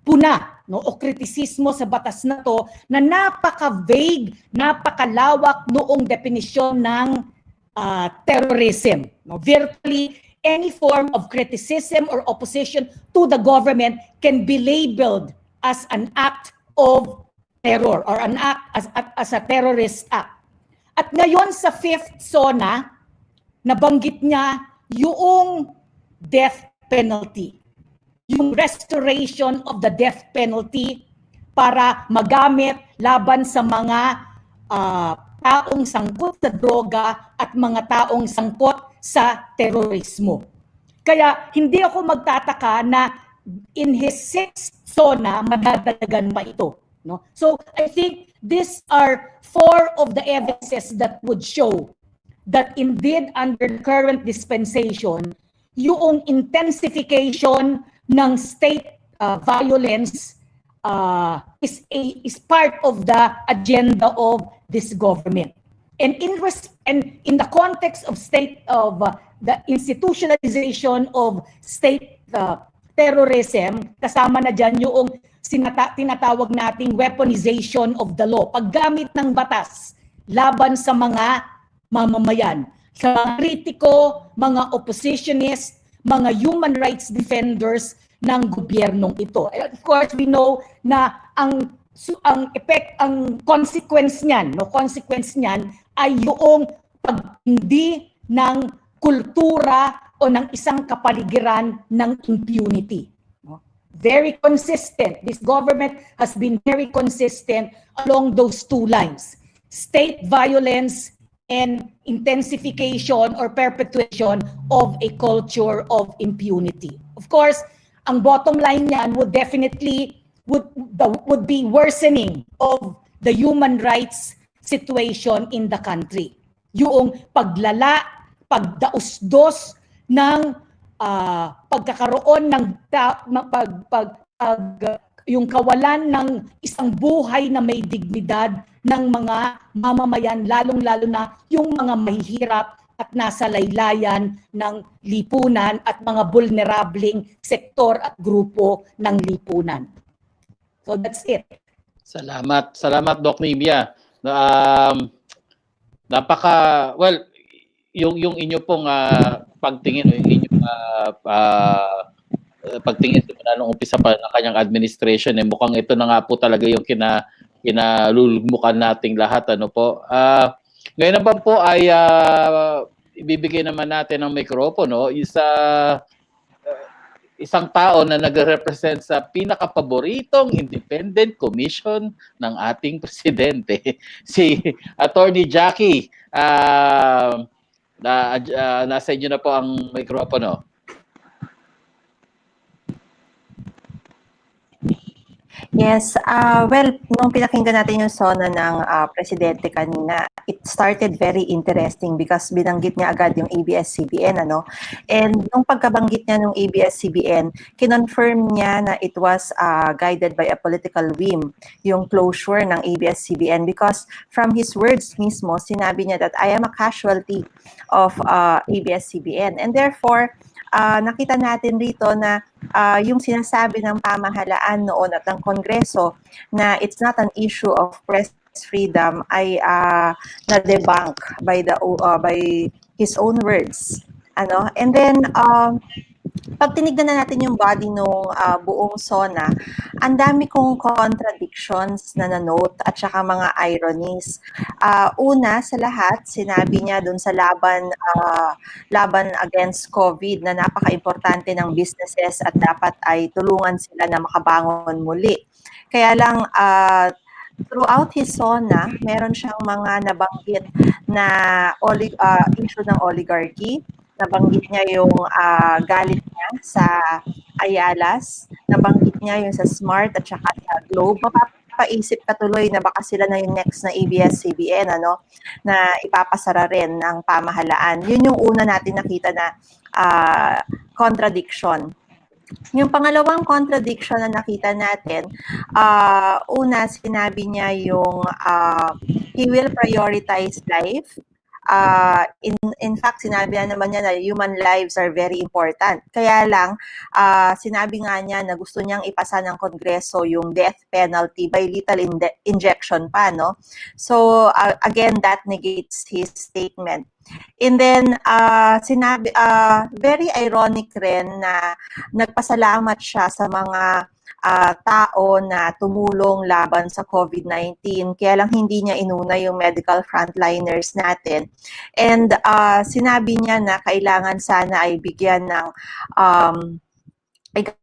puna, no, o kritisismo sa batas na to, na napaka-vague, napakalawak noong definisyon ng terrorism. No? Virtually any form of criticism or opposition to the government can be labeled as an act of terror or an act as a terrorist act. At ngayon sa 5th SONA, nabanggit niya yung death penalty, yung restoration of the death penalty para magamit laban sa mga taong sangkot sa droga at mga taong sangkot sa terorismo. Kaya hindi ako magtataka na in his 6th SONA madadagdagan pa ito, no? So I think these are 4 of the evidences that would show that indeed under the current dispensation, yung intensification ng state violence is part of the agenda of this government. And in the context of the institutionalization of state terrorism, kasama na dyan yung tinatawag nating weaponization of the law, paggamit ng batas laban sa mga mamamayan, sa mga kritiko, mga oppositionists, mga human rights defenders ng gobyernong ito. And of course, we know na ang consequence niyan, ay yung pagtindi ng kultura o ng isang kapaligiran ng impunity. Very consistent. This government has been very consistent along those two lines. State violence and intensification or perpetuation of a culture of impunity. Of course, ang bottom line niyan would definitely would be worsening of the human rights situation in the country. Yung pagdausdos ng pagkakaroon ng yung kawalan ng isang buhay na may dignidad ng mga mamamayan, lalong-lalo na yung mga mahihirap at nasa laylayan ng lipunan at mga vulnerableng sektor at grupo ng lipunan. So that's it. Salamat. Salamat, Doc Nibia. Yung inyo pong pagtingin, yung inyong pagtingin simula nung umpisa pa ng kanyang administration, mukhang ito na nga po talaga yung kinalulugmukan nating lahat. Ngayon naman po ay ibibigay naman natin ang mikropono isang tao na nagre-represent sa pinakapaboritong independent commission ng ating presidente, si Attorney Jackie. Nasa inyo na po ang mikropono. Yes, well, nung pinakinggan natin yung SONA ng presidente kanina, it started very interesting because binanggit niya agad yung ABS-CBN, And nung pagkabanggit niya ng ABS-CBN, kinonfirm niya na it was guided by a political whim, yung closure ng ABS-CBN, because from his words mismo, sinabi niya that I am a casualty of ABS-CBN. And therefore, nakita natin rito na yung sinasabi ng pamahalaan noon at ng Kongreso na it's not an issue of press freedom ay na-debunk by his own words. And then, pag tinignan na natin yung body nung buong SONA, ang dami kong contradictions na na-note at saka mga ironies. Una sa lahat, sinabi niya dun sa laban against COVID na napaka-importante ng businesses at dapat ay tulungan sila na makabangon muli. Kaya lang, throughout his SONA, meron siyang mga nabanggit na issue ng oligarchy. Nabanggit niya yung galit niya sa Ayalas, nabanggit niya yung sa Smart at saka sa Globe. Mapapaisip ka tuloy na baka sila na yung next na ABS-CBN, na ipapasara rin ng pamahalaan. Yun yung una natin nakita na contradiction. Yung pangalawang contradiction na nakita natin, una sinabi niya yung he will prioritize life. In fact, sinabi na naman niya na human lives are very important. Kaya lang, sinabi nga niya na gusto niyang ipasa ng Kongreso yung death penalty by lethal injection pa, So, again, that negates his statement. And then, sinabi, very ironic rin na nagpasalamat siya sa mga tao na tumulong laban sa COVID-19. Kaya lang hindi niya inuna yung medical frontliners natin. And sinabi niya na kailangan sana ay bigyan ng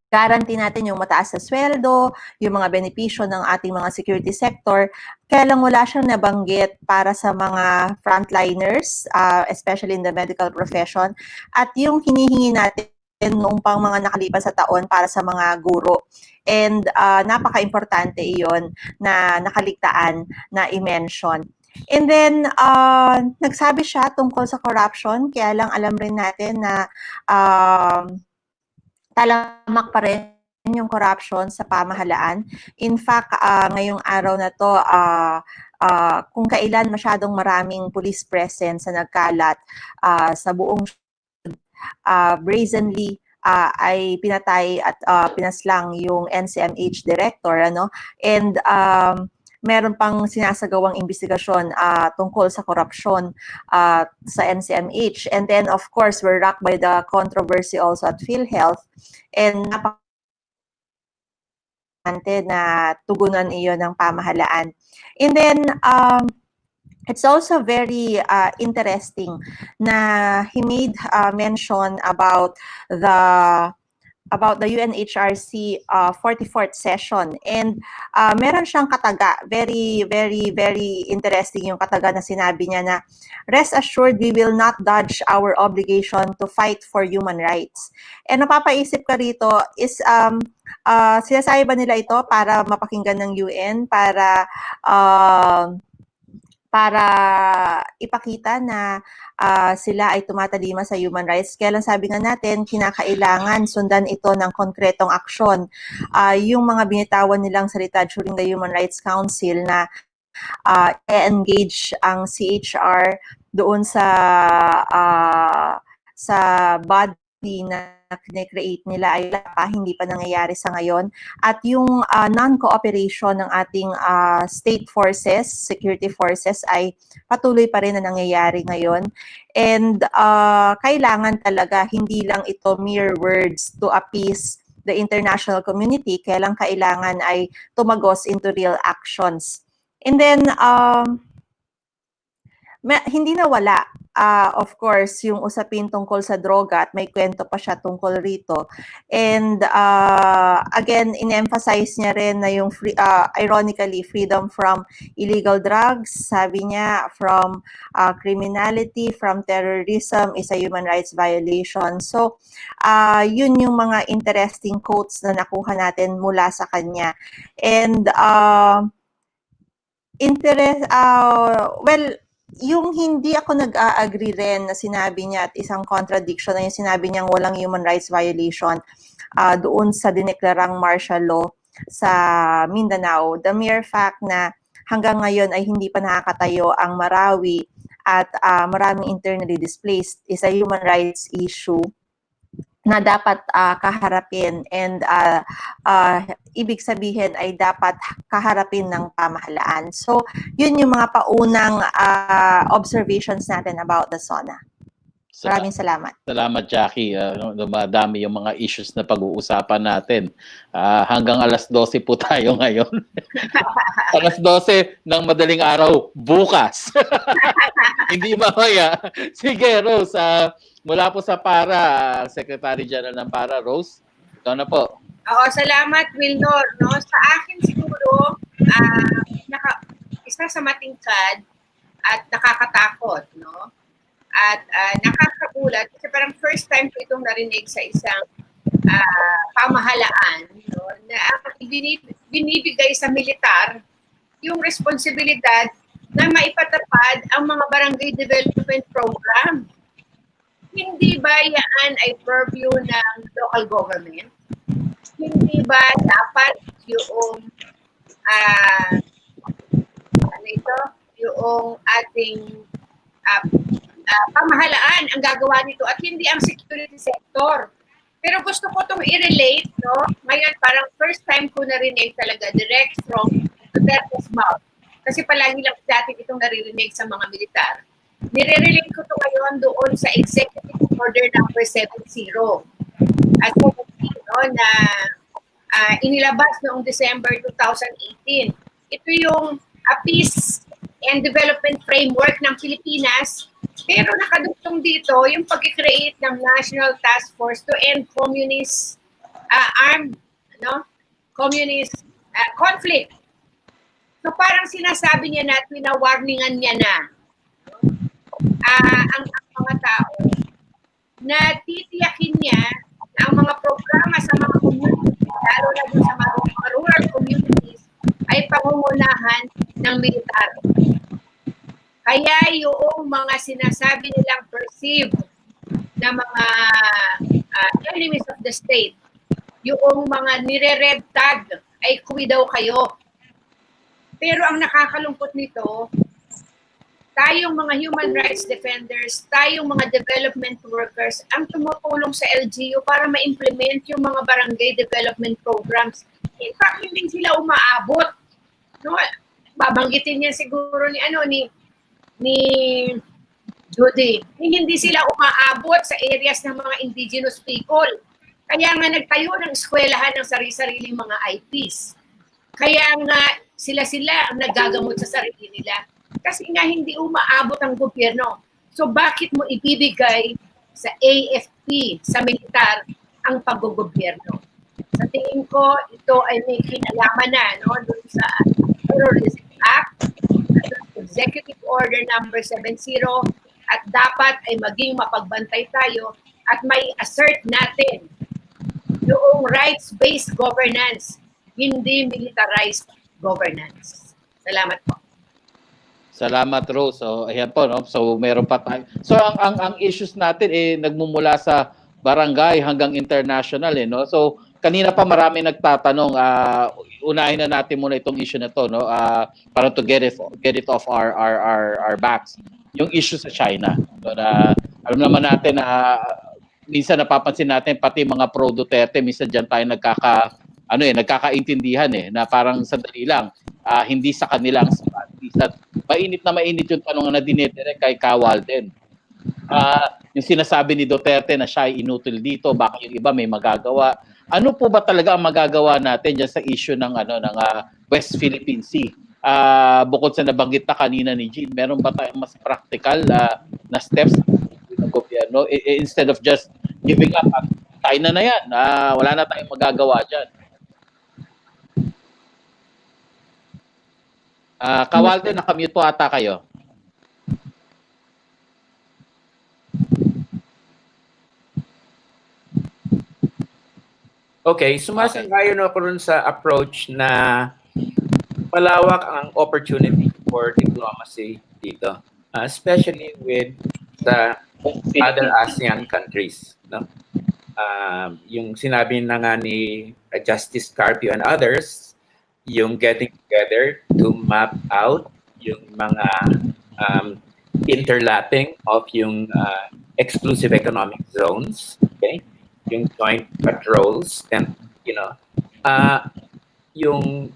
guarantee natin yung mataas na sweldo, yung mga benepisyo ng ating mga security sector. Kaya lang wala siyang nabanggit para sa mga frontliners, especially in the medical profession. At yung hinihingi natin noong pang mga nakalipas sa taon para sa mga guro. And napaka-importante iyon na nakaligtaan na i-mention. And then, nagsabi siya tungkol sa corruption, kaya lang alam rin natin na talamak pa rin yung corruption sa pamahalaan. In fact, ngayong araw na to, kung kailan masyadong maraming police presence na nagkalat sa buong brazenly ay pinatay at pinaslang yung NCMH director, and meron pang sinasagawang investigasyon tungkol sa korupsyon sa NCMH. And then, of course, we're rocked by the controversy also at PhilHealth. And na tugunan iyon ng pamahalaan. And then, it's also very interesting na he made mention about the UNHRC 44th session, and meron siyang kataga, very very very interesting yung kataga na sinabi niya na rest assured we will not dodge our obligation to fight for human rights. And napapaisip ka rito is sinasabi ba nila ito para mapakinggan ng UN, para ipakita na sila ay tumatalima sa human rights? Kaya lang sabi nga natin, kinakailangan sundan ito ng konkretong aksyon. Yung mga binitawan nilang salita during the Human Rights Council na engage ang CHR doon sa body na kine-create nila ay hindi pa nangyayari sa ngayon. At yung non-cooperation ng ating state forces, security forces ay patuloy pa rin na nangyayari ngayon. And kailangan talaga hindi lang ito mere words to appease the international community, kaya lang kailangan ay tumagos into real actions. And then, hindi nawala, of course, yung usapin tungkol sa droga at may kwento pa siya tungkol rito. And again, in-emphasize niya rin na yung ironically, freedom from illegal drugs, sabi niya, from criminality, from terrorism is a human rights violation. So, yun yung mga interesting quotes na nakuha natin mula sa kanya. And well, yung hindi ako nag-a-agree rin na sinabi niya at isang contradiction na yung sinabi niyang walang human rights violation doon sa dineklarang martial law sa Mindanao. The mere fact na hanggang ngayon ay hindi pa nakakatayo ang Marawi at maraming internally displaced is a human rights issue na dapat kaharapin, and ibig sabihin ay dapat kaharapin ng pamahalaan. So, yun yung mga paunang observations natin about the SONA. Maraming salamat. Salamat, Jackie. Dumadami yung mga issues na pag-uusapan natin. Hanggang alas 12 po tayo ngayon. Alas 12 ng madaling araw bukas. Hindi mamaya. Sige, Rose. Mula po sa PARA, Secretary General ng PARA, Rose, ikaw na po. Oo, salamat, Wilnor. No? Sa akin siguro, isa sa matingkad at nakakatakot, no? At nakakagulat kasi parang first time ko itong narinig sa isang pamahalaan, no, na binibigay sa militar yung responsibilidad na maipatupad ang mga barangay development program. Hindi ba yan ay purview ng local government? Hindi ba dapat yung yung ating pamahalaan ang gagawa nito at hindi ang security sector? Pero gusto ko itong i-relate, no? Ngayon, parang first time ko narinig talaga direct from Duterte's mouth. Kasi palagi lang dati itong naririnig sa mga militar. Nire-relate ko ito ngayon doon sa Executive Order number 70 at 17, no, na inilabas noong December 2018. Ito yung Peace and Development Framework ng Pilipinas, pero nakadugtong dito yung pag-create ng National Task Force to End Communist Communist conflict. So parang sinasabi niya na, winawarningan niya na ang mga tao na titiyakin niya na ang mga programa sa mga communities, lalo na sa mga rural communities, ay pangungunahan ng militar. Kaya yung mga sinasabi nilang perceived na mga enemies of the state, yung mga nire-red tag ay kuwi daw kayo. Pero ang nakakalungkot nito, tayong mga human rights defenders, tayong mga development workers, ang tumutulong sa LGU para ma-implement yung mga barangay development programs. In fact, hindi sila umaabot. No? Babanggitin niya siguro ni Judy. Hindi sila umaabot sa areas ng mga indigenous people. Kaya nga nagtayo ng eskwelahan ng sarili-sariling mga IPs. Kaya nga sila-sila ang nagagamot sa sarili nila. Kasi nga hindi umaabot ang gobyerno. So bakit mo ibibigay sa AFP, sa militar, ang paggogobyerno? Sa tingin ko, ito ay may kinalaman na dun sa Terrorism Act, Executive Order number 70, at dapat ay maging mapagbantay tayo at may assert natin yung rights-based governance, hindi militarized governance. Salamat po. Salamat, Rose. So, ayan po, no? So, meron pa tayo. So, ang issues natin nagmumula sa barangay hanggang international, no? So, kanina pa marami nagtatanong, unahin na natin muna itong issue na to, no? Para to get it off our backs. Yung issue sa China. So, alam naman natin na minsan napapansin natin pati mga pro Duterte, minsan diyan tayo nagkakaintindihan na parang sandali lang, hindi sa kanilang mainit na mainit yung tanong na dinedire kay Kawalden. Yung sinasabi ni Duterte na siya ay inutil dito, baka yung iba may magagawa. Ano po ba talaga ang magagawa natin diyan sa issue ng West Philippine Sea? Bukod sa nabanggit na kanina ni Jean, meron ba tayong mas practical na steps ng gobyerno instead of just giving up? Tayo na yan. Wala na tayong magagawa diyan. Kawalden, nakamute po ata kayo. Okay, sumasang-ayon ako rin sa approach na malawak ang opportunity for diplomacy dito, especially with the other ASEAN countries. No? Yung sinabi na nga ni Justice Carpio and others, yung getting together to map out yung mga interlapping of yung exclusive economic zones, okay? Yung joint patrols, and yung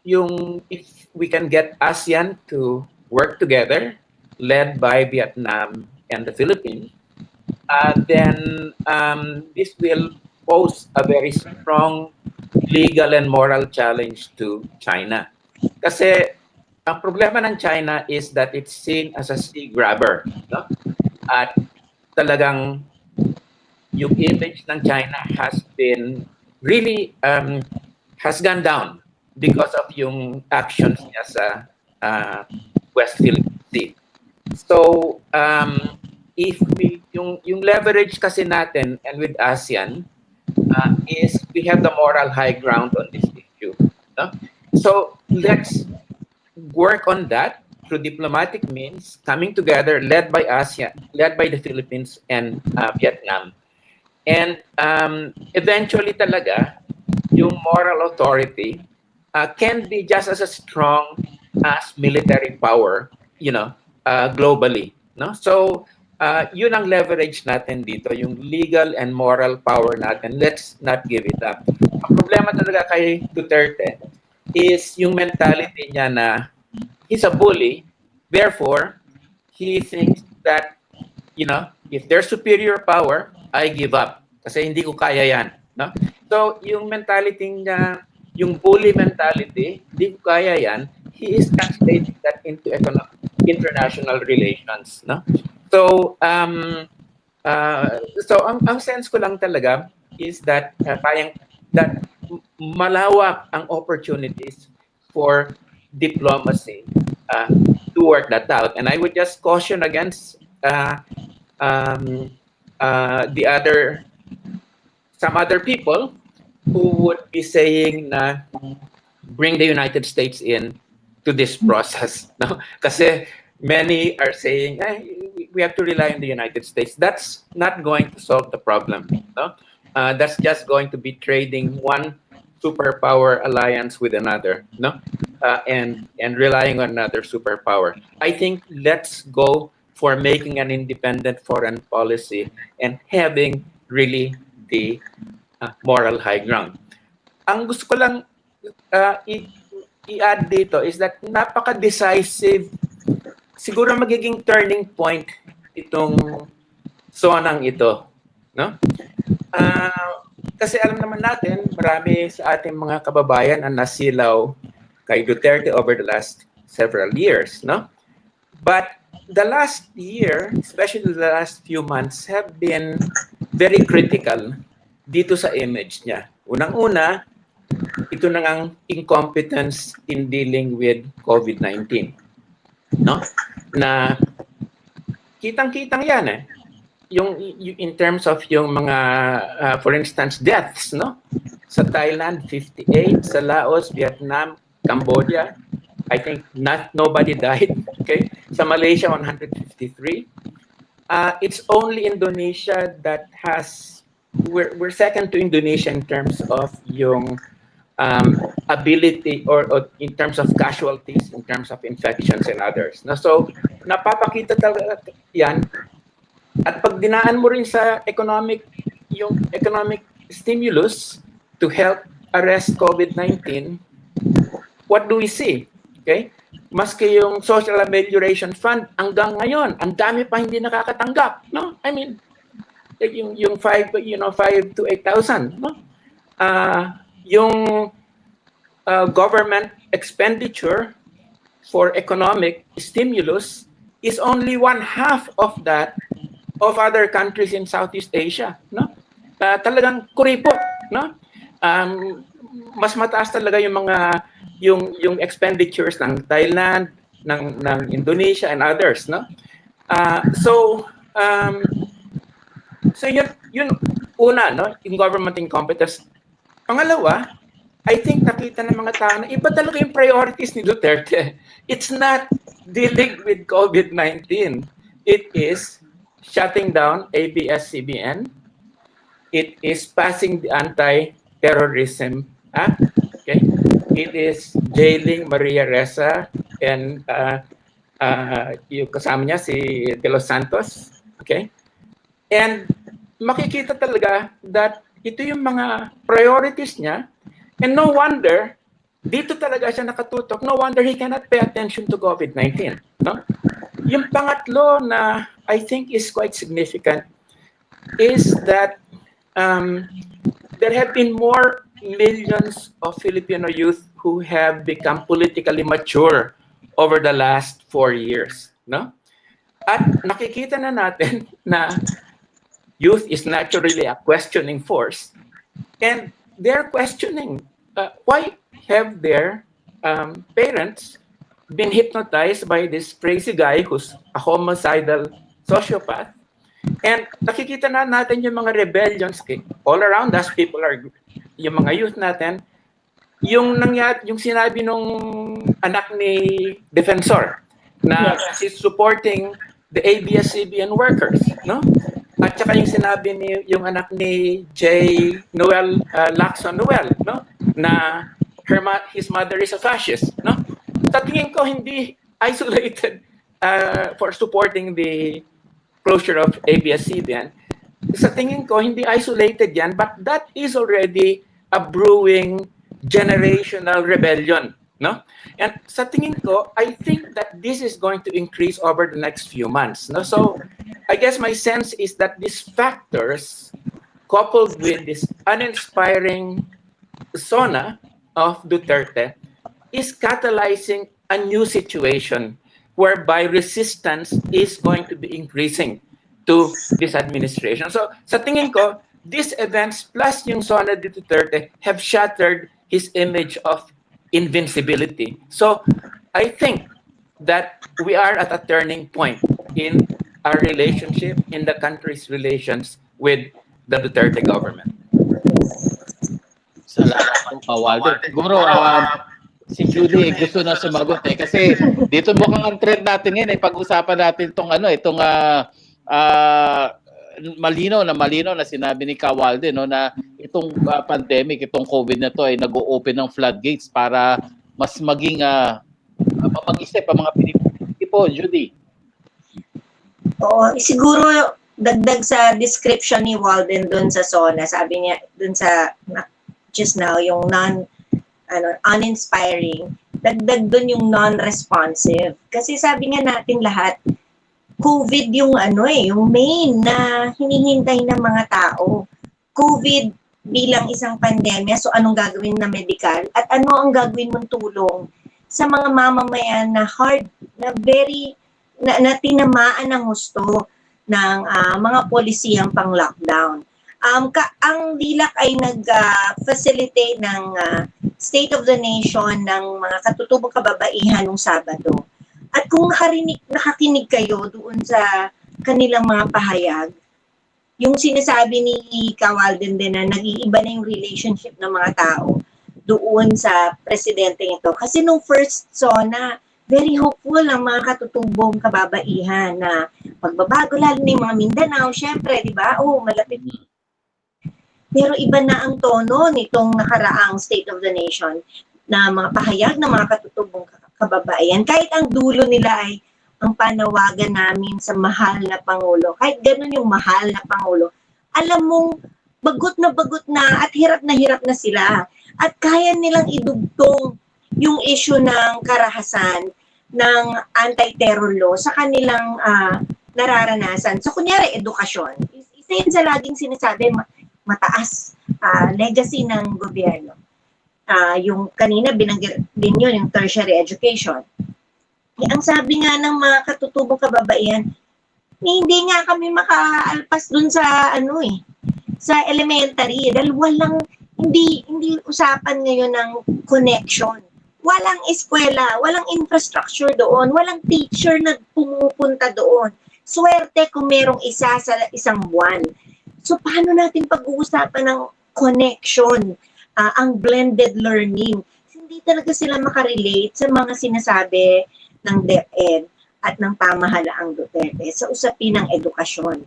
if we can get ASEAN to work together, led by Vietnam and the Philippines, then this will pose a very strong legal and moral challenge to China. Kasi ang problema ng China is that it's seen as a sea grabber. No? At talagang yung image ng China has been really has gone down because of yung actions niya sa West Philippine Sea. So if we yung leverage kasi natin and with ASEAN is we have the moral high ground on this issue. No? So let's work on that through diplomatic means, coming together, led by ASEAN, led by the Philippines and Vietnam. And eventually talaga, yung moral authority can be just as strong as military power, globally. No? So yun ang leverage natin dito, yung legal and moral power natin. Let's not give it up. Ang problema talaga kay Duterte is yung mentality niya na he's a bully, therefore he thinks that if there's superior power, I give up kasi hindi ko kaya yan, no? So yung mentality niya, yung bully mentality, hindi ko kaya yan, he is translating that into international relations, no? So ang sense ko lang talaga is that that malawak ang opportunities for diplomacy to work that out. And I would just caution against some other people who would be saying na bring the United States in to this process. No? Kasi many are saying we have to rely on the United States. That's not going to solve the problem. No? That's just going to be trading one superpower alliance with another, no? And relying on another superpower. I think let's go for making an independent foreign policy and having really the moral high ground. Ang gusto ko lang i-add dito is that napaka-decisive, siguro magiging turning point itong sonang ito, no? kasi alam naman natin, marami sa ating mga kababayan ang nasilaw kay Duterte over the last several years, no? But the last year, especially the last few months, have been very critical dito sa image niya. Unang-una, ito na ang incompetence in dealing with COVID-19. No? Na kitang-kitang yan eh. Yung in terms of yung mga for instance deaths, no? Sa Thailand 58, sa Laos, Vietnam, Cambodia, I think nobody died, okay? Sa Malaysia 153. It's only Indonesia that has we're second to Indonesia in terms of yung ability or in terms of casualties, in terms of infections and others. No? So, napapakita talaga yan. At pag dinaan mo rin sa yung economic stimulus to help arrest COVID-19, what do we see? Okay? Maski yung Social Amelioration Fund, hanggang ngayon, ang dami pa hindi nakakatanggap. No? I mean, yung 5 to 8,000. No? Yung government expenditure for economic stimulus is only 1/2 of that of other countries in Southeast Asia, no? Talagang kuripot, no? Mas mataas talaga yung mga yung expenditures ng Thailand, ng Indonesia and others, no? So yun una, no? In government incompetence. Pangalawa, I think nakita ng mga tao na iba talaga yung priorities ni Duterte. It's not dealing with COVID-19. It is shutting down ABS-CBN. It is passing the Anti-Terrorism Act. Okay? It is jailing Maria Ressa and yung kasama niya si De Los Santos. Okay? And makikita talaga that ito yung mga priorities niya. And no wonder, dito talaga siya nakatutok. No wonder he cannot pay attention to COVID-19. No? Yung pangatlo na I think is quite significant is that there have been more millions of Filipino youth who have become politically mature over the last 4 years. No? At nakikita na natin na youth is naturally a questioning force. And they're questioning why have their parents been hypnotized by this crazy guy who's a homicidal sociopath. And nakikita na natin yung mga rebellions all around us, people are, yung mga youth natin, yung sinabi nung anak ni Defensor na she's supporting the ABS-CBN workers, no? At saka yung sinabi yung anak ni J. Noel Lacson Noel, no? Na his mother is a fascist, no? Sa tingin ko hindi isolated for supporting the closure of ABS-CBN. Sa tingin ko hindi isolated yan, but that is already a brewing generational rebellion, no? And sa tingin ko, I think that this is going to increase over the next few months, no? So I guess my sense is that these factors, coupled with this uninspiring SONA of Duterte, is catalyzing a new situation whereby resistance is going to be increasing to this administration. So sa tingin ko, these events plus yung SONA de Duterte have shattered his image of invincibility. So I think that we are at a turning point in our relationship, in the country's relations with the Duterte government. Salamat po, Waldo. Siguro, si Judy gusto na sumagot kasi dito mukhang ang trend natin ngayon pag-usapan natin itong malinaw na sinabi ni Kawalde, no, na itong pandemic, itong COVID na to ay nag-o-open ng floodgates para mas maging mapag-isip ang mga Pilipino. Judy. Oo, siguro dagdag sa description ni Walden doon sa SONA, sabi niya doon sa just now yung uninspiring, dagdag doon yung non-responsive. Kasi sabi nga natin lahat, COVID yung yung main na hinihintay ng mga tao. COVID bilang isang pandemya, so anong gagawin na medical at ano ang gagawin mong tulong sa mga mamamayan na hard, na very, na tinamaan ng husto ng mga polisiyang pang-lockdown. Ang DILAC ay nag-facilitate ng State of the Nation ng mga katutubong kababaihan nung Sabado. At kung nakakinig kayo doon sa kanilang mga pahayag, yung sinasabi ni Kawalden din na nag-iiba na yung relationship ng mga tao doon sa presidente ito. Kasi nung first SONA, very hopeful ang mga katutubong kababaihan na pagbabago, lalo na yung mga Mindanao, syempre, di ba? Oh, malapit. Pero iba na ang tono nitong nakaraang State of the Nation na mga pahayag ng mga katutubong kababaihan. Kahit ang dulo nila ay ang panawagan namin sa mahal na Pangulo. Kahit ganun yung mahal na Pangulo, alam mong bagot na at hirap na sila. At kaya nilang idugtong yung issue ng karahasan ng anti-terror law sa kanilang nararanasan. So kunyari, edukasyon. Isa yun sa laging sinasabi, mataas legacy ng gobyerno. Yung kanina binanggit din yun, yung tertiary education. Ang sabi nga ng mga katutubong kababaihan, hindi nga kami makaalpas dun sa sa elementary dahil walang hindi usapan ngayon ng connection. Walang eskwela, walang infrastructure doon, walang teacher na pumupunta doon. Swerte kung merong isa sa isang buwan. So paano natin pag-uusapan ng connection, ang blended learning? Hindi talaga sila makarelate sa mga sinasabi ng DepEd at ng pamahalaang Duterte sa usapin ng edukasyon.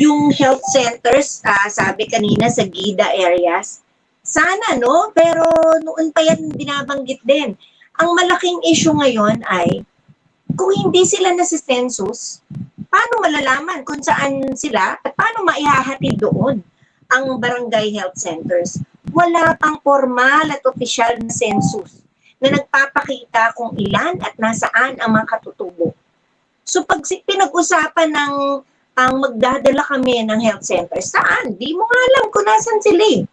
Yung health centers, sabi kanina sa GIDA areas, sana no, pero noon pa yan binabanggit din. Ang malaking issue ngayon ay kung hindi sila nasi-census, paano malalaman kung saan sila at paano maihahatid doon ang barangay health centers? Wala pang formal at opisyal na census na nagpapakita kung ilan at nasaan ang mga katutubo. So pag pinag-usapan ng ang magdadala kami ng health center, saan? Di mo nga alam kung nasan sila eh.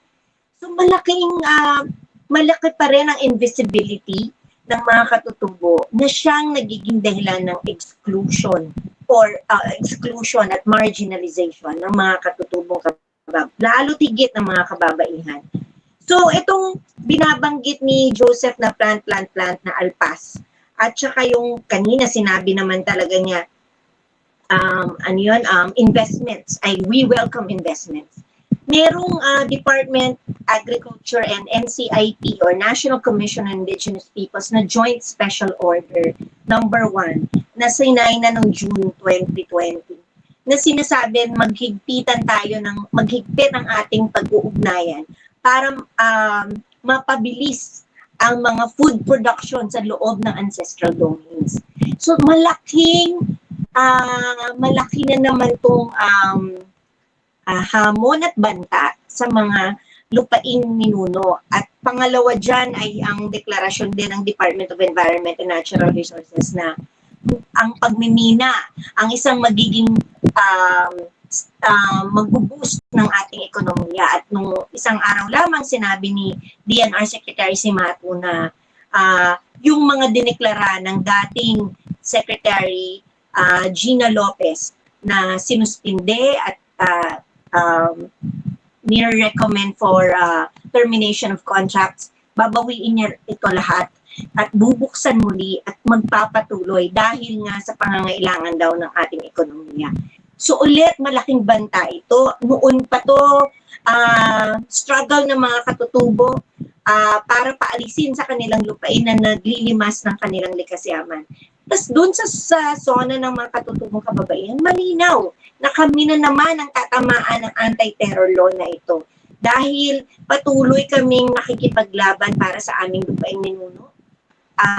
So malaki pa rin ang invisibility ng mga katutubo na siyang nagiging dahilan ng exclusion at marginalization ng mga katutubong lalo tigit ng mga kababaihan. So, itong binabanggit ni Joseph na plant na alpas. At saka yung kanina sinabi naman talaga niya, investments, we welcome investments. Merong Department Agriculture and NCIP or National Commission on Indigenous Peoples na Joint Special Order number 1 na sinay na noong June 2020 na sinasabi maghigpit ang ating pag-uugnayan para mapabilis ang mga food production sa loob ng ancestral domains. So malaki na naman itong hamon at banta sa mga lupaing ninuno. At pangalawa dyan ay ang deklarasyon din ng Department of Environment and Natural Resources na ang pagmimina ang isang magiging mag-boost ng ating ekonomiya. At nung isang araw lamang sinabi ni DNR Secretary Simatu na yung mga dineklara ng dating Secretary Gina Lopez na sinuspinde at nire-recommend for termination of contracts, babawiin niya ito lahat at bubuksan muli at magpapatuloy dahil nga sa pangangailangan daw ng ating ekonomiya. So ulit, malaking banta ito. Noon pa to, struggle ng mga katutubo para paalisin sa kanilang lupain na naglilimas ng kanilang likas yaman. Tapos doon sa SONA ng mga katutubong kababaihan, malinaw na kami na naman ang tatamaan ng anti-terror law na ito. Dahil patuloy kaming nakikipaglaban para sa aming lupain ninuno,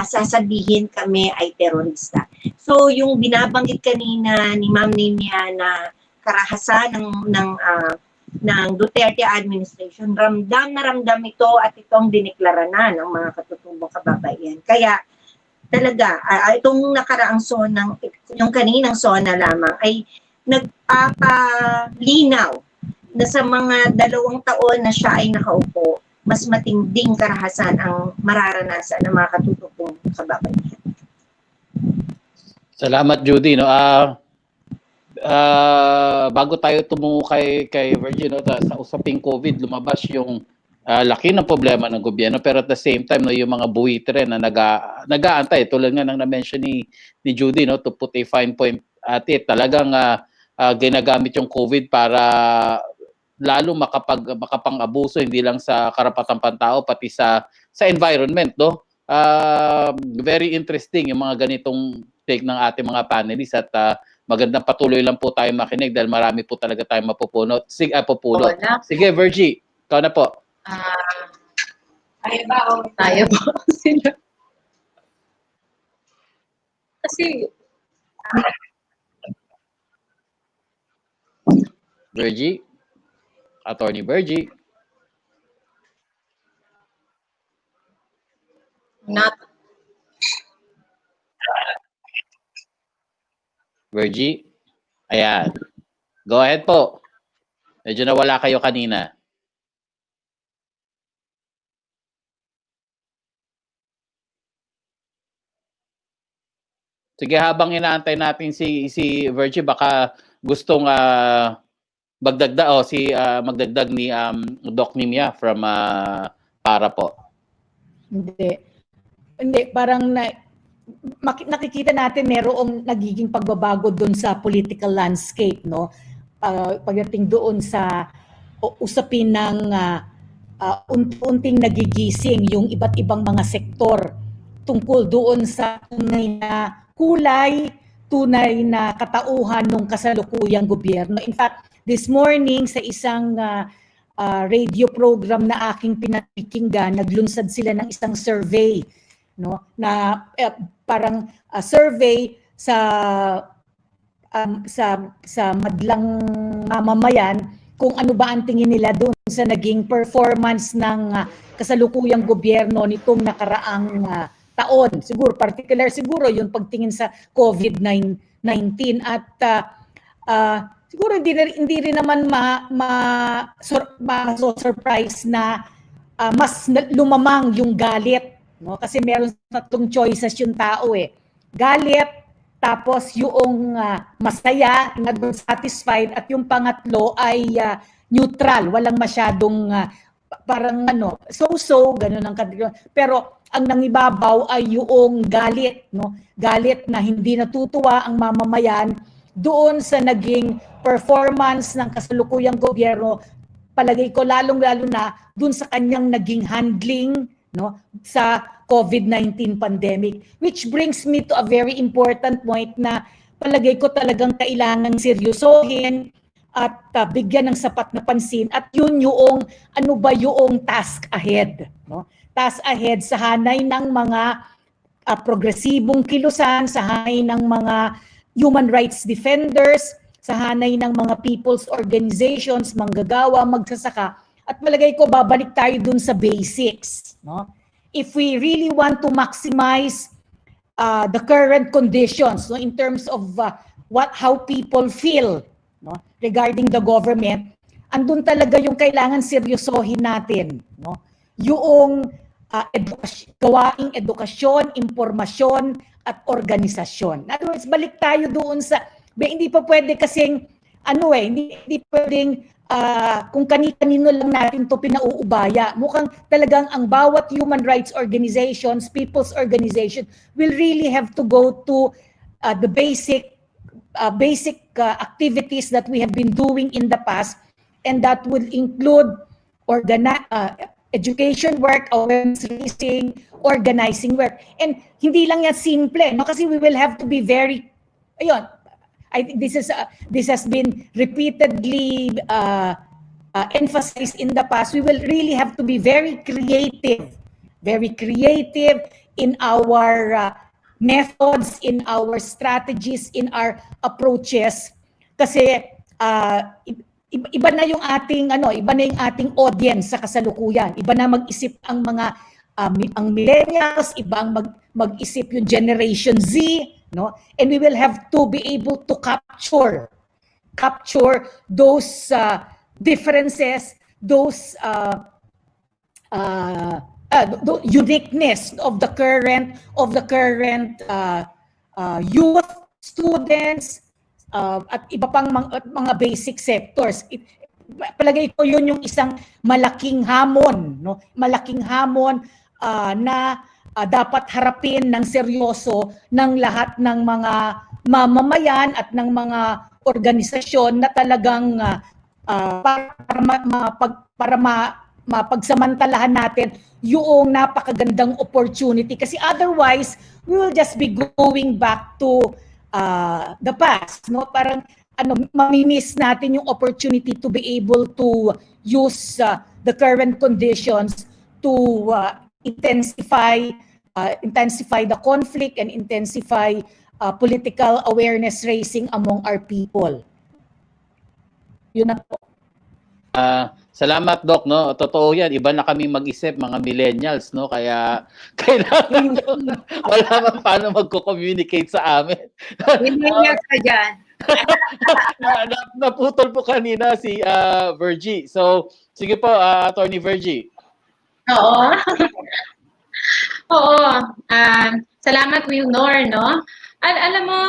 sasabihin kami ay terorista. So yung binabanggit kanina ni Ma'am Nimia na karahasan ng Duterte administration, ramdam na ramdam ito at itong dineklara na ng mga katutubong kababaihan. Kaya talaga, itong nakaraang SONA, yung kaninang SONA lamang ay nagpapalinaw na sa mga 2 taon na siya ay nakaupo, mas matinding karahasan ang mararanasan ng mga katutubong kababaihan. Salamat, Judy. No? Bago tayo tumungo kay Virgin, no, sa usaping COVID, lumabas yung laki ng problema ng gobyerno, pero at the same time, no, yung mga buwitre na nag-aantay, tulad nga ng na-mention ni Judy, no, to put a fine point at it, talagang ginagamit yung COVID para lalo makapang-abuso, hindi lang sa karapatang pantao, pati sa environment, no? Very interesting yung mga ganitong take ng ating mga panelists, at magandang patuloy lang po tayo makinig dahil marami po talaga tayong mapupulot. Sige, Virgie, ikaw na po. Tayo ba o tayo po? Sino? Kasi Virgie? Attorney Virgie? not Virgie? Ayan. Go ahead po. Medyo nawala kayo kanina. Sige, habang inaantay natin si Virgie, baka gustong magdagdag ni Doc Nimia from para po. Hindi, parang nakikita natin merong nagiging pagbabago doon sa political landscape, no? Pagdating doon sa usapin ng unti-unting nagigising yung iba't ibang mga sektor tungkol doon sa tunay na kulay, tunay na katauhan ng kasalukuyang gobyerno. In fact, this morning sa isang radio program na aking pinakikinggan, naglunsad sila ng isang survey, no, na parang survey sa madlang mamamayan kung ano ba ang tingin nila doon sa naging performance ng kasalukuyang gobyerno nitong nakaraang taon. Siguro yung pagtingin sa COVID-19 at siguro hindi rin naman ma-surprise na mas lumamang yung galit, no? Kasi meron 3 choices yung tao eh. Galit, tapos yung masaya, satisfied, at yung pangatlo ay neutral, walang masyadong parang so-so, ganun ang kategorya. Pero ang nangibabaw ay yung galit, no? Galit na hindi natutuwa ang mamamayan doon sa naging performance ng kasalukuyang gobyerno. Palagay ko lalong-lalo na doon sa kanyang naging handling, no, sa COVID-19 pandemic, which brings me to a very important point na palagay ko talagang kailangan seryosohin at bigyan ng sapat na pansin, at yun yung ano ba yung task ahead, no? Task ahead sa hanay ng mga progresibong kilusan, sa hanay ng mga human rights defenders, sa hanay ng mga people's organizations, manggagawa, magsasaka, at palagay ko babalik tayo dun sa basics, no? If we really want to maximize the current conditions, no, in terms of how people feel, no, regarding the government, andun talaga yung kailangan seryosohin natin, no? Yung gawaing edukasyon, impormasyon, at organisasyon. In other words, balik tayo doon sa hindi pa pwede kasing hindi pwedeng kung kani-kanino lang natin to pinauubaya. Mukhang talagang ang bawat human rights organizations, people's organization, will really have to go to the basic activities that we have been doing in the past, and that will include education work, awareness raising, organizing work. And hindi lang yan simple, no? Kasi we will have to be very, I think this has been repeatedly emphasized in the past. We will really have to be very creative in our methods, in our strategies, in our approaches. Kasi iba na yung ating audience sa kasalukuyan. Iba na mag-isip ang mga ang millennials, iba ang mag-isip yung Generation Z, no? And we will have to be able to capture those differences, those the uniqueness of the current youth, students, at iba pang mga basic sectors. Palagay ko yun yung isang malaking hamon, no? Malaking hamon na dapat harapin ng seryoso ng lahat ng mga mamamayan at ng mga organisasyon na talagang para mapagsamantalahan natin yung napakagandang opportunity, kasi otherwise we will just be going back to the past, no? Parang mamimiss natin yung opportunity to be able to use the current conditions to intensify the conflict and intensify political awareness raising among our people. Yun na po. Salamat, Doc, no? Totoo yan. Iba na kami mag-isip, mga millennials, no? Kaya kailangan wala man paano magko-communicate sa amin. Millennials ka dyan. Naputol po kanina si Virgie. So, sige po, Attorney Virgie. Oo. Oo. Salamat, Wilnor, no? Alam mo,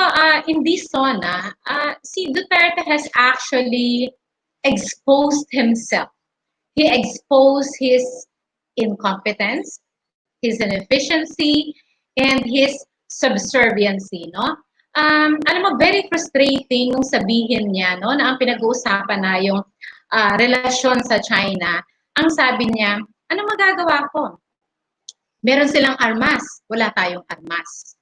in this SONA, si Duterte has actually exposed himself. He exposed his incompetence, his inefficiency, and his subserviency, no? Alam mo, very frustrating nung sabihin niya, no, na ang pinag-uusapan na yung relasyon sa China. Ang sabi niya, ano magagawa ko? Meron silang armas, wala tayong armas.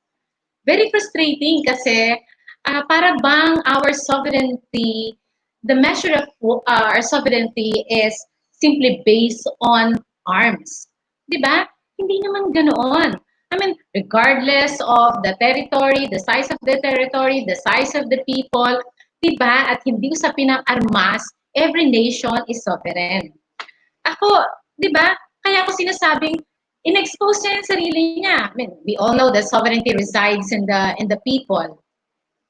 Very frustrating kasi para bang our sovereignty, the measure of our sovereignty is simply based on arms. Diba? Hindi naman ganoon. I mean, regardless of the territory, the size of the territory, the size of the people, diba? At hindi usapin ng armas, every nation is sovereign. Ako, diba? Kaya ako sinasabing, in-expose niya yung sarili niya. I mean, we all know that sovereignty resides in the people.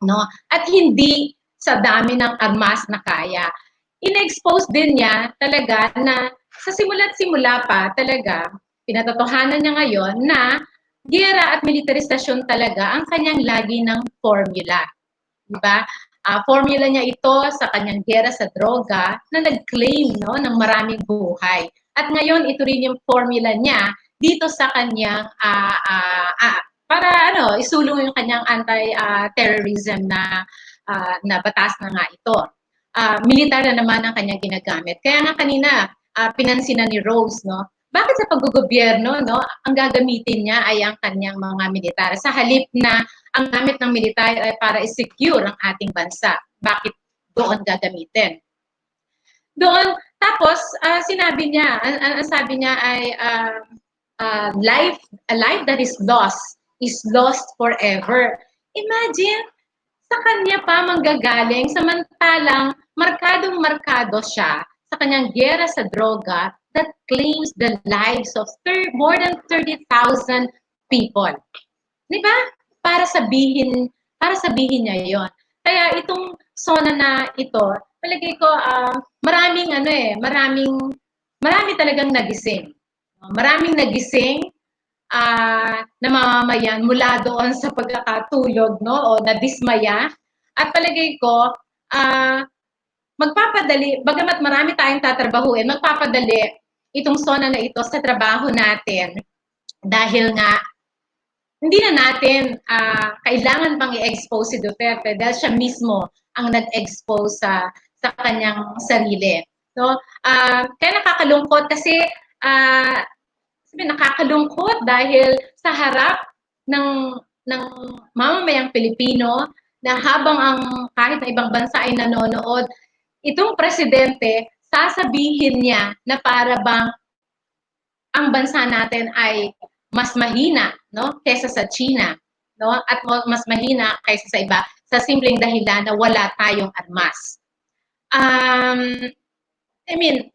No? At hindi sa dami ng armas na kaya. In-expose din niya talaga na sa simula't simula pa talaga, pinatotohanan niya ngayon na giyera at militaristasyon talaga ang kanyang lagi ng formula. Diba? Formula niya ito sa kanyang giyera sa droga na nag-claim, no, ng maraming buhay. At ngayon, ito rin yung formula niya dito sa kanyang para isulong yung kanyang anti-terrorism na batas na nga ito. Militar na naman ang kanyang ginagamit. Kaya nga kanina, pinansinan ni Rose, no? Bakit sa paggogobyerno, no, ang gagamitin niya ay ang kanyang mga militar? Sa halip na ang gamit ng militar ay para i-secure ang ating bansa. Bakit doon gagamitin? Doon, tapos sinabi niya, ang sabi niya ay a life that is lost forever. Imagine, sa kanya pa manggagaling, samantalang markadong-markado siya sa kanyang giyera sa droga that claims the lives of more than 30,000 people. Di ba? Para sabihin niya yon. Kaya itong SONA na ito, palagay ko marami talagang nagising. Maraming nagising na mamamayan mula doon sa pagkakatulog, no, o nadismaya. At palagay ko magpapadali, bagamat marami tayong tatrabahuin, magpapadali itong SONA na ito sa trabaho natin dahil nga hindi na natin kailangan pang i-expose si Duterte dahil siya mismo ang nag-expose sa kanyang sarili. So, kaya nakakalungkot kasi nakakalungkot dahil sa harap ng mamamayang Pilipino na habang ang kahit na ibang bansa ay nanonood, itong presidente, sasabihin niya na para bang ang bansa natin ay mas mahina, no, kaysa sa China, no, at mas mahina kaysa sa iba sa simpleng dahilan na wala tayong armas. I mean,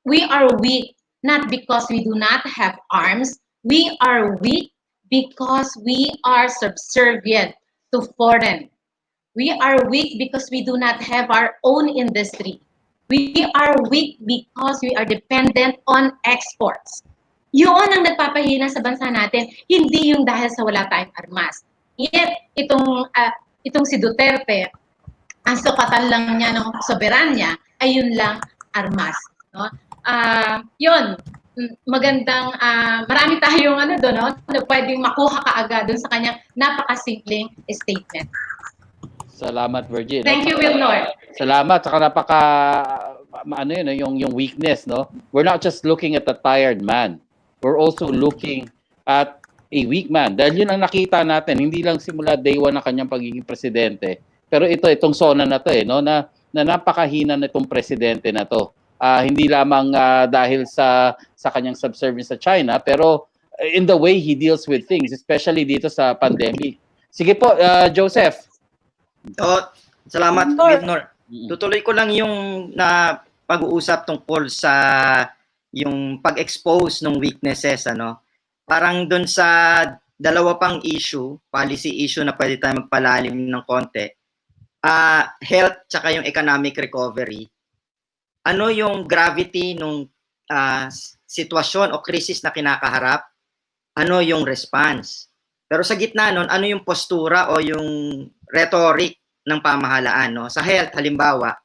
we are weak not because we do not have arms. We are weak because we are subservient to foreign. We are weak because we do not have our own industry. We are weak because we are dependent on exports. Yun ang nagpapahina sa bansa natin, hindi yung dahil sa wala tayong armas. Yet, itong si Duterte, ang sukatan lang niya ng soberanya ay yun lang, armas. No? Yun, magandang, marami tayong doon, no? Pwedeng makuha kaagad doon sa kanyang napakasimpleng statement. Salamat, Virgin. Thank you, Wilnor. Salamat. Saka yung weakness, no? We're not just looking at a tired man. We're also looking at a weak man. Dahil yun ang nakita natin, hindi lang simula day one ng kanyang pagiging presidente. Pero itong SONA na to, no? Na napakahina nitong presidente na to. Hindi lamang dahil sa kanyang subservience sa China, pero in the way he deals with things, especially dito sa pandemic. Sige po, Joseph. Salamat, Wilnor. Tutuloy ko lang yung pag-uusap tungkol sa yung pag-expose ng weaknesses, Parang doon sa dalawa pang issue, policy issue na pwede tayo magpalalim ng konti. Health tsaka yung economic recovery. Ano yung gravity ng sitwasyon o krisis na kinakaharap? Ano yung response? Pero sa gitna nun, ano yung postura o yung rhetoric ng pamahalaan, Sa health, halimbawa,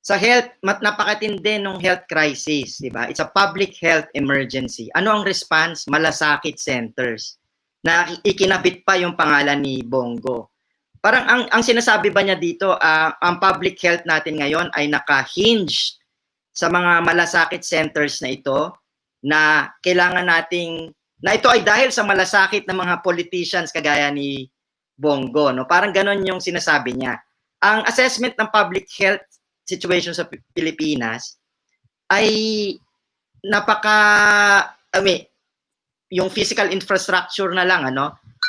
sa health, napakatindi ng health crisis, di ba? It's a public health emergency. Ano ang response? Malasakit centers. Na ikinabit pa yung pangalan ni Bongo. Parang ang sinasabi ba niya dito, ang public health natin ngayon ay naka-hinge sa mga malasakit centers na ito, na kailangan nating, na ito ay dahil sa malasakit ng mga politicians kagaya ni Bongo, Parang ganon yung sinasabi niya. Ang assessment ng public health situation sa Pilipinas ay yung physical infrastructure na lang,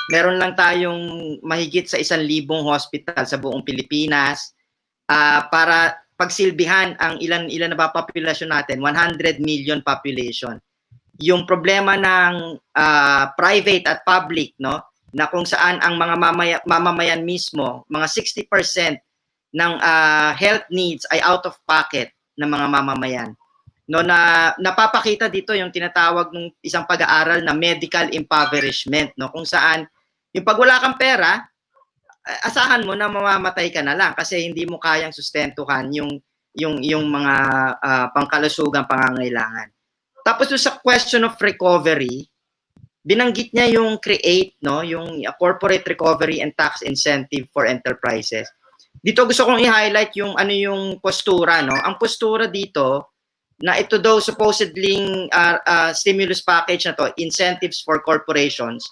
Meron lang tayong mahigit sa 1,000 hospital sa buong Pilipinas para pagsilbihan ang ilan na ba populasyon natin, 100 million population. Yung problema ng private at public, na kung saan ang mga mamamayan mismo, mga 60% ng health needs ay out of pocket ng mga mamamayan. Na napapakita dito yung tinatawag ng isang pag-aaral na medical impoverishment, kung saan yung pag wala kang pera, asahan mo na mamamatay ka na lang kasi hindi mo kayang sustentuhan yung mga pangkalusugang pangangailangan. Tapos sa question of recovery, binanggit niya yung create, yung corporate recovery and tax incentive for enterprises. Dito gusto kong i-highlight yung yung postura, Ang postura dito na ito daw supposedly stimulus package na to, incentives for corporations,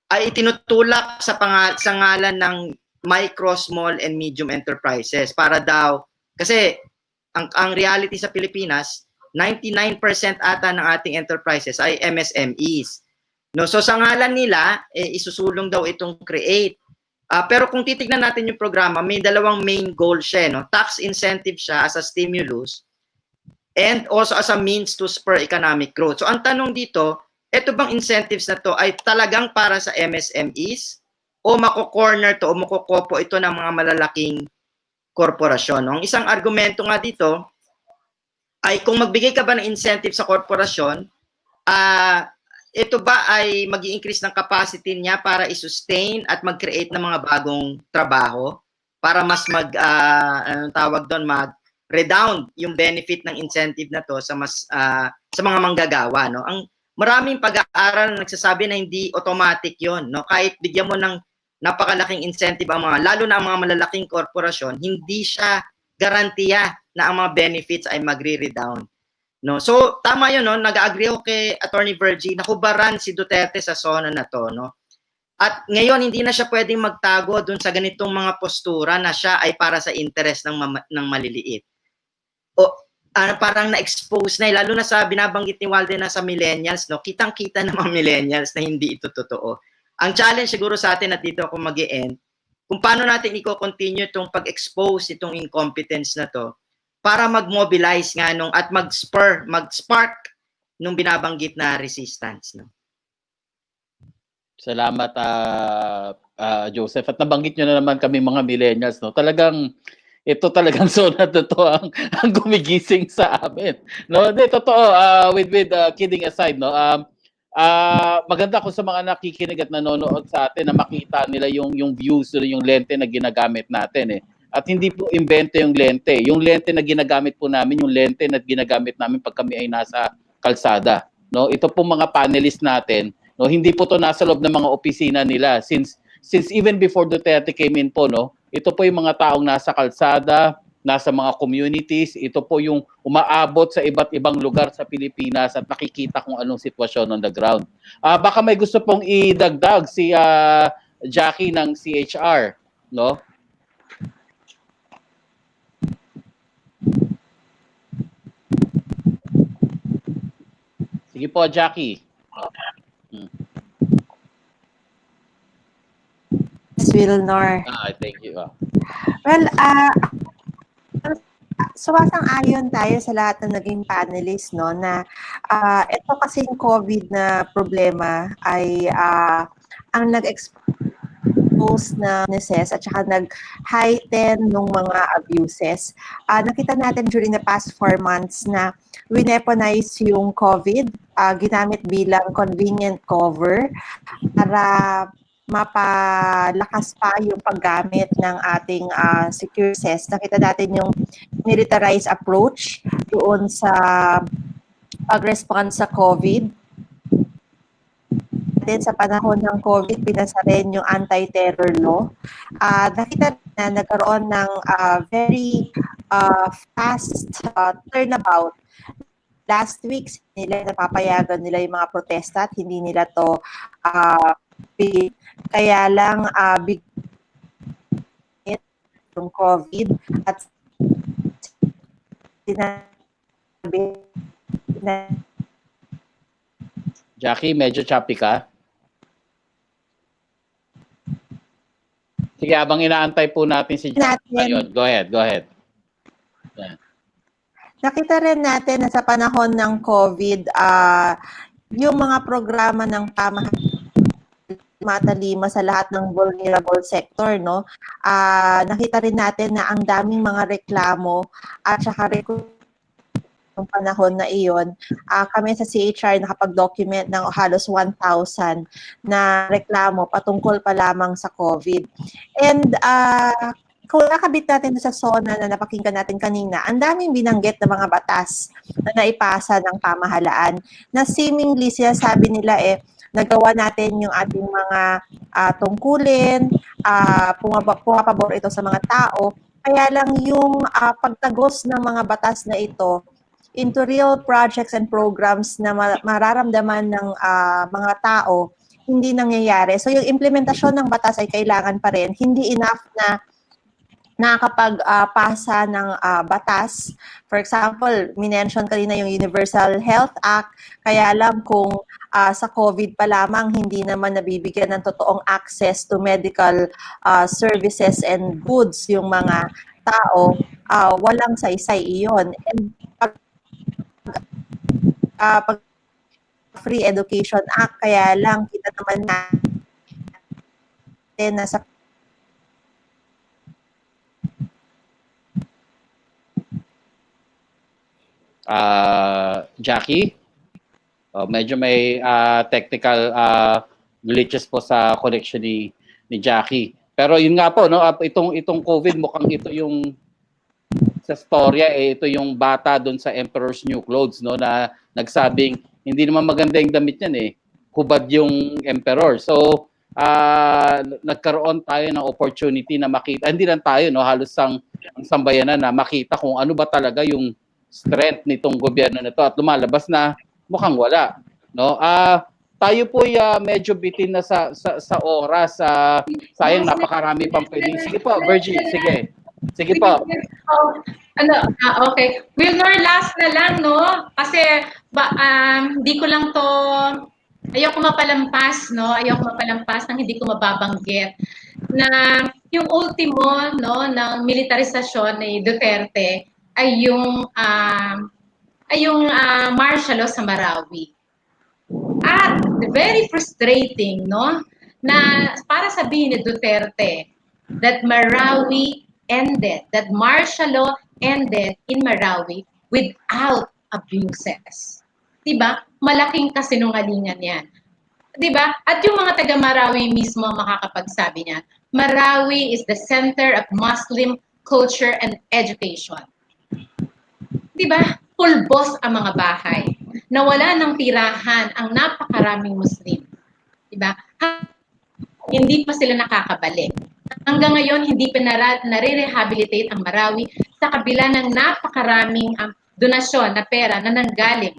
ay itinutulak sa ngalan ng micro, small, and medium enterprises para daw, kasi ang reality sa Pilipinas, 99% ata ng ating enterprises ay MSMEs. So sa ngalan nila, isusulong daw itong create. Pero kung titignan natin yung programa, may dalawang main goal siya, Tax incentive siya as a stimulus and also as a means to spur economic growth. So ang tanong dito, ito bang incentives na to ay talagang para sa MSMEs o mako-corner to o makokopo ito ng mga malalaking korporasyon? Ang isang argumento nga dito ay kung magbigay ka ba ng incentive sa korporasyon, ito ba ay mag-i-increase ng capacity niya para i-sustain at mag-create ng mga bagong trabaho para mas mag-redound yung benefit ng incentive na to sa mga manggagawa, Ang maraming pag-aaral na nagsasabi na hindi automatic 'yon, Kahit bigyan mo ng napakalaking incentive lalo na ang mga malalaking korporasyon, hindi siya garantiya na ang mga benefits ay magre-redound. So tama 'yun, nag-agree ako kay Attorney Virgie na hubaran si Duterte sa SONA na to, At ngayon hindi na siya pwedeng magtago dun sa ganitong mga postura na siya ay para sa interes ng maliliit. Parang na-expose na, lalo na sa binabanggit ni Walden na sa millennials, kitang-kita ng mga millennials na hindi ito totoo. Ang challenge siguro sa atin at dito ako mag-e-end, kung paano natin i-continue itong pag-expose itong incompetence na to para mag-mobilize nga at mag-spark nung binabanggit na resistance. Salamat, Joseph. At nabanggit nyo na naman kami mga millennials, Talagang ito talagang SONA totoo ang gumigising sa amin. No, hindi totoo, with kidding aside, no. Maganda ko sa mga nakikinig at nanonood sa atin na makita nila yung views, yung lente na ginagamit natin eh. At hindi po imbento yung lente. Yung lente na ginagamit po namin, yung lente na ginagamit namin pag kami ay nasa kalsada. No, ito po mga panelists natin, no, hindi po to nasa loob ng mga opisina nila since even before Duterte came in po, no. Ito po yung mga taong nasa kalsada, nasa mga communities, ito po yung umaabot sa iba't ibang lugar sa Pilipinas at nakikita kung anong sitwasyon on the ground. Baka may gusto pong idagdag si Jackie ng CHR, no? Sige po, Jackie. Wilnor. Thank you. Well, sumasang-ayon tayo sa lahat ng naging panelists, no, na ito kasing COVID na problema ay ang nag-expose na businesses at saka nag-heighten ng mga abuses. Nakita natin during the past 4 months na wineponize yung COVID, ginamit bilang convenient cover para mapalakas pa yung paggamit ng ating secure access. Nakita natin yung militarized approach doon sa pag-respond sa COVID. Then sa panahon ng COVID, pinasa rin yung anti-terror law. Nakita na nagkaroon ng very fast turnabout. Last week, nila napapayagan nila yung mga protesta at hindi nila to kaya lang bigit yung COVID at sinabi na Jackie, medyo choppy ka. Sige, abang inaantay po natin si Jackie. Ayun, go ahead. Yeah. Nakita rin natin na sa panahon ng COVID, yung mga programa ng pamahalaan matalima sa lahat ng vulnerable sector, no? Nakita rin natin na ang daming mga reklamo at saka ng panahon na iyon, kami sa CHR nakapag-document ng halos 1,000 na reklamo patungkol pa lamang sa COVID. And kung nakabit natin sa SONA na napakinggan natin kanina, ang daming binanggit na mga batas na naipasa ng pamahalaan na seemingly sinasabi nila nagawa natin yung ating mga tungkulin, pumapabor ito sa mga tao, kaya lang yung pagtagos ng mga batas na ito into real projects and programs na mararamdaman ng mga tao, hindi nangyayari. So yung implementasyon ng batas ay kailangan pa rin, hindi enough na nakakapagpasa ng batas. For example, minention kanina yung Universal Health Act, kaya lang kung sa COVID pa lamang, hindi naman nabibigyan ng totoong access to medical services and goods yung mga tao, walang saysay iyon. And pag Free Education Act, kaya lang kita naman natin na sa Jackie, medyo may technical glitches po sa connection ni Jackie. Pero yun nga po, no, itong COVID mukhang ito yung sa storya ito yung bata doon sa Emperor's New Clothes, no, na nagsabing hindi naman maganda yung damit niyan hubad yung emperor. So nagkaroon tayo ng opportunity na makita, hindi lang tayo, no, halos ang sambayanan na makita kung ano ba talaga yung strength nitong gobyerno na to at lumalabas na mukhang wala, no? Tayo po medyo bitin na sa oras. Sayang, napakarami pang pwedeng. Sige po, Virgie, sige. Sige po. Okay. Wilnor, last na lang, no? Kasi hindi ko lang to, ayoko mapalampas, no? Ayoko mapalampas nang hindi ko mababanggit na yung ultimo, no, ng militarisasyon ni Duterte ay yung martial law sa Marawi. At very frustrating, no, na para sabihin ni Duterte that Marawi ended, that martial law ended in Marawi without abuses. Diba? Malaking kasinungalingan yan. Diba? At yung mga taga Marawi mismo makakapagsabi niyan, Marawi is the center of Muslim culture and education. Diba? Pulbos ang mga bahay. Nawala ng tirahan ang napakaraming Muslim. Diba? Hindi pa sila nakakabalik. Hanggang ngayon, hindi pa nare-rehabilitate ang Marawi sa kabila ng napakaraming donasyon na pera na nanggaling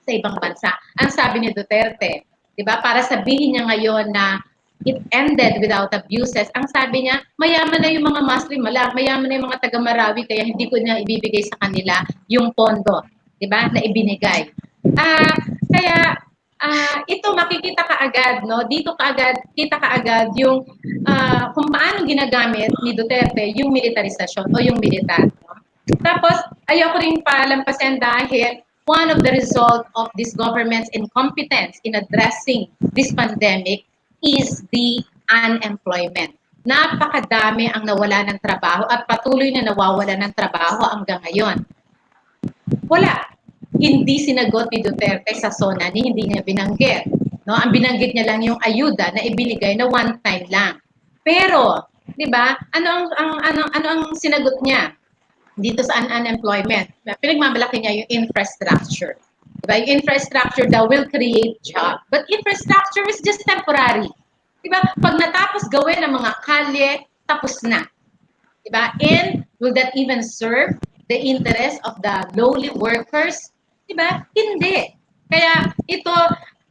sa ibang bansa. Ang sabi ni Duterte, di ba, para sabihin niya ngayon na it ended without abuses, ang sabi niya, mayaman na yung mga Muslim, mayaman na yung mga taga Marawi, kaya hindi ko na ibibigay sa kanila yung pondo, di ba, na ibinigay. Kaya ito makikita kaagad, no? Dito kita kaagad yung kung paano ginagamit ni Duterte yung militarisasyon o yung militar. No? Tapos, ayoko rin palampasin dahil one of the result of this government's incompetence in addressing this pandemic is the unemployment. Napakadami ang nawala ng trabaho at patuloy na nawawala ng trabaho hanggang ngayon. Wala. Hindi sinagot ni Duterte sa SONA ni hindi niya binanggit. No, ang binanggit niya lang yung ayuda na ibinigay na one time lang. Pero, 'di ba? Ano ang sinagot niya dito sa unemployment? Pinagmamalaki niya yung infrastructure. 'Di ba? Yung infrastructure daw will create job. But infrastructure is just temporary. 'Di ba? Pag natapos gawin ang mga kalye, tapos na. 'Di ba? And will that even serve the interest of the lowly workers? Diba? Hindi. Kaya ito,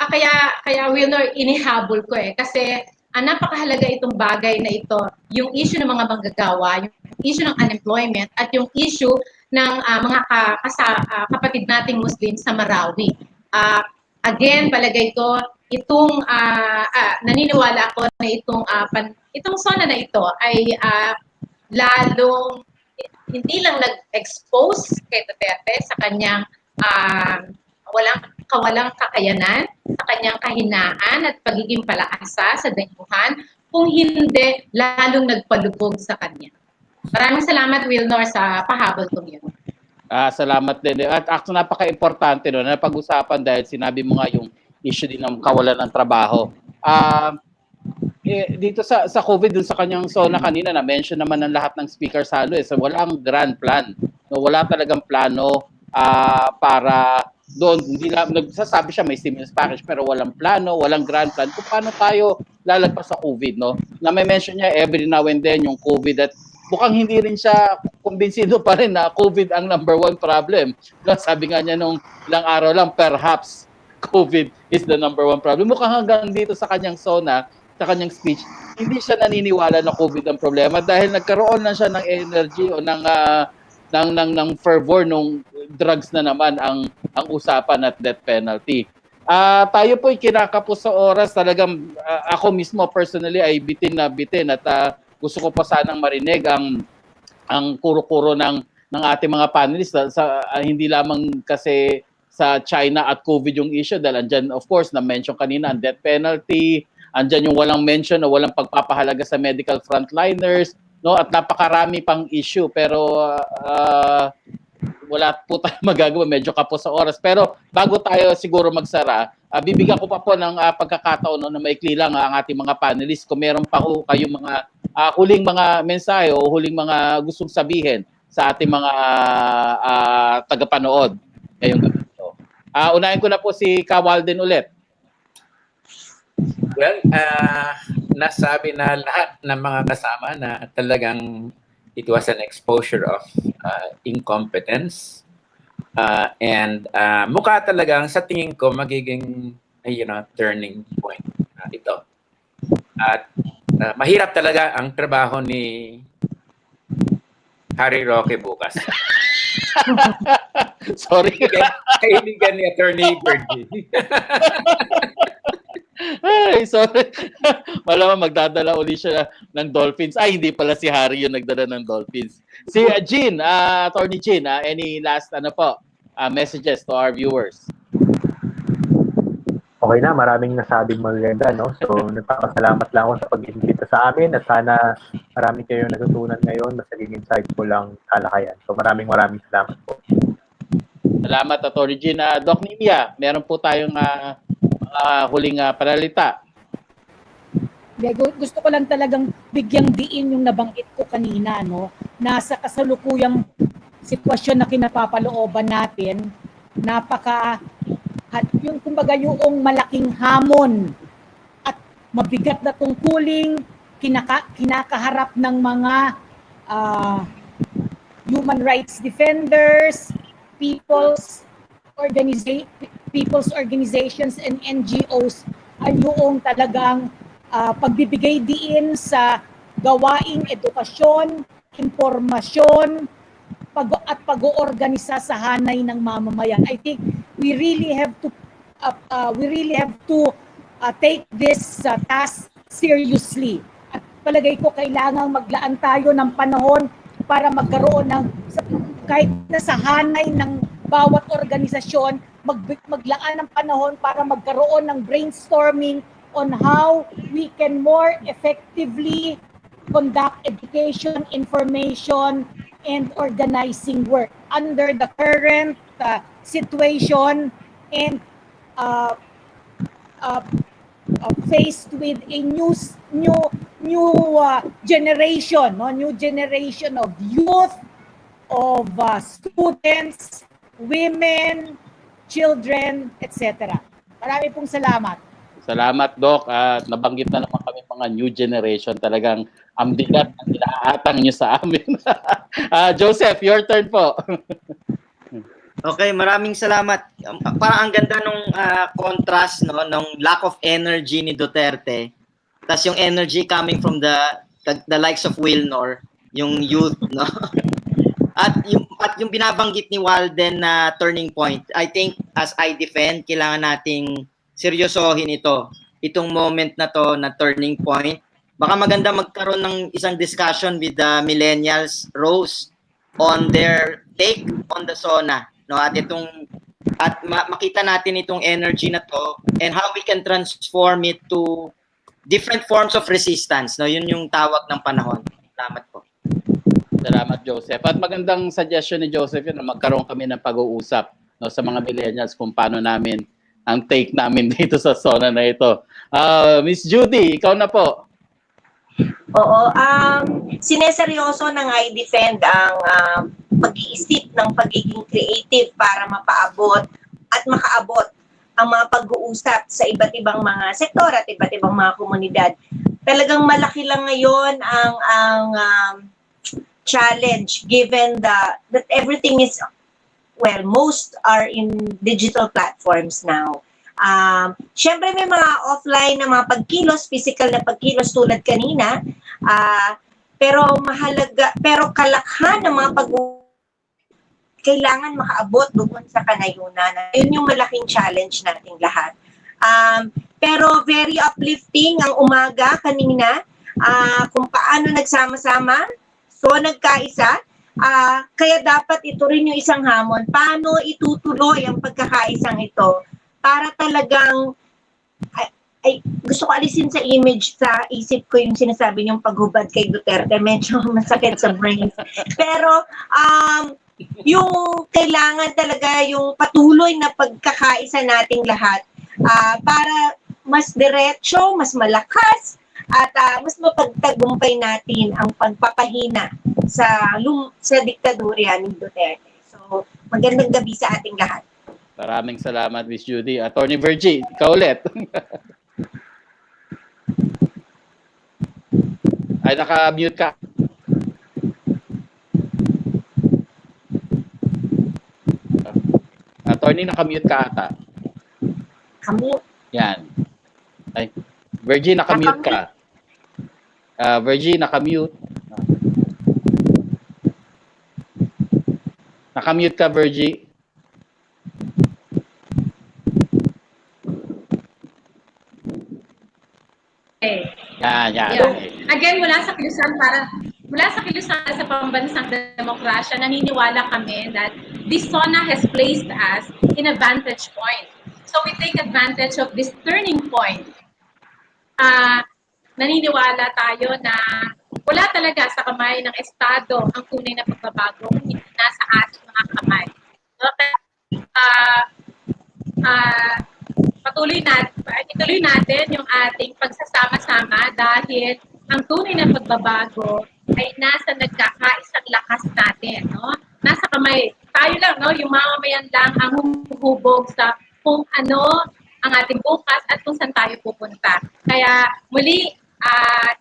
kaya Wilner, inihabol ko kasi napakahalaga itong bagay na ito, yung issue ng mga manggagawa, yung issue ng unemployment, at yung issue ng mga kapatid nating Muslim sa Marawi. Again, palagay ko, itong, naniniwala ako na itong SONA na ito ay lalong hindi lang nag-expose kay Duterte sa kanyang walang kakayanan, sa kanyang kahinaan at pagiging palaasa sa dayuhan, kung hindi lalong nagpalubog sa kanya. Maraming salamat, Wilnor, sa pahabol kong yun. Salamat din. At actually, napaka-importante na pag-usapan dahil sinabi mo nga yung issue din ng kawalan ng trabaho. Dito sa COVID, dun sa kanyang SONA kanina, na-mention naman ng lahat ng speaker sa walang grand plan. No, wala talagang plano para doon. Hindi lang, nagsasabi siya may stimulus package pero walang plano, walang grand plan kung paano tayo lalagpas sa COVID. No? Na may mention niya every now and then yung COVID at mukhang hindi rin siya kumbinsido pa rin na COVID ang number one problem. No? Sabi nga niya nung ilang araw lang, perhaps COVID is the number one problem. Mukhang hanggang dito sa kanyang SONA, sa kanyang speech, hindi siya naniniwala na COVID ang problema dahil nagkaroon lang siya ng energy o ng fervor nung drugs na naman ang usapan at death penalty. Tayo po ay kinakapos sa oras. Talagang ako mismo personally ay bitin at gusto ko pa sanang marinig ang kuro-kuro ng ating mga panelists hindi lamang kasi sa China at COVID yung issue dahil andyan of course na-mention kanina ang death penalty, andyan yung walang mention o walang pagpapahalaga sa medical frontliners, no, at napakarami pang issue pero wala po tayong magagawa, medyo kapos sa oras. Pero bago tayo siguro magsara, bibigyan ko pa po ng pagkakataon na maikli lang ang ating mga panelists kung meron pa ho kayong mga huling mga mensahe o huling mga gustong sabihin sa ating mga tagapanood ngayong gabi. Unahin ko na po si Kawalden ulit. Well, nasabi na lahat ng mga kasama na talagang it was an exposure of incompetence and mukha talagang sa tingin ko magiging turning point ito. At mahirap talaga ang trabaho ni Harry Roque bukas. Sorry. Kaibigan ni Attorney Birdie. Ay, sorry. Malamang magdadala uli siya ng Dolphins. Ay, hindi pala si Harry yung nagdala ng Dolphins. Si Jean, Attorney Jean, any last messages to our viewers? okay na, maraming nasabing maganda, no? So, nagpapasalamat lang ako sa pag-imbita sa amin at sana marami kayong natutunan ngayon, mas naging insightful lang talakayan. So, maraming salamat po. Salamat, Atty. Jean. Doc Nimia, meron po tayong huling panalita. Gusto ko lang talagang bigyang diin yung nabanggit ko kanina, no? Nasa kasalukuyang sitwasyon na kinapapalooban natin, yung kumbaga yung malaking hamon at mabigat na tungkuling kinakaharap ng mga human rights defenders, people's organizations and NGOs ay yung talagang pagbibigay diin sa gawaing edukasyon, impormasyon, at pag-oorganisa sa hanay ng mamamayan. I think we really have to take this task seriously. At palagay ko kailangang maglaan tayo ng panahon para magkaroon ng kahit na sa hanay ng bawat organisasyon, maglaan ng panahon para magkaroon ng brainstorming on how we can more effectively conduct education, information, and organizing work under the current situation and faced with a new generation, new generation of youth, of students, women, children, etc. Marami pong salamat. Salamat, Doc. At nabanggit na naman kami mga new generation. Talagang ang bigat ang inaatang nyo sa amin. Joseph, your turn po. Okay, maraming salamat. Parang ang ganda nung contrast, no, nung lack of energy ni Duterte. Tas yung energy coming from the likes of Wilnor, yung youth, no. At yung binabanggit ni Walden na turning point. I think as iDEFEND, kailangan nating seryosohin itong moment na to na turning point. Baka maganda magkaroon ng isang discussion with the millennials, Rose, on their take on the SONA, no? At makita natin itong energy na to and how we can transform it to different forms of resistance, no? Yun yung tawag ng panahon. Salamat po. Salamat, Joseph. At magandang suggestion ni Joseph yun na magkaroon kami ng pag-uusap, no, sa mga millennials kung paano namin ang take namin dito sa SONA na ito. Miss Judy, ikaw na po. Oo, sineseryoso ng iDEFEND ang pag-iisip ng pagiging creative para mapaabot at makaabot ang mga pag-uusap sa iba't ibang mga sektor at iba't ibang mga komunidad. Talagang malaki lang ngayon ang challenge given that everything is, well, most are in digital platforms now. Syempre may mga offline na mga pagkilos, physical na pagkilos tulad kanina, pero kalakhan ng mga kailangan makaabot doon sa kanayunan. Yun yung malaking challenge nating lahat. Pero very uplifting ang umaga kanina, kung paano nagsama-sama, so nagkaisa. Kaya dapat ito rin yung isang hamon. Paano itutuloy ang pagkakaisang ito para talagang gusto ko alisin sa image sa isip ko yung sinasabi niyong paghubad kay Duterte. Medyo masakit sa brain. Pero yung kailangan talaga yung patuloy na pagkakaisa nating lahat para mas diretso, mas malakas, at mas mapagtagumpay natin ang pagpapahina sa diktadurya ni Duterte. So, magandang gabi sa ating lahat. Maraming salamat, Miss Judy. Attorney Virgie, ikaw ulit. Ay, naka-mute ka. Attorney, naka-mute ka ata. Kami. Yan. Ay, Virgie, naka-mute ka. Virgie, naka-mute. Naka-mute ka, Virgie. Yan. Again, mula sa kilusan sa pambansang demokrasya, naniniwala kami that this SONA has placed us in a vantage point. So we take advantage of this turning point. Naniniwala tayo na wala talaga sa kamay ng Estado ang tunay na pagbabago kung hindi nasa ating mga kamay. So, ituloy natin yung ating pagsasama-sama dahil ang tunay na pagbabago ay nasa nagkakaisang lakas natin, no? Nasa kamay. Tayo lang, no? Yung mamamayan lang ang humuhubog sa kung ano ang ating bukas at kung saan tayo pupunta. Kaya muli,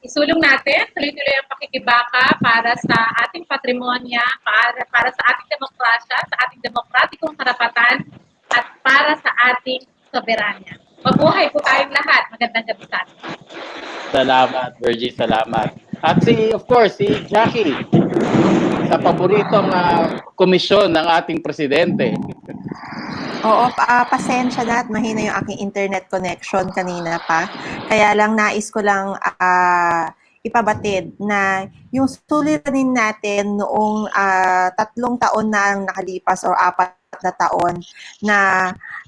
isulong natin, tuloy-tuloy ang pakikibaka para sa ating patrimonya, para sa ating demokrasya, sa ating demokratikong karapatan, at para sa ating soberanya. Mabuhay po tayong lahat. Magandang gabi sa atin. Salamat, Virgie. Salamat. At of course, si Jackie, sa paboritong komisyon ng ating presidente. Oo, pasensya na at mahina yung aking internet connection kanina pa. Kaya lang nais ko lang ipabatid na yung suliranin natin noong 3 taon na ang nakalipas o 4 na taon na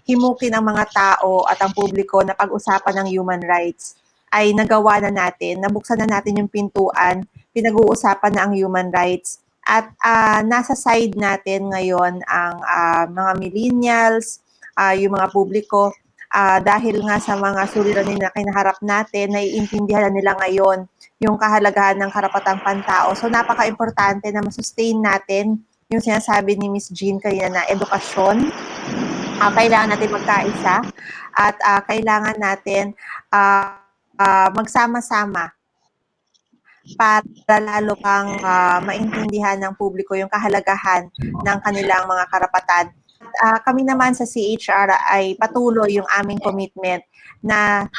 himukin ang mga tao at ang publiko na pag-usapan ng human rights ay nagawa na natin, nabuksan na natin yung pintuan, pinag-uusapan na ang human rights. At nasa side natin ngayon ang mga millennials, yung mga publiko, dahil nga sa mga suliranin na kinaharap natin, naiintindihan nila ngayon yung kahalagahan ng karapatang pantao. So napaka-importante na masustain natin yung sinasabi ni Ms. Jean kanina na edukasyon. Kailangan natin magkaisa at kailangan natin magsama-sama para lalo pang maintindihan ng publiko yung kahalagahan ng kanilang mga karapatan. Kami naman sa CHR ay patuloy yung aming commitment na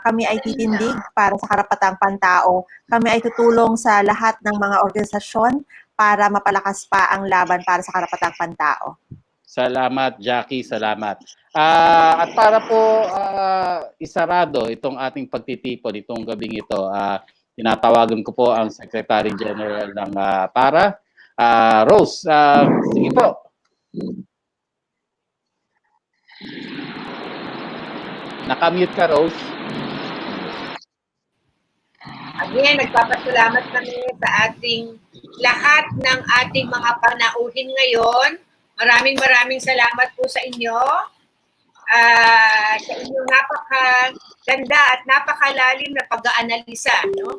kami ay titindig para sa karapatang pantao. Kami ay tutulong sa lahat ng mga organisasyon para mapalakas pa ang laban para sa karapatang pantao. Salamat, Jackie. Salamat. At para po isarado itong ating pagtitipon itong gabing ito, tinatawagan ko po ang Secretary General ng PARA, Rose. Sige po. Nakamute ka, Rose. Again, nagpapasalamat kami sa ating lahat ng ating mga panauhin ngayon. Maraming salamat po sa inyo. Sa inyong napakaganda at napakalalim na pag-aanalisa, no,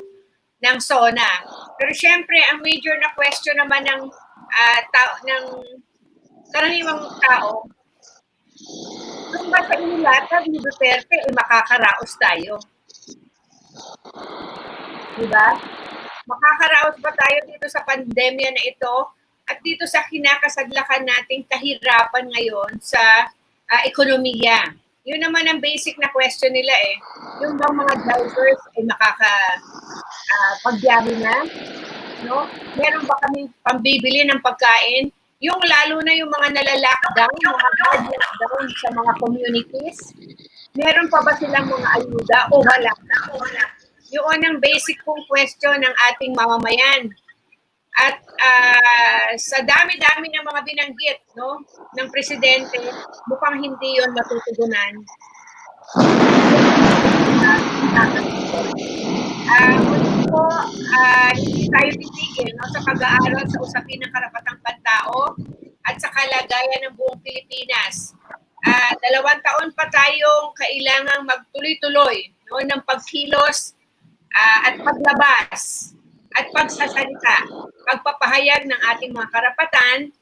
ng SONA. Pero syempre, ang major na question naman ng karaniwang tao, kung ba sa inilatag ni Duterte ay makakaraos tayo? Diba? Makakaraos ba tayo dito sa pandemya na ito at dito sa kinakasaglakan nating kahirapan ngayon sa ekonomiya? Yun naman ang basic na question nila eh. Yung bang mga drivers ay makakapagbiyahe na? No? Meron ba kami pambibili ng pagkain? Yung lalo na yung mga nalalockdown, mga hard lockdown sa mga communities, meron pa ba silang mga ayuda o wala? Yun ang basic kong question ng ating mamamayan. At sa dami-dami ng mga binanggit, no, ng presidente, mukhang hindi yon matutugunan. Hindi tayo titigil, no, sa pag-aaral sa usapin ng karapatang pantao at sa kalagayan ng buong Pilipinas. 2 taon pa tayong kailangang magtuloy-tuloy, no, ng pagkilos at paglabas at pagsasalita, pagpapahayag ng ating mga karapatan,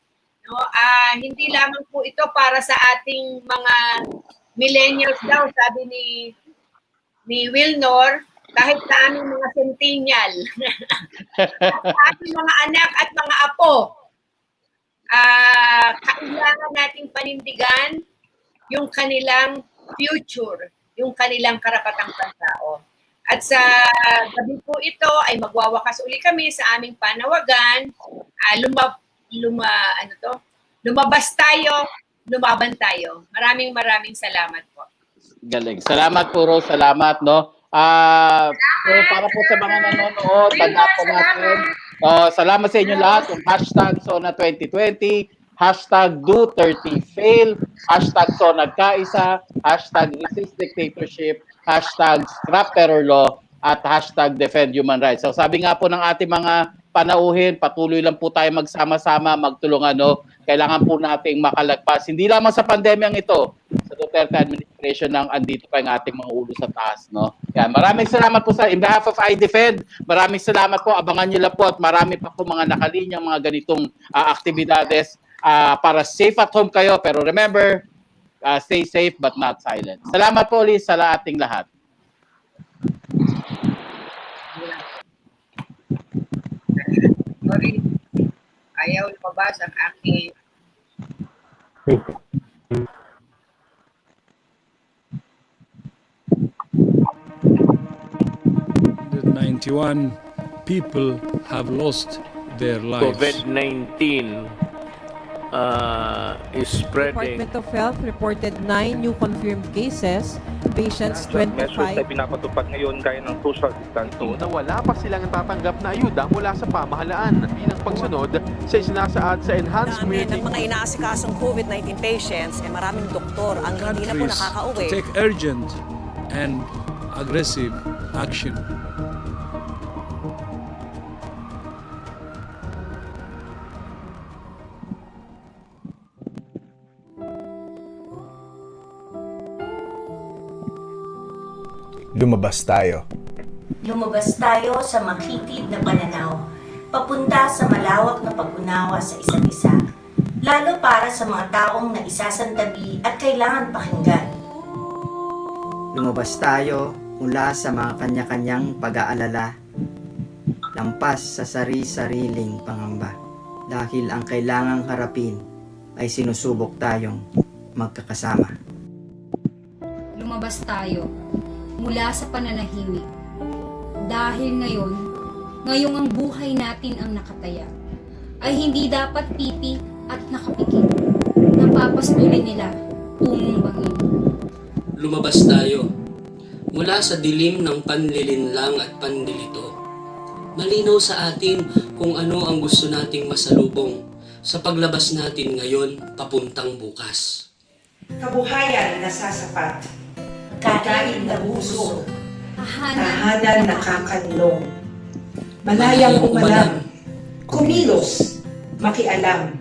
no, hindi lamang po ito para sa ating mga millennials daw, sabi ni Wilnor, kahit sa aming mga centennial, sa ating mga anak at mga apo, kailangan nating panindigan yung kanilang future, yung kanilang karapatang pantao. At sa gabi po ito ay magwawakas uli kami sa aming panawagan. Lumabas tayo, lumaban tayo. Maraming salamat po. Galing. Salamat po, Rose. Salamat, no? Para po sa mga nanonood, tanda po natin. Salamat sa inyo lahat. Yung hashtag SONA 2020. hashtag Do30Fail, hashtag SONA Kaisa, hashtag Resist Dictatorship, hashtag Scrap Terror Law, at hashtag Defend Human Rights. So sabi nga po ng ating mga panauhin, patuloy lang po tayo magsama-sama, magtulungan. Kailangan po nating makalagpas, hindi lamang sa pandemyang ito, sa Duterte administration nang andito pa yung ating mga ulo sa taas. Yan, maraming salamat po in behalf of iDefend, maraming salamat po, abangan nyo lang po at marami pa po mga nakalinyang mga ganitong aktibidades para safe at home kayo. Pero remember, stay safe but not silent. Salamat po ulit sa ating lahat. Sorry. Ayaw lumabas ang aking COVID-19 people have lost their lives. COVID-19 is spreading. Department of Health reported 9 new confirmed cases, patients Measures na 25. pinapatupad ngayon gaya ng social distancing. Na wala pa silang natatanggap na ayuda mula sa pamahalaan bilang pagsunod sa isinasaad sa enhanced community. Ng mga inaasikasong COVID-19 patients, maraming doktor ang hindi na po nakakauwi. To take urgent and aggressive action. Lumabas tayo. Lumabas tayo sa makitid na pananaw, papunta sa malawak na pag-unawa sa isa't isa, lalo para sa mga taong naisasantabi at kailangan pakinggan. Lumabas tayo mula sa mga kanya-kanyang pag-aalala, lampas sa sari-sariling pangamba, dahil ang kailangang harapin ay sinusubok tayong magkakasama. Lumabas tayo mula sa pananahimik, dahil ngayong ang buhay natin ang nakataya, ay hindi dapat pipi at nakapikit, napapastulin nila umong bangin. Lumabas tayo mula sa dilim ng panlilinlang at panlilito. Malinaw sa atin kung ano ang gusto nating masalubong sa paglabas natin ngayon papuntang bukas. Kabuhayan na sasapat, Kain na busog, tahanan nakakanlong, malayang umalam, kumilos, makialam.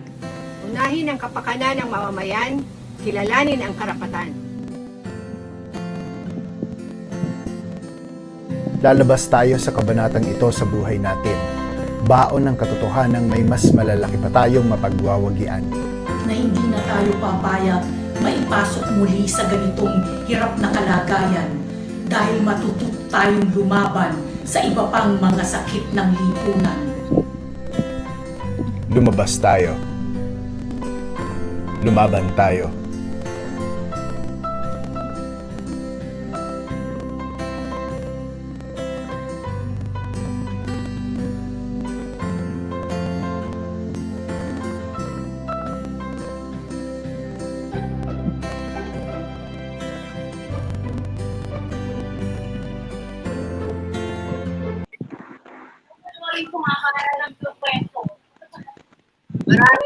Unahin ang kapakanan ng mamamayan, kilalanin ang karapatan. Lalabas tayo sa kabanatang ito sa buhay natin. Baon ng katotohanang may mas malalaki pa tayong mapagwawagian. Na hindi na tayo papayag maipasok muli sa ganitong hirap na kalagayan dahil matututo tayong lumaban sa iba pang mga sakit ng lipunan. Lumabas tayo. Lumaban tayo.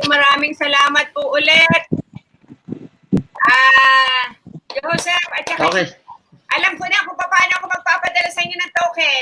Maraming salamat po ulit. Joseph, at saka Okay. alam ko na kung paano ako magpapadala sa inyo ng token.